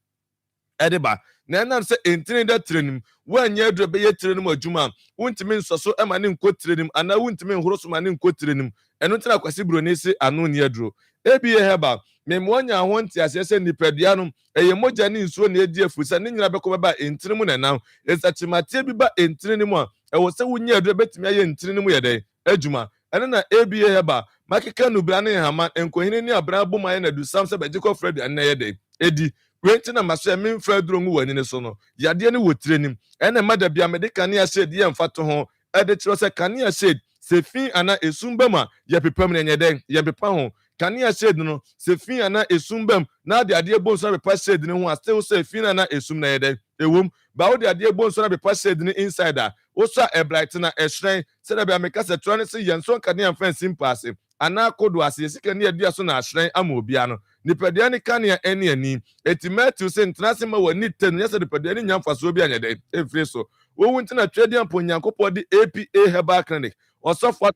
edeba na ena se entine da trenim wanya adure be yetrenim adwuma wuntimi nsoso ema ne nkotrenim ana wuntimi nhoroso ma ne nkotrenim eno ntena kwasi bro ne se anu ne aduro ABA Herbal memwonya ho ntiase se nipadua no eye moja ni nsuo na edi afusa ne nyina beko baba entire mu nenam esachimate bi ba entire ni mu a ewo se wunya adu betimi aye entire ni mu yede adwuma ene na ABA Herbal makika nubra ne hama enkohini ni abra bom aye na du sam se begiko Fred an yede edi wenti na maso me mfra duro ngu wani ne so no yade ne wotire nim ene mada bia medika ne ya shade ye mfato ho ede kiro se kania shade se fin ana esumbama ye pepam ne nyeden ye pepa ho kania shade no se fin ana esumbam na de ade bonso na pepa shade ne ho a still se fin ana esum na yeden ewom ba wo de ade bonso na pepa shade ne insider wo so e bright na e shren se da bia meka se tro ne se yenso kania fan simpase ana kodo ase sika ne adua so na shren ama obia no nipadua ne kania eni ani etimetu se ntenase ma wani tenu yesa nipadua ne nyamfa so obi anyade efre so wo wunti na trade ampo nyankopɔ de APA Herbal Clinic osofo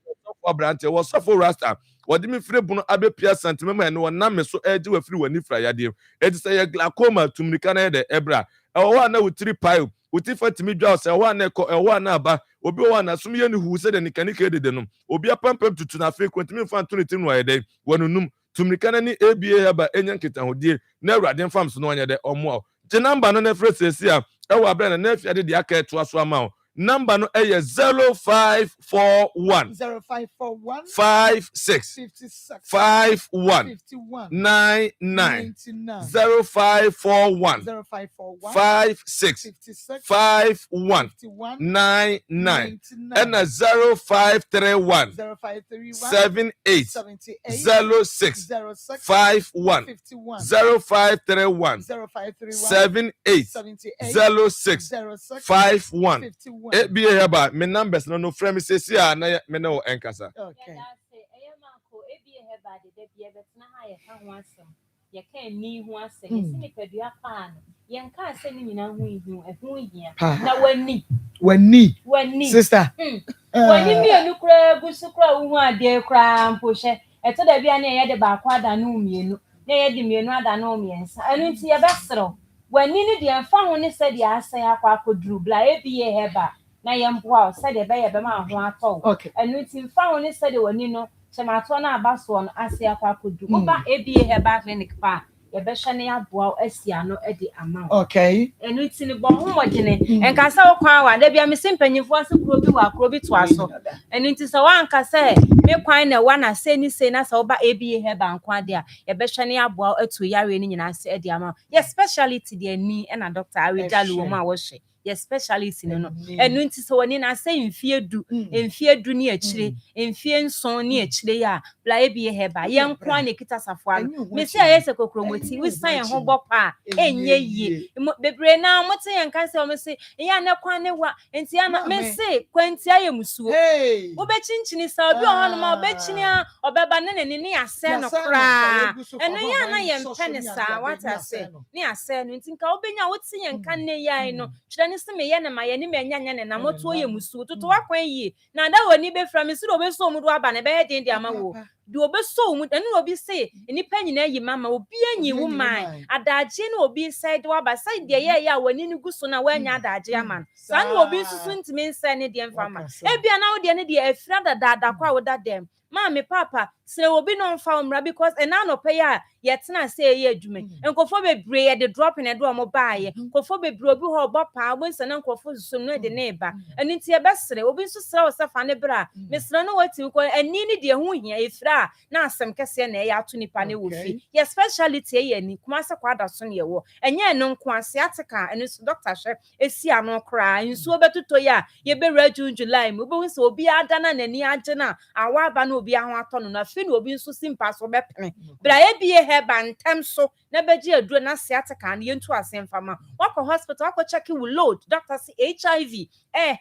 brante osofo rasta wodi mi fire bunu abepia santimema ene wona me so eje wa firi wani fra yade eti se ye glaucoma tumrika na de ebra ewo na wutiri pai uti fatimi dwa se ewo na eko ewo na aba obi wo na sum ye ni hu se de nikanika de no obi apampam tutu na frequent mi fa ntuni tim no yade wanunum tumrika ni ABA Herbal enya nkita hodie na awurade farms no anya de omo je number no na frese a ewo abra na afia de aka eto aso ama number no 0541 56 51 99 0541 56 51 99 and 0531 78 06 51 0531 78 06 51 ABA Herbal me numbers no frame me say see na me no enkasa okay ABA Herbal de bia betna ha ye ka ho asem ye ka ni ho asem ye se ne padua pa no ye nka asem ni nyina ho ihu ehun hia na wani Wani. Sister. Wani mi enu kura gusu kura uhu ade kura mposhe. Eto da bia na ye de ba kwa da no mienu. Na ye de mienu ada no miensa. Enu nti ye besro. Wani ni de mfa ho ne se de asan akwa akoduru bla ebie heba. Na ye mboa o se de be ye be ma ho atọ. Enu nti mfa ho ne se de wani no chemato na abaso no ase akwa akoduru. Oba ebie heba clinic pa. Yebeshane aboa asia no de ama. Okay. Enu nti ni bo ho modene. Enkasa okwan wa da bia me simpanyifo ase kuro bi wa kuro bi to aso. Enu nti so wa nkasa me kwan na wa na se ni se na so ba ebie heba nkwa de a yebeshane aboa atu yare ni nyina ase de ama. Ye speciality de ni na doctor Awijalu wo ma wo hye. Ye speciality no. Enu nti so woni na se mfie du ni akire, mfie nson ni akire ya bla ebie heba. Ye nkwa na kita safo ano. Me se ayese kokromoti wi san ho bopa enye yi. Bebre na mote yen kan se o me se ya na kwan ne wa enti ana me se kwanti aye musuo. Wo be chinchini sa obi o no ma obechini a obeba ne ni ase no kra. Eno ya na ye mpene sa wata se ni ase no enti nka obenya wote yen kan ne yai no kire ne se me ye na ma ye ni me nya nya na moto ye musuo toto wakwan yi na da woni be fra me se obe so mu do aba ne be ye den ama wo do obe so mu enu obi se enipa nyina yi mama obi anyi wo man adaje na obi side waba side de ye ya wani ni guso na wanya adaje aman sa na obi susu ntimi nse ne de mfama ebia na wo de ne de afira da kwa wo da dem ma me papa se obi no mfa umra because ena no pay ya yetena se ye adwuma enkofo bebre ye de drop in edo mo baaye nkofo bebre obi ho bopa obo nse na nkofo susum no de neba eni nti e besere obi so sere o sefa ne bra me sere no wati ko eni ni de ho hia efira na asem kese na ya ato nipa ne wo fi ye speciality ye ni kuma se kwada so ne wo enye no nko ase ateka eni so doctor hwe esi ano kra nsu obetuto ya ye be June July mo obo nse obi adana na ni age na awa ba na obi ahụ atọ no na fi na obi nso simpa so bepene bra ebie heba ntem so na beji aduro na siateka na yentu asemfama wako hospital wako check you load doctor say HIV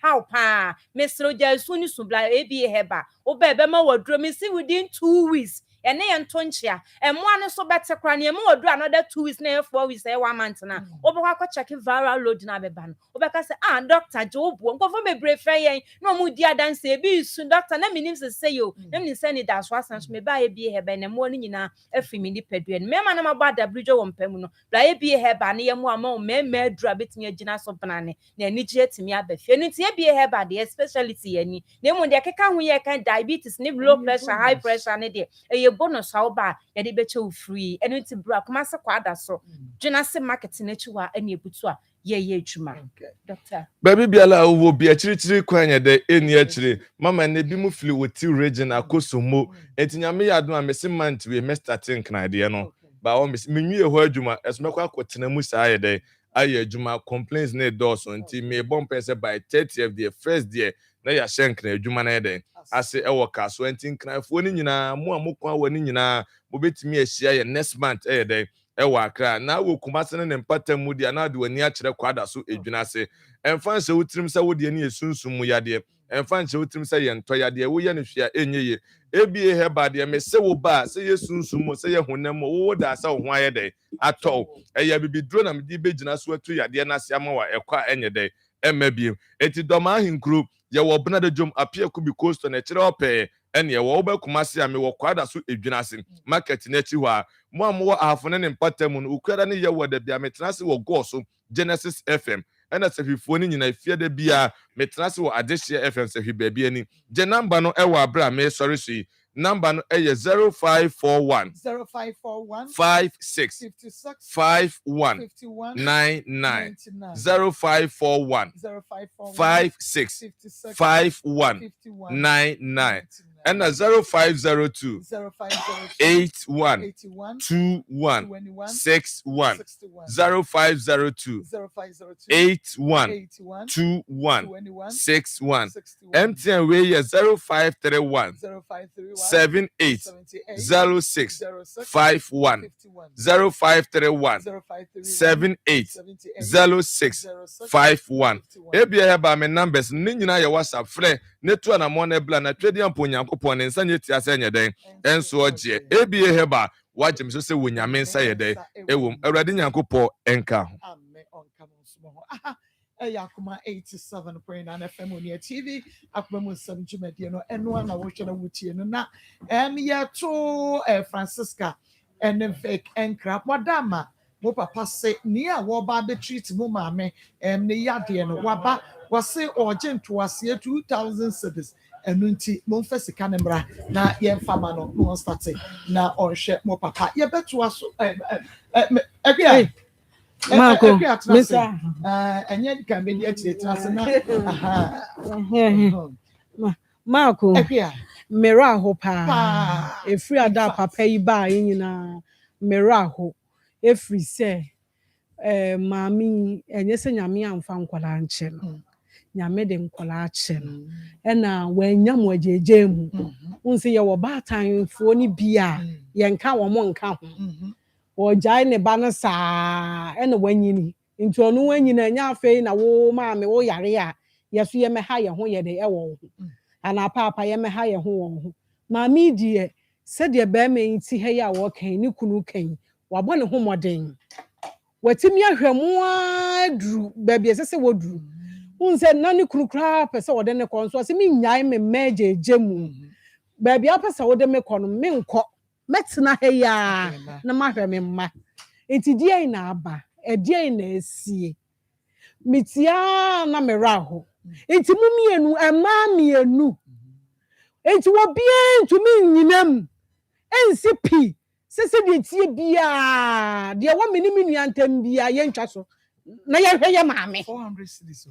how pa mesro jasu ni so bra ebie heba obebe ma waduro me see within 2 weeks ene ye ntonchia emo ane so bete kra na emo waduro another 2 weeks na 4 weeks 1 month na obekwa ko check viral load na beba no obeka say doctor je obuo nkofo mebre fe yen no mu di adanse ebi su doctor na minim se say yo na minim se ni da so asan so me ba ebie heba na mo ni nyina afri mi ni pedue no me ma na maba dabridjo wo mpamu no bra ebie heba na ye mu ama o me adura betimi agina so banane na ani je etimi abafie no ti ebie heba de speciality yani na mu de keka ho ye kan diabetes ni low pressure high pressure ne de bonus how ba ye de beche free eno ti bra kuma se kwada so gina se market na chiwa ene ebutu a ye adwuma doctor baby biala wo bi achirichiri kwanya de eni achiri mama na bi mu fili woti region akosomo etinyame ya do amese mant we mestatin kana de no ba o menwie ho adwuma esomekwa akotena mu saa ye de aye adwuma complaints na doso nti me bomb pese by 30th the first day na ya shenkna adwuma na de ase ewo kaso nti nkranfo ni nyina mo amokwa wani nyina mo betimi ahia ye next month de ewa akra na wo kumase ne mpatam mu dia na de wani akire kwada so edwuna se emfa nse wutirim se wo de ne esunsum mu yade emfa nse wutirim se ye nto yade wo ye ne hwea enye ye ebie heba de me se wo ba se ye sunsum mu se ye honam wo da sa wo ho aye de atọ eya bibidro na me di begina so atu yade na se ama wa ekwa enye de emabiem eti doma ahinkru ye wo bna de jom apia ku bi coast na kire ope ene ye wo ba kumase ame wo kwada so edwuna se market na chi wa mo amwo afone ne mpatam no ukura ne ye wo da bia metrase wo go so Genesis FM ena sefifo ni nyina fie da bia metrase wo adehye FM sefi ba bia ni je number no e wo abra me sorry so number no e 0541 56 51 99 0541 56 51 99 and 0502 81 21 61 0502 81 21 61 MTN way 0531 78 06 51 0531 78 06 51 ebia heba me numbers ni nyina ye WhatsApp frɛ netu na mo na bla na twedi ampo nyankopɔn ne nsa nye tia sɛ nye den enso ogye ebia heba wagem so sɛ wonyame nsa ye den ewom awurade nyankopɔn enka ho amen onka no so ho Akoma 87.9 FM on your TV. Akoma Nsem Jumedi no eno na wo hwe na wutie no na ye to Francisca and fake and crap madama mo papa say ni a wo ba be treat mo maame ne yade no waba wase oje ntoase 2000 cedis enu nti mo mfa sika ne mra na ye mfa ma no no start na onhwe mo papa ye beto aso ebia Marco, Mr. Enye kan be di akyire na Marco, Mera ho pa. Efri ada papa yi ba yi nyina Mera ho. Efri se mami enye se nyame amfa nkwala nche no. Nyame de nkwala ache no. Na wanya mo ajeje mu. Unse ye wo baatan fo ni bia ye nka wo mo nka ho. Ojai ne ba no saa na wanyini nti onu wanyina nya afei na wo maame wo yare a yeso ye meha ye ho ye de ewo ho ana papa ye meha ye ho won ho maame die se de ba ma nti he ya wo kan ni kunu kan wabɔ ne ho moden watimi ahwɛmo adru ba bi sese wodru unse na ni kunu kra pese wo de ne konso se mi nyae me mejeje mu ba bi apesa wo de me kono me nkɔ metna heya na mahwe me mma enti die na aba die na esie mitia na mera ho enti mumienu ema mienu enti wo bia ntumi nyinam ensi pi sese de tie bia de wo meni menu antam bia ye ntwa so na ye hwe ye maame 400 cedis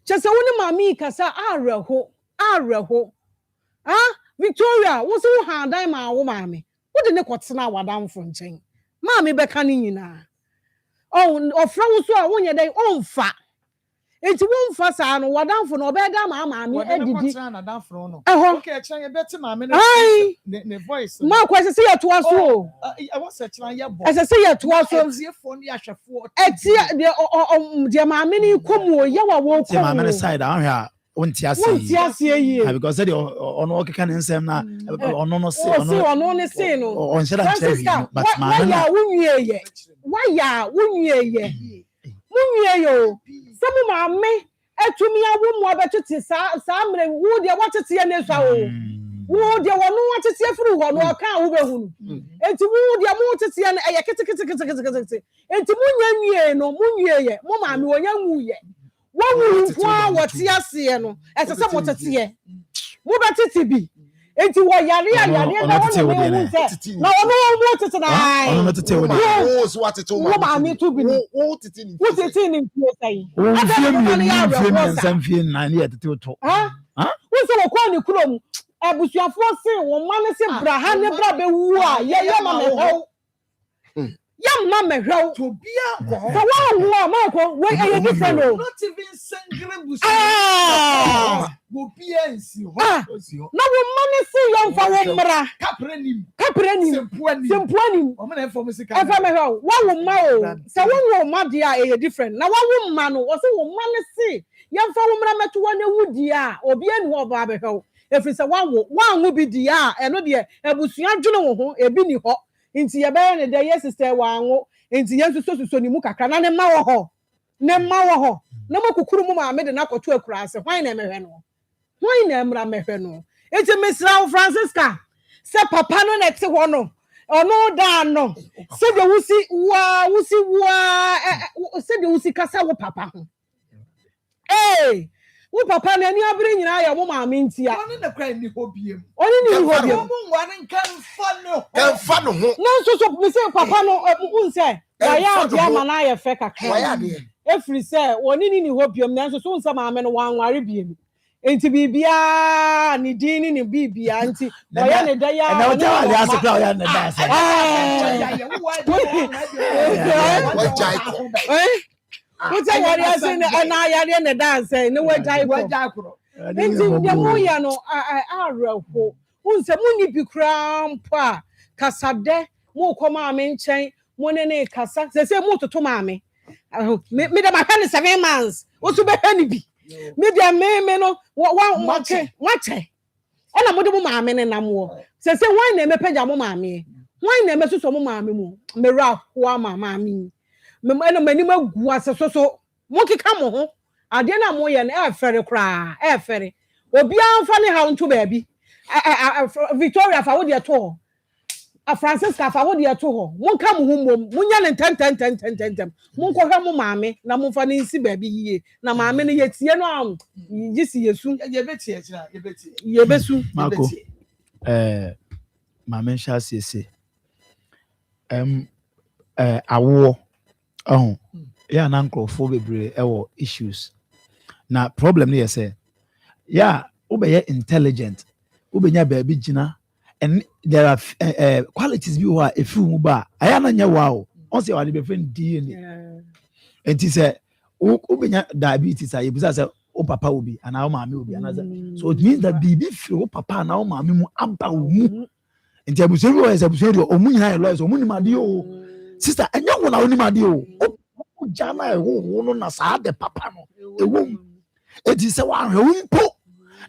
chese woni maame kasa areho Victoria, wo so ha dan ma wo maame. Wo de ne kwotena wadamfo nchen. Maame beka ne nyina. Ofra wo so a wo nye dai onfa. Enti wo mfa saa no wadamfo no obeda ma maame adidi. Kwotena na damfo no. Okay, chan ye beti maame ne voice. Ma kwa sese ye to aso. I want se chan ye bo. Sese ye to aso. Tiefo ni ahwefo. Etia de maame ni komu ye wa wo komu. Maame ne side ahwe Wontiasie yi because said ono okeka ne nsem na ono no se ono ne se no on sheda nche but maame na waya wunye yo some maame etumi awu mu abetete saa mre wo de watete ye ne swa wo de wono watete afuru ho no ka wo behunu enti wo de mo tete ye na eye kete enti munye no munye ye mo maame wonya nwuye Wawu kwa wati ase no esese motete wo betete bi enti wo yare na wo no se na wo no tete na ono metete wo wo so atete wo ma mi to bi wo tete ni fie sai wo fie mi nsam fie na ne yetete to wo so wo kwa ni kurom abusuafo se wo ma ne se bra ha ne bra be wu a ye ma me ho Yam mama hwe to bia go so wa ma ko we e different no not even sangre busu go bia nsi ho na wo mane si yam fa wo mra kaprenim sempuanim o me inform sika afa me hwe wo ma o so wo ma dia e different na wo ma no wo so wo mane si yam fa wo mra meto wa na wudi a obi anu ho ba be hwe efiri se wa bi dia eno de abusua dwene wo ho ebi ni ho Inti ye be ne de ye sister wanwo inti ye suso ni mu kakra na ne ma wo ho na mo kukuru mu ma me de na koto akura ase hwan na mehwe no hwan na emra mehwe no eti Mr. Francisca se papa no na te ho no ono da no se de wusi se de wusi kasa wo papa ho wo papa na ni abere nyina ya wo maame ntia oni na kwa ni hobiem mo ngwane kan fa no ho na so me se papa no unse ya dia ma na ya fe kakra efri se oni ni hobiem na so unse maame no wanware biem enti bibia ni dini ni bibia enti oya ne da ya na o ja wale asokra oya ne da asa Uta wari ase na yare ne dance ne wajai ko. Enti de mo ya no areho. Unse mu ni bi krampo a kasade mo ko ma me nchen mo ne kasa. Se mo toto ma me. Me de ma hwe 7 months. Wo so be hwe ni bi. Me de me no wache. E na mo de mo ma me ne nam wo. Se wan na me pagya mo ma me. Wan na me soso mo ma me mu. Me ra ho ma ma me. me no mani magu ase so mo keka mo ho ade na mo ye na e fere kra e fere obi anfa ne ha nto baabi Victoria fa wo de to a Francisca fa wo de to ho mo ka mo ho mom mo nya ne ten mo ko hwa mo maame na mo fa ne nsi baabi yie na maame ne yetie no am yisi yesu ye besu Marco maame sha sese awo ya na nkrofo bebre ewo issues na problem ne say ya obeye intelligent obenya baabi gina and there are qualities bi wa efi mu ba aya na nya wow on say wale be friend DNA and he say obenya diabetes aye bisa say o papa obi ana o maame obi ana so it means that bibi fi o papa na o maame mu aba o mu nti abuso bi o say abuso o mu nyina lawyers o mu ni made o sister enya wo na o ni made o jana e wo no na sa de papa no e wo eti se wa hwe wo mpo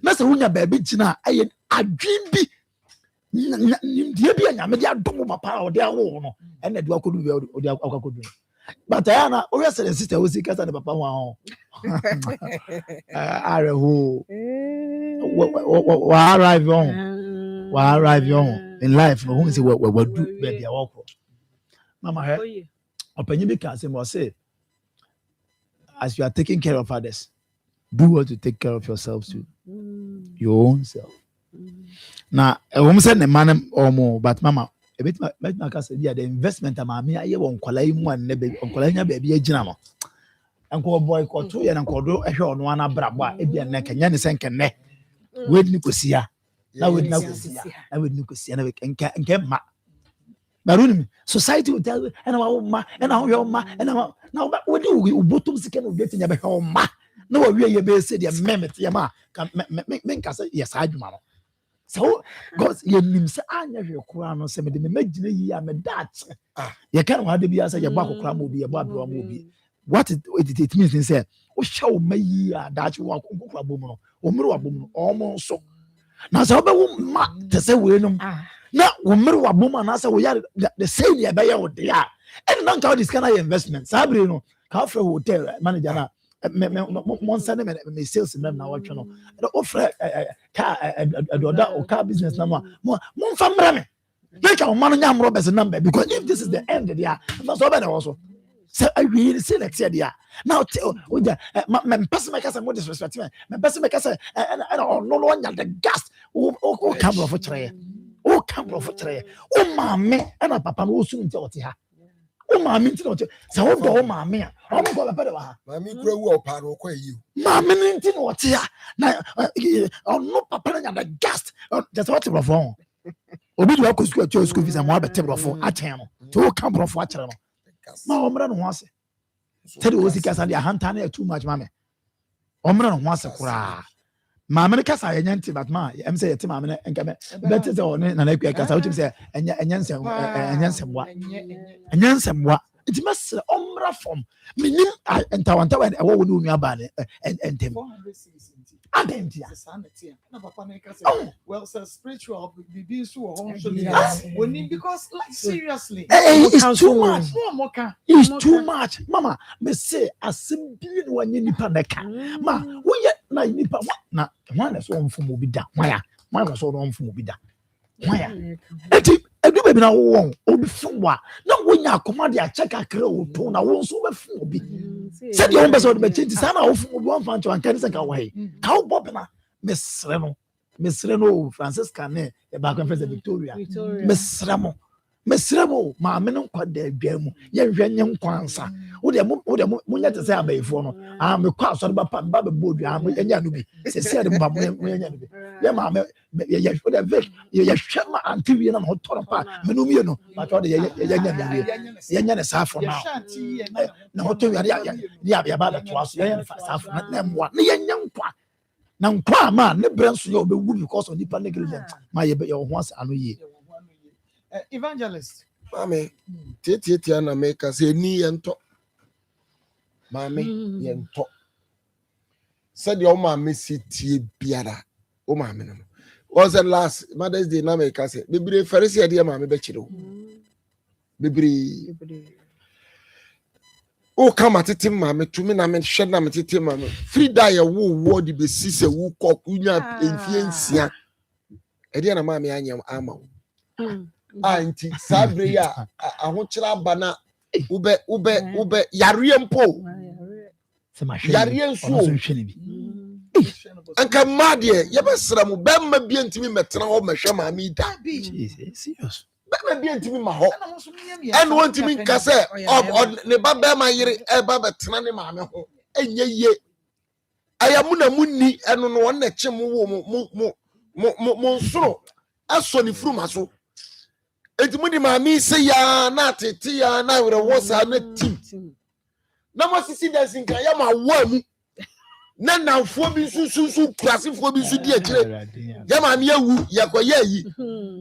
na se wonya baabi gina aye adwin bi die bi anya me de adom papa o de awo no ena de akodu bi o de akodu but ayana o yesa the sister wo si kasa de papa ho are ho wa arrive on in life no who say we do baby awako mama he opanyi bi ka say mo say as you are taking care of others, do what to take care of yourselves too. Your own self. Now, a woman said the man or more, but mama, a bit my cousin, the investment of mammy, I won't call him one baby a general. Uncle boy called two and Uncle do a show on one abra, if you're neck and Yannis and neck. With Nicosia. Now with Nicosia, I would Nicosia and get ma. Baruni society will tell you and our ma and our ma and our now what do we bottom second get in your home ma no we be say the memet ya ma make us yes I do man so because you nim say anya hwe kura no say me de me magina yi am that you can what be say your back kura mo bi your back mo bi what it means say o show me yi that you want kura bom no o mru wa bom no o mo so na say obewu ma te say we no na umru wa boma na say we are the same ye be ye wo de ya and now how this kind of investment sabri no ka offer hotel manager na mon send me sales men na watch no offer car car business na mo famra me make our man nya amro best number because if this is the end there that's all better also so I really say next year there now me person make us more disrespect me person make us and no one the gas o camera for tray o camera for tray o mama and papa no so nti ote ha o mama nti no se o do o mama a o mo go be de wa mama kura wu o pa no kwa yi mama nti no ote ha na no papa na the gas just what the phone obi do akosku a school visa mo abete brofo a chen no to o camera for a chere no ma omra no ho ase tell o sika sa dia hanta na too much mama omra no ho ase kura mama ne kasa yenya nti but ma em say yeti mama ne enka me bet say o ne na na kasa o tim say enya nsem it must omra from minim entawanta when e wo no nua ba ne entem adentia na papa na kasa well so spiritual be so on so when because like seriously it's too much it's too much mama me say asimbi no wanye nipa na ka ma wo ye na nipa na wan so mfom obi da wan so no mfom obi da wan eti edu baby na wo obi fwa na wo nya akoma de check akra wo to na wo so be fwa obi said you be so be change sana wo fwa obi wan fan to an kan se ka wo he ka wo bob na mesre no Francisca ne e ba kan Princess Victoria mesre mo ma me no kwa da adwa mu ye hwe nye nkwansa wo de mo nya te se abayifo no me kwa so de ba pa ba be bodua nya no bi se se de ba mo nya no bi ye ma me ye hwe de ve ye hwe ma antiwi na ho toro pa me no mi no ma to de ye nya ne safo na ho to ya ba da to aso ye nya safo na mo na ye nya nkwa na nkwa ma ne branso ye obewu because of nipa negligent ma ye ho asa ano ye evangelist mame tietia na make say ni yento mame yento said your mame sitie biara o mame no was the last Mother's Day na make say bebre ferisi ade mame be kire o bebre O come at it, mammy, to me, I'm shed na matete, mammy. Free die a woo word be sis a woo cock, influence ya. Ediana, mammy, I am ammo. Auntie Sabria, I want you bana ube Yarian Po. Yarian so. Anka Madia, Yabasram, Bama be to me, Metana, or Mashama, me that be. Serious. Bama be to me, my home. And want to me, Cassa, on the Baba, my Baba Tranima, and ye. I am Muni, and on one that Chemo so. As Sonny Frumaso. Eti mudi mami say ya na tete ya na we was na team. Na mo sisi dance nkan ya ma wa mu. Na nanfo bi su klasifo bi su di akire. Ya ma mi awu ya koye yi.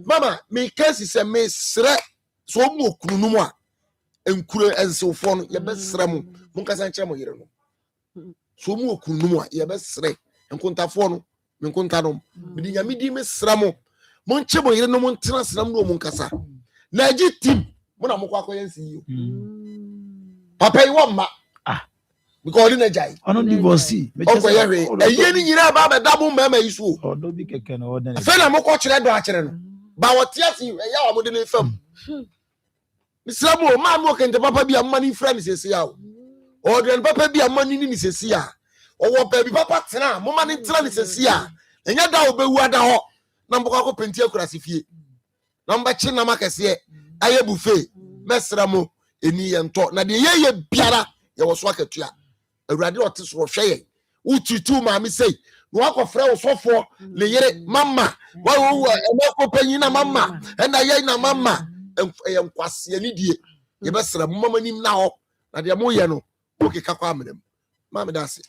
Mama, me case se me sre so mu okunu no mu a enkure ensofo no ye be sre mu. Mun kasa nche mo yire no. So mu okunu no mu a ye be sre enkontafo no, me nkonta no. Me di nyame di me sre mo. Monche mo yire no mo ntena sram no mo nkasa na agi team mo na mo kwa koyensi yo papa yi wo ma because na jai ono divorce me chese eye ni nyira ba da mo mama yi so odo bi keke na oda fe na mo ko kire do a kire no ba wo tiati ya wa mo de ne fam misra mo ma mo kente papa bi amani friend sese ya o de papa bi amani ni sese ya o wo pa bi papa tena mo ma ni tena ni sese ya enya da obewu ada ho Number ko penti akurasifie number chi na makese aye buffet mesramo eni yento na de ye biara ye wo so akatua awurade ote so hwe ututu ma me sei no akofre wo sofo le yere mama wa wo emako panyi na mama na ye na mama ye nkwase ani die ye besra mama nim na ho na de mo ye no okeka kwa amem mama dase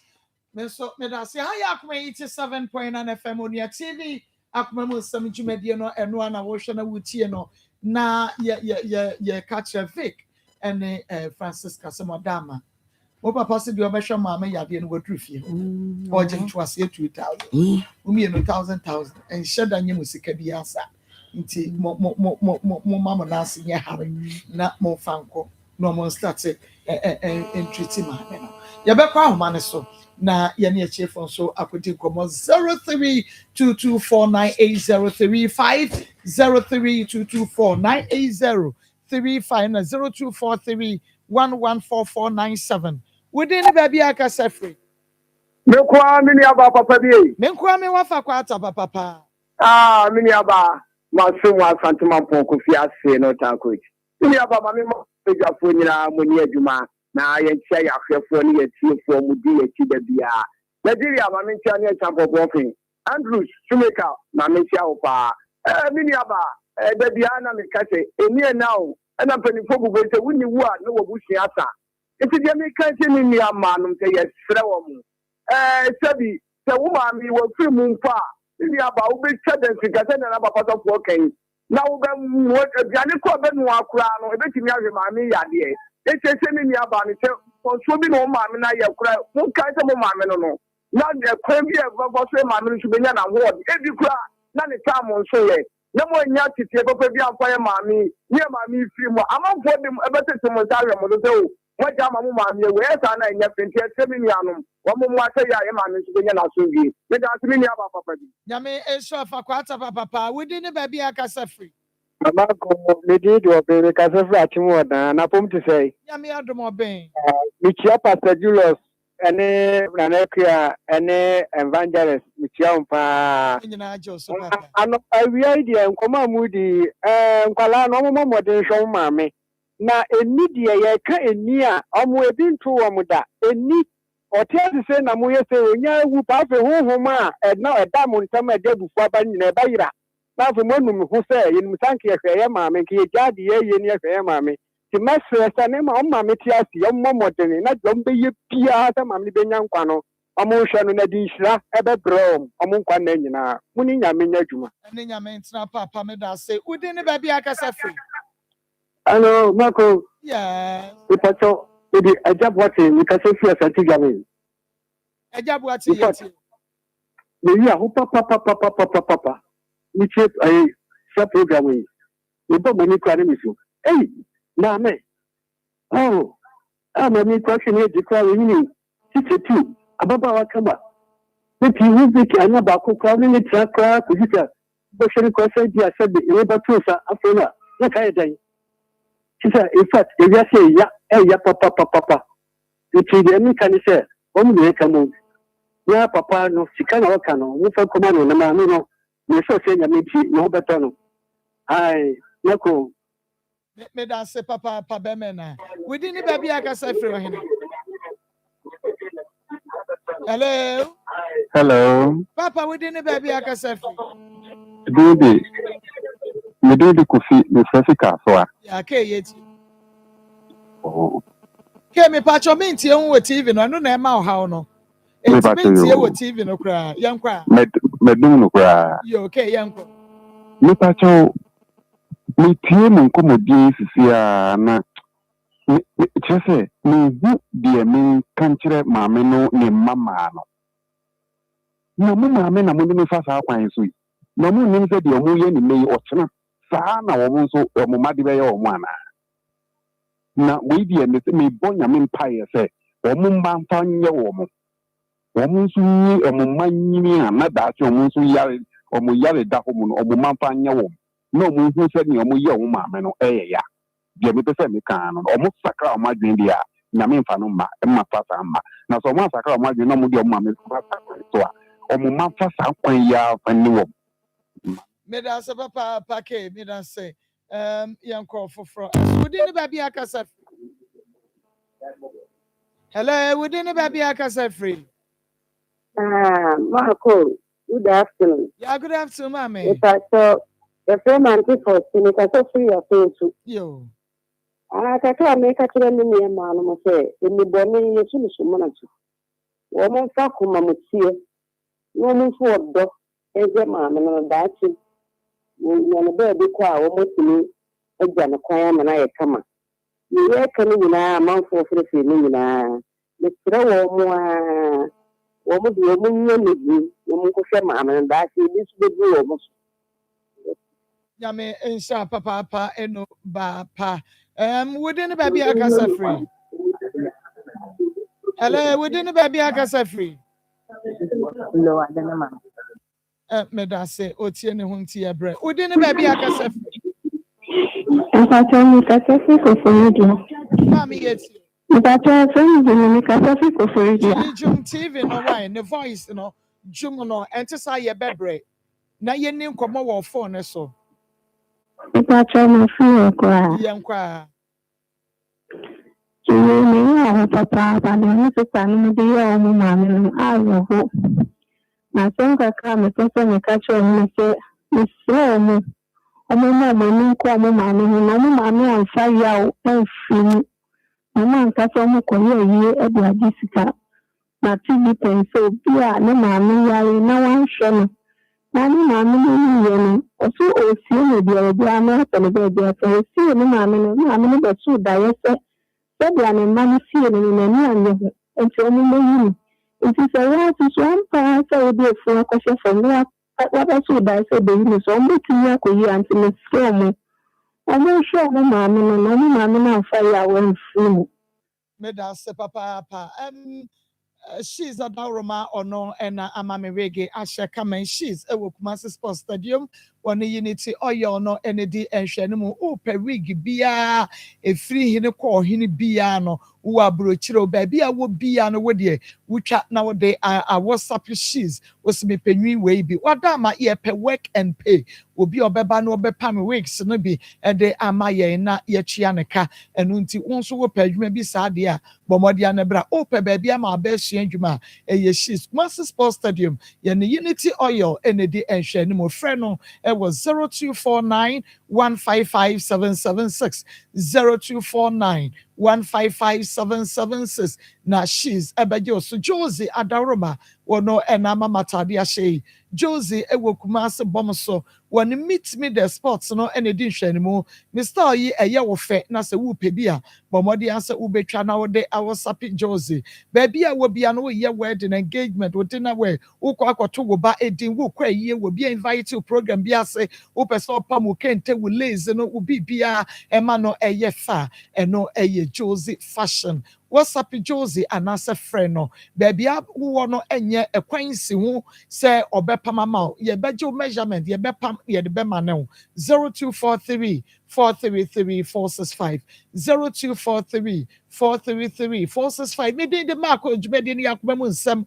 me dase ha ya kuma 87.9 FM on ya TV Akoma mo Nsem dwumadie no eno ana wo hwe na wutie no na ye catch Vic ene Francis Kasemodama wo papa se de obehwe maame yade no wadru fie o je ntwase 2000 umi no 1000 en sheda nye musika bi asa nti mo mama na ase nye hare na mo fanko no mo start en treat maame no ye be kwa homa ne so na yene ya chefon so akodi komo 0322498035 0322498035 na 0243114497 within the baby akasa free me kwa mini aba papa bi me kwa me wafa kwa ata papa mini aba maso wa santuma poko fi ase no tanko mini aba mami mo ejafo nyina mo ni adwuma na yentia ya hwefo ni yetiefo mudi yeti da bia Nigeria ma mentia ne champo bofin Andrew Shoemaker na mentia opa mini aba da bia na me kache eni na o na panifo bugo se wuni wu a no wobushi asa enti dia me kache ni ni ama no se yesre wo mu sabi se wo ma mi wo fi mu mpa mini aba wo be chaden sikase na papa so fo kan na wo be mu aduane ko be no akura no e be timi ahwe ma mi yade Ese mini aba ni se so bi no ma me na ye kura mo kan se mo ma me no na de kwan bi e bo so ma me so be nya na ho e bi kura na ne ta mo so ye na mo nya tete papa bi amfa ye ma me ye ma me fi mo amanfo dem e be tete mo sa we mo do se o mo ja ma mo ma me we sa na nya penti se mini anum wo mo mo ase ya ye ma me so be nya na so bi me da se mini aba papa bi nyame eso afa kwata papa we ne ba bi akasa free Mama ko me di do be ka se fra chimu na pom to say nyame adomo ben mi chia Pastor Julius ene Nanekia ene evangelist mi chia umpa nyina jo so papa ano awi idea nkoma mu di nkwala no mo modern show maame na eni die ye ka eni a omo ebi nto wo mo da eni otiasi se na mo ye se onya wu pa fe honhoma na eda mo ntam eda bufu aba nyina eba yira na fe mo num ho se yin sanke ye hweye maame nke ye jade ye ni ye hweye maame ti mesre sa ne ma maame ti asi yo mo modern na dom be ye pia sa maame be nya nkwa no omo hwe no na di nhira ebe brom omo nkwa na nyina muni nyame nya dwuma ne nyame ntina papa me da se udi ne ba bi akasa free Hello Marco yeah ipacho edi ajabwate nikase fi asante gawe ajabwate yeti me ya ho papa ni chef ai sa program yi. Ebo mo ni kwa ni so. Na me. Oh. me question here, declare me 62. Ababa Wakamba. The TV can about crowding the track, question question, I said the labor truth after that. I day. She said, in fact, if you say, yeah, papa. The TV can say, only come on. Yeah, papa, no, she can't work on no for command on the man, no, so saying, I mean, no better. I, no. Me da se papa bemena. We didn't baby I can say for him. Hello. Hello. Papa, we didn't baby I can say for. Me do the coffee, the Africa so. Yeah, okay, yet. Oh. Okay, me patcho minti on TV no na ma how no. It's minti e TV no kra. Yan kwa. Me do no kra. Yo, okay, yan kwa. Me patcho me tie mo nkomodi sisi a na chese me hu de me kanchire maame no ne mama no na mo maame na mo ni fa sa kwan so na mo nim se de mo ye ni me ochena saa na wo nso mo made be ye wo ana na we de me se me bonya me mpae se wo mo mba mfa nye wo mo nso ni mo manyini na da se wo nso yare wo mo yare da ho mo no mo mfa nye wo no mo hu se ni mo ye wo maame no ya de me pese me kan no mo sakra o madwen dia na me mfa no ma fa sa ma na so mo sakra o madwen no mo de o maame fa sa so a o mo ma fa sa kwan ya fa ni wo me da se papa pake me da se yanko foforo wodi ne ba bia kasa hello wodi ne ba bia kasa free Maa Akos, good afternoon. Yeah, good afternoon, ma'am. So the friend for Senator free of too. Yo. I can't make a train in the man, say, in the bonnet, you finish a month. Woman, fuck, mamma, see woman for dog, and your mamma, and that's it. When a baby choir, almost me, a jan, a choir, and I come. You are coming in a month for the female. Mr. Woman, woman, the woman could say, mamma, and that's it. This will be almost. Yame insha papa eno ba pa within the baby akasa free. Hello, within the baby akasa free. No, I don't know. Me da say otie ne hunti ebre. Within the baby akasa free. If tell me kasa free ko for you. Mami yeti. If tell me kasa free ko for you. Jum TV no why the voice no jum no ente sa ye bebre. Na ye ni nkomo wo phone so. If tell me free ko. Yankwa. Me papa ba ne so pa no de ya o mu ma me no ayo ho. Na so ka me so me ka cho me se me so mo. Omo na mo ni ko mo ma me no mo ma me an fa ya o enfini. Mama nka so mo ko ye e de agisika. Na TV pen so bia ne ma me ya na wan hwe no. Na ni ma me ni ye no. Oso o si me bia bia na so le bia so si ni ma me no be so da ye se. Sabi ane mama si ene ni anye enti omo meyi enti se ya so ampa se obi efu akose from wa ba so da se be ni so omo ti ya ko yi anti me scam omo show mo ma me no mo ma me na fa ya wen fu Me da se papa she's a Dauroma or no and amame rege asha kamen she's a Kumasi Sports Stadium one unity oil no ND and Shanimu o per wig bia a free hine call hine biano who are brochiro baby I would be an away which chat nowadays I was up she's was me penny way be what my ear per work and pay will be obeba no be pam weeks no be and they are my na ye chianaka and unti also will pay maybe sadia bomodiana bra o per baby am our best juma a she's Master Sports Stadium yen unity oil ND and Shanimu friend it was 0249 155 776 0249 155-776 na she's ebejo so Josie Adaroma wono enama matade ahye Josie ewo Kumasi bomso when meet me the sports no enedi hwanimu Mr. yi eye wo fe na se wo pebia bomodi anse wo betwa na wo de awosapi Josie baby a wo bia no ye wedding engagement wo dinner we wo kwa akoto wo ba edin wo kwa ye wo bia invite to program bia se wo person pam wo kente wo lazy no wo bibia ema no eye fa eno eye Josie fashion WhatsApp Josie and as a friend no baby who no enye ekwansi ho say obepama ma ye bejo measurement ye bepam ye de bema no 0243 433 465 0243 433 465 me de mark ojumedi ni yakoma mu nsem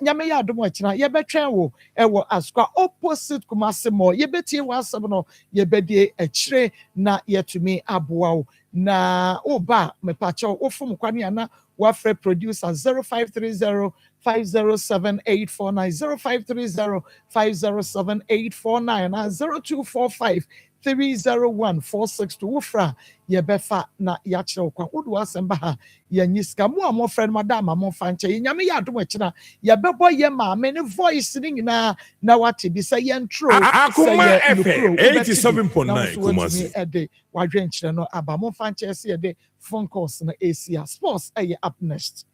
nyame ya adom akira ye betwen wo ewo askwa opposite Kumasi Mall ye betie wasem no ye bedie akire na yetumi aboa wo na oba mepacho ofum kwani ana wafre producer 0530 507 849 0530 507 849 na 0245 301 462 wofra ye befa na ya kire kwa wodu asemba ha ye nyiska mu a mo friend madam mo fanche nyame ya adom akira ye bebo ye ma me ne voice ni nyina na wate bi say ye ntro Akoma FM 87.9 Kumasi ede wadwen kire no aba mo fanche se ede phone calls na Asia sports up next.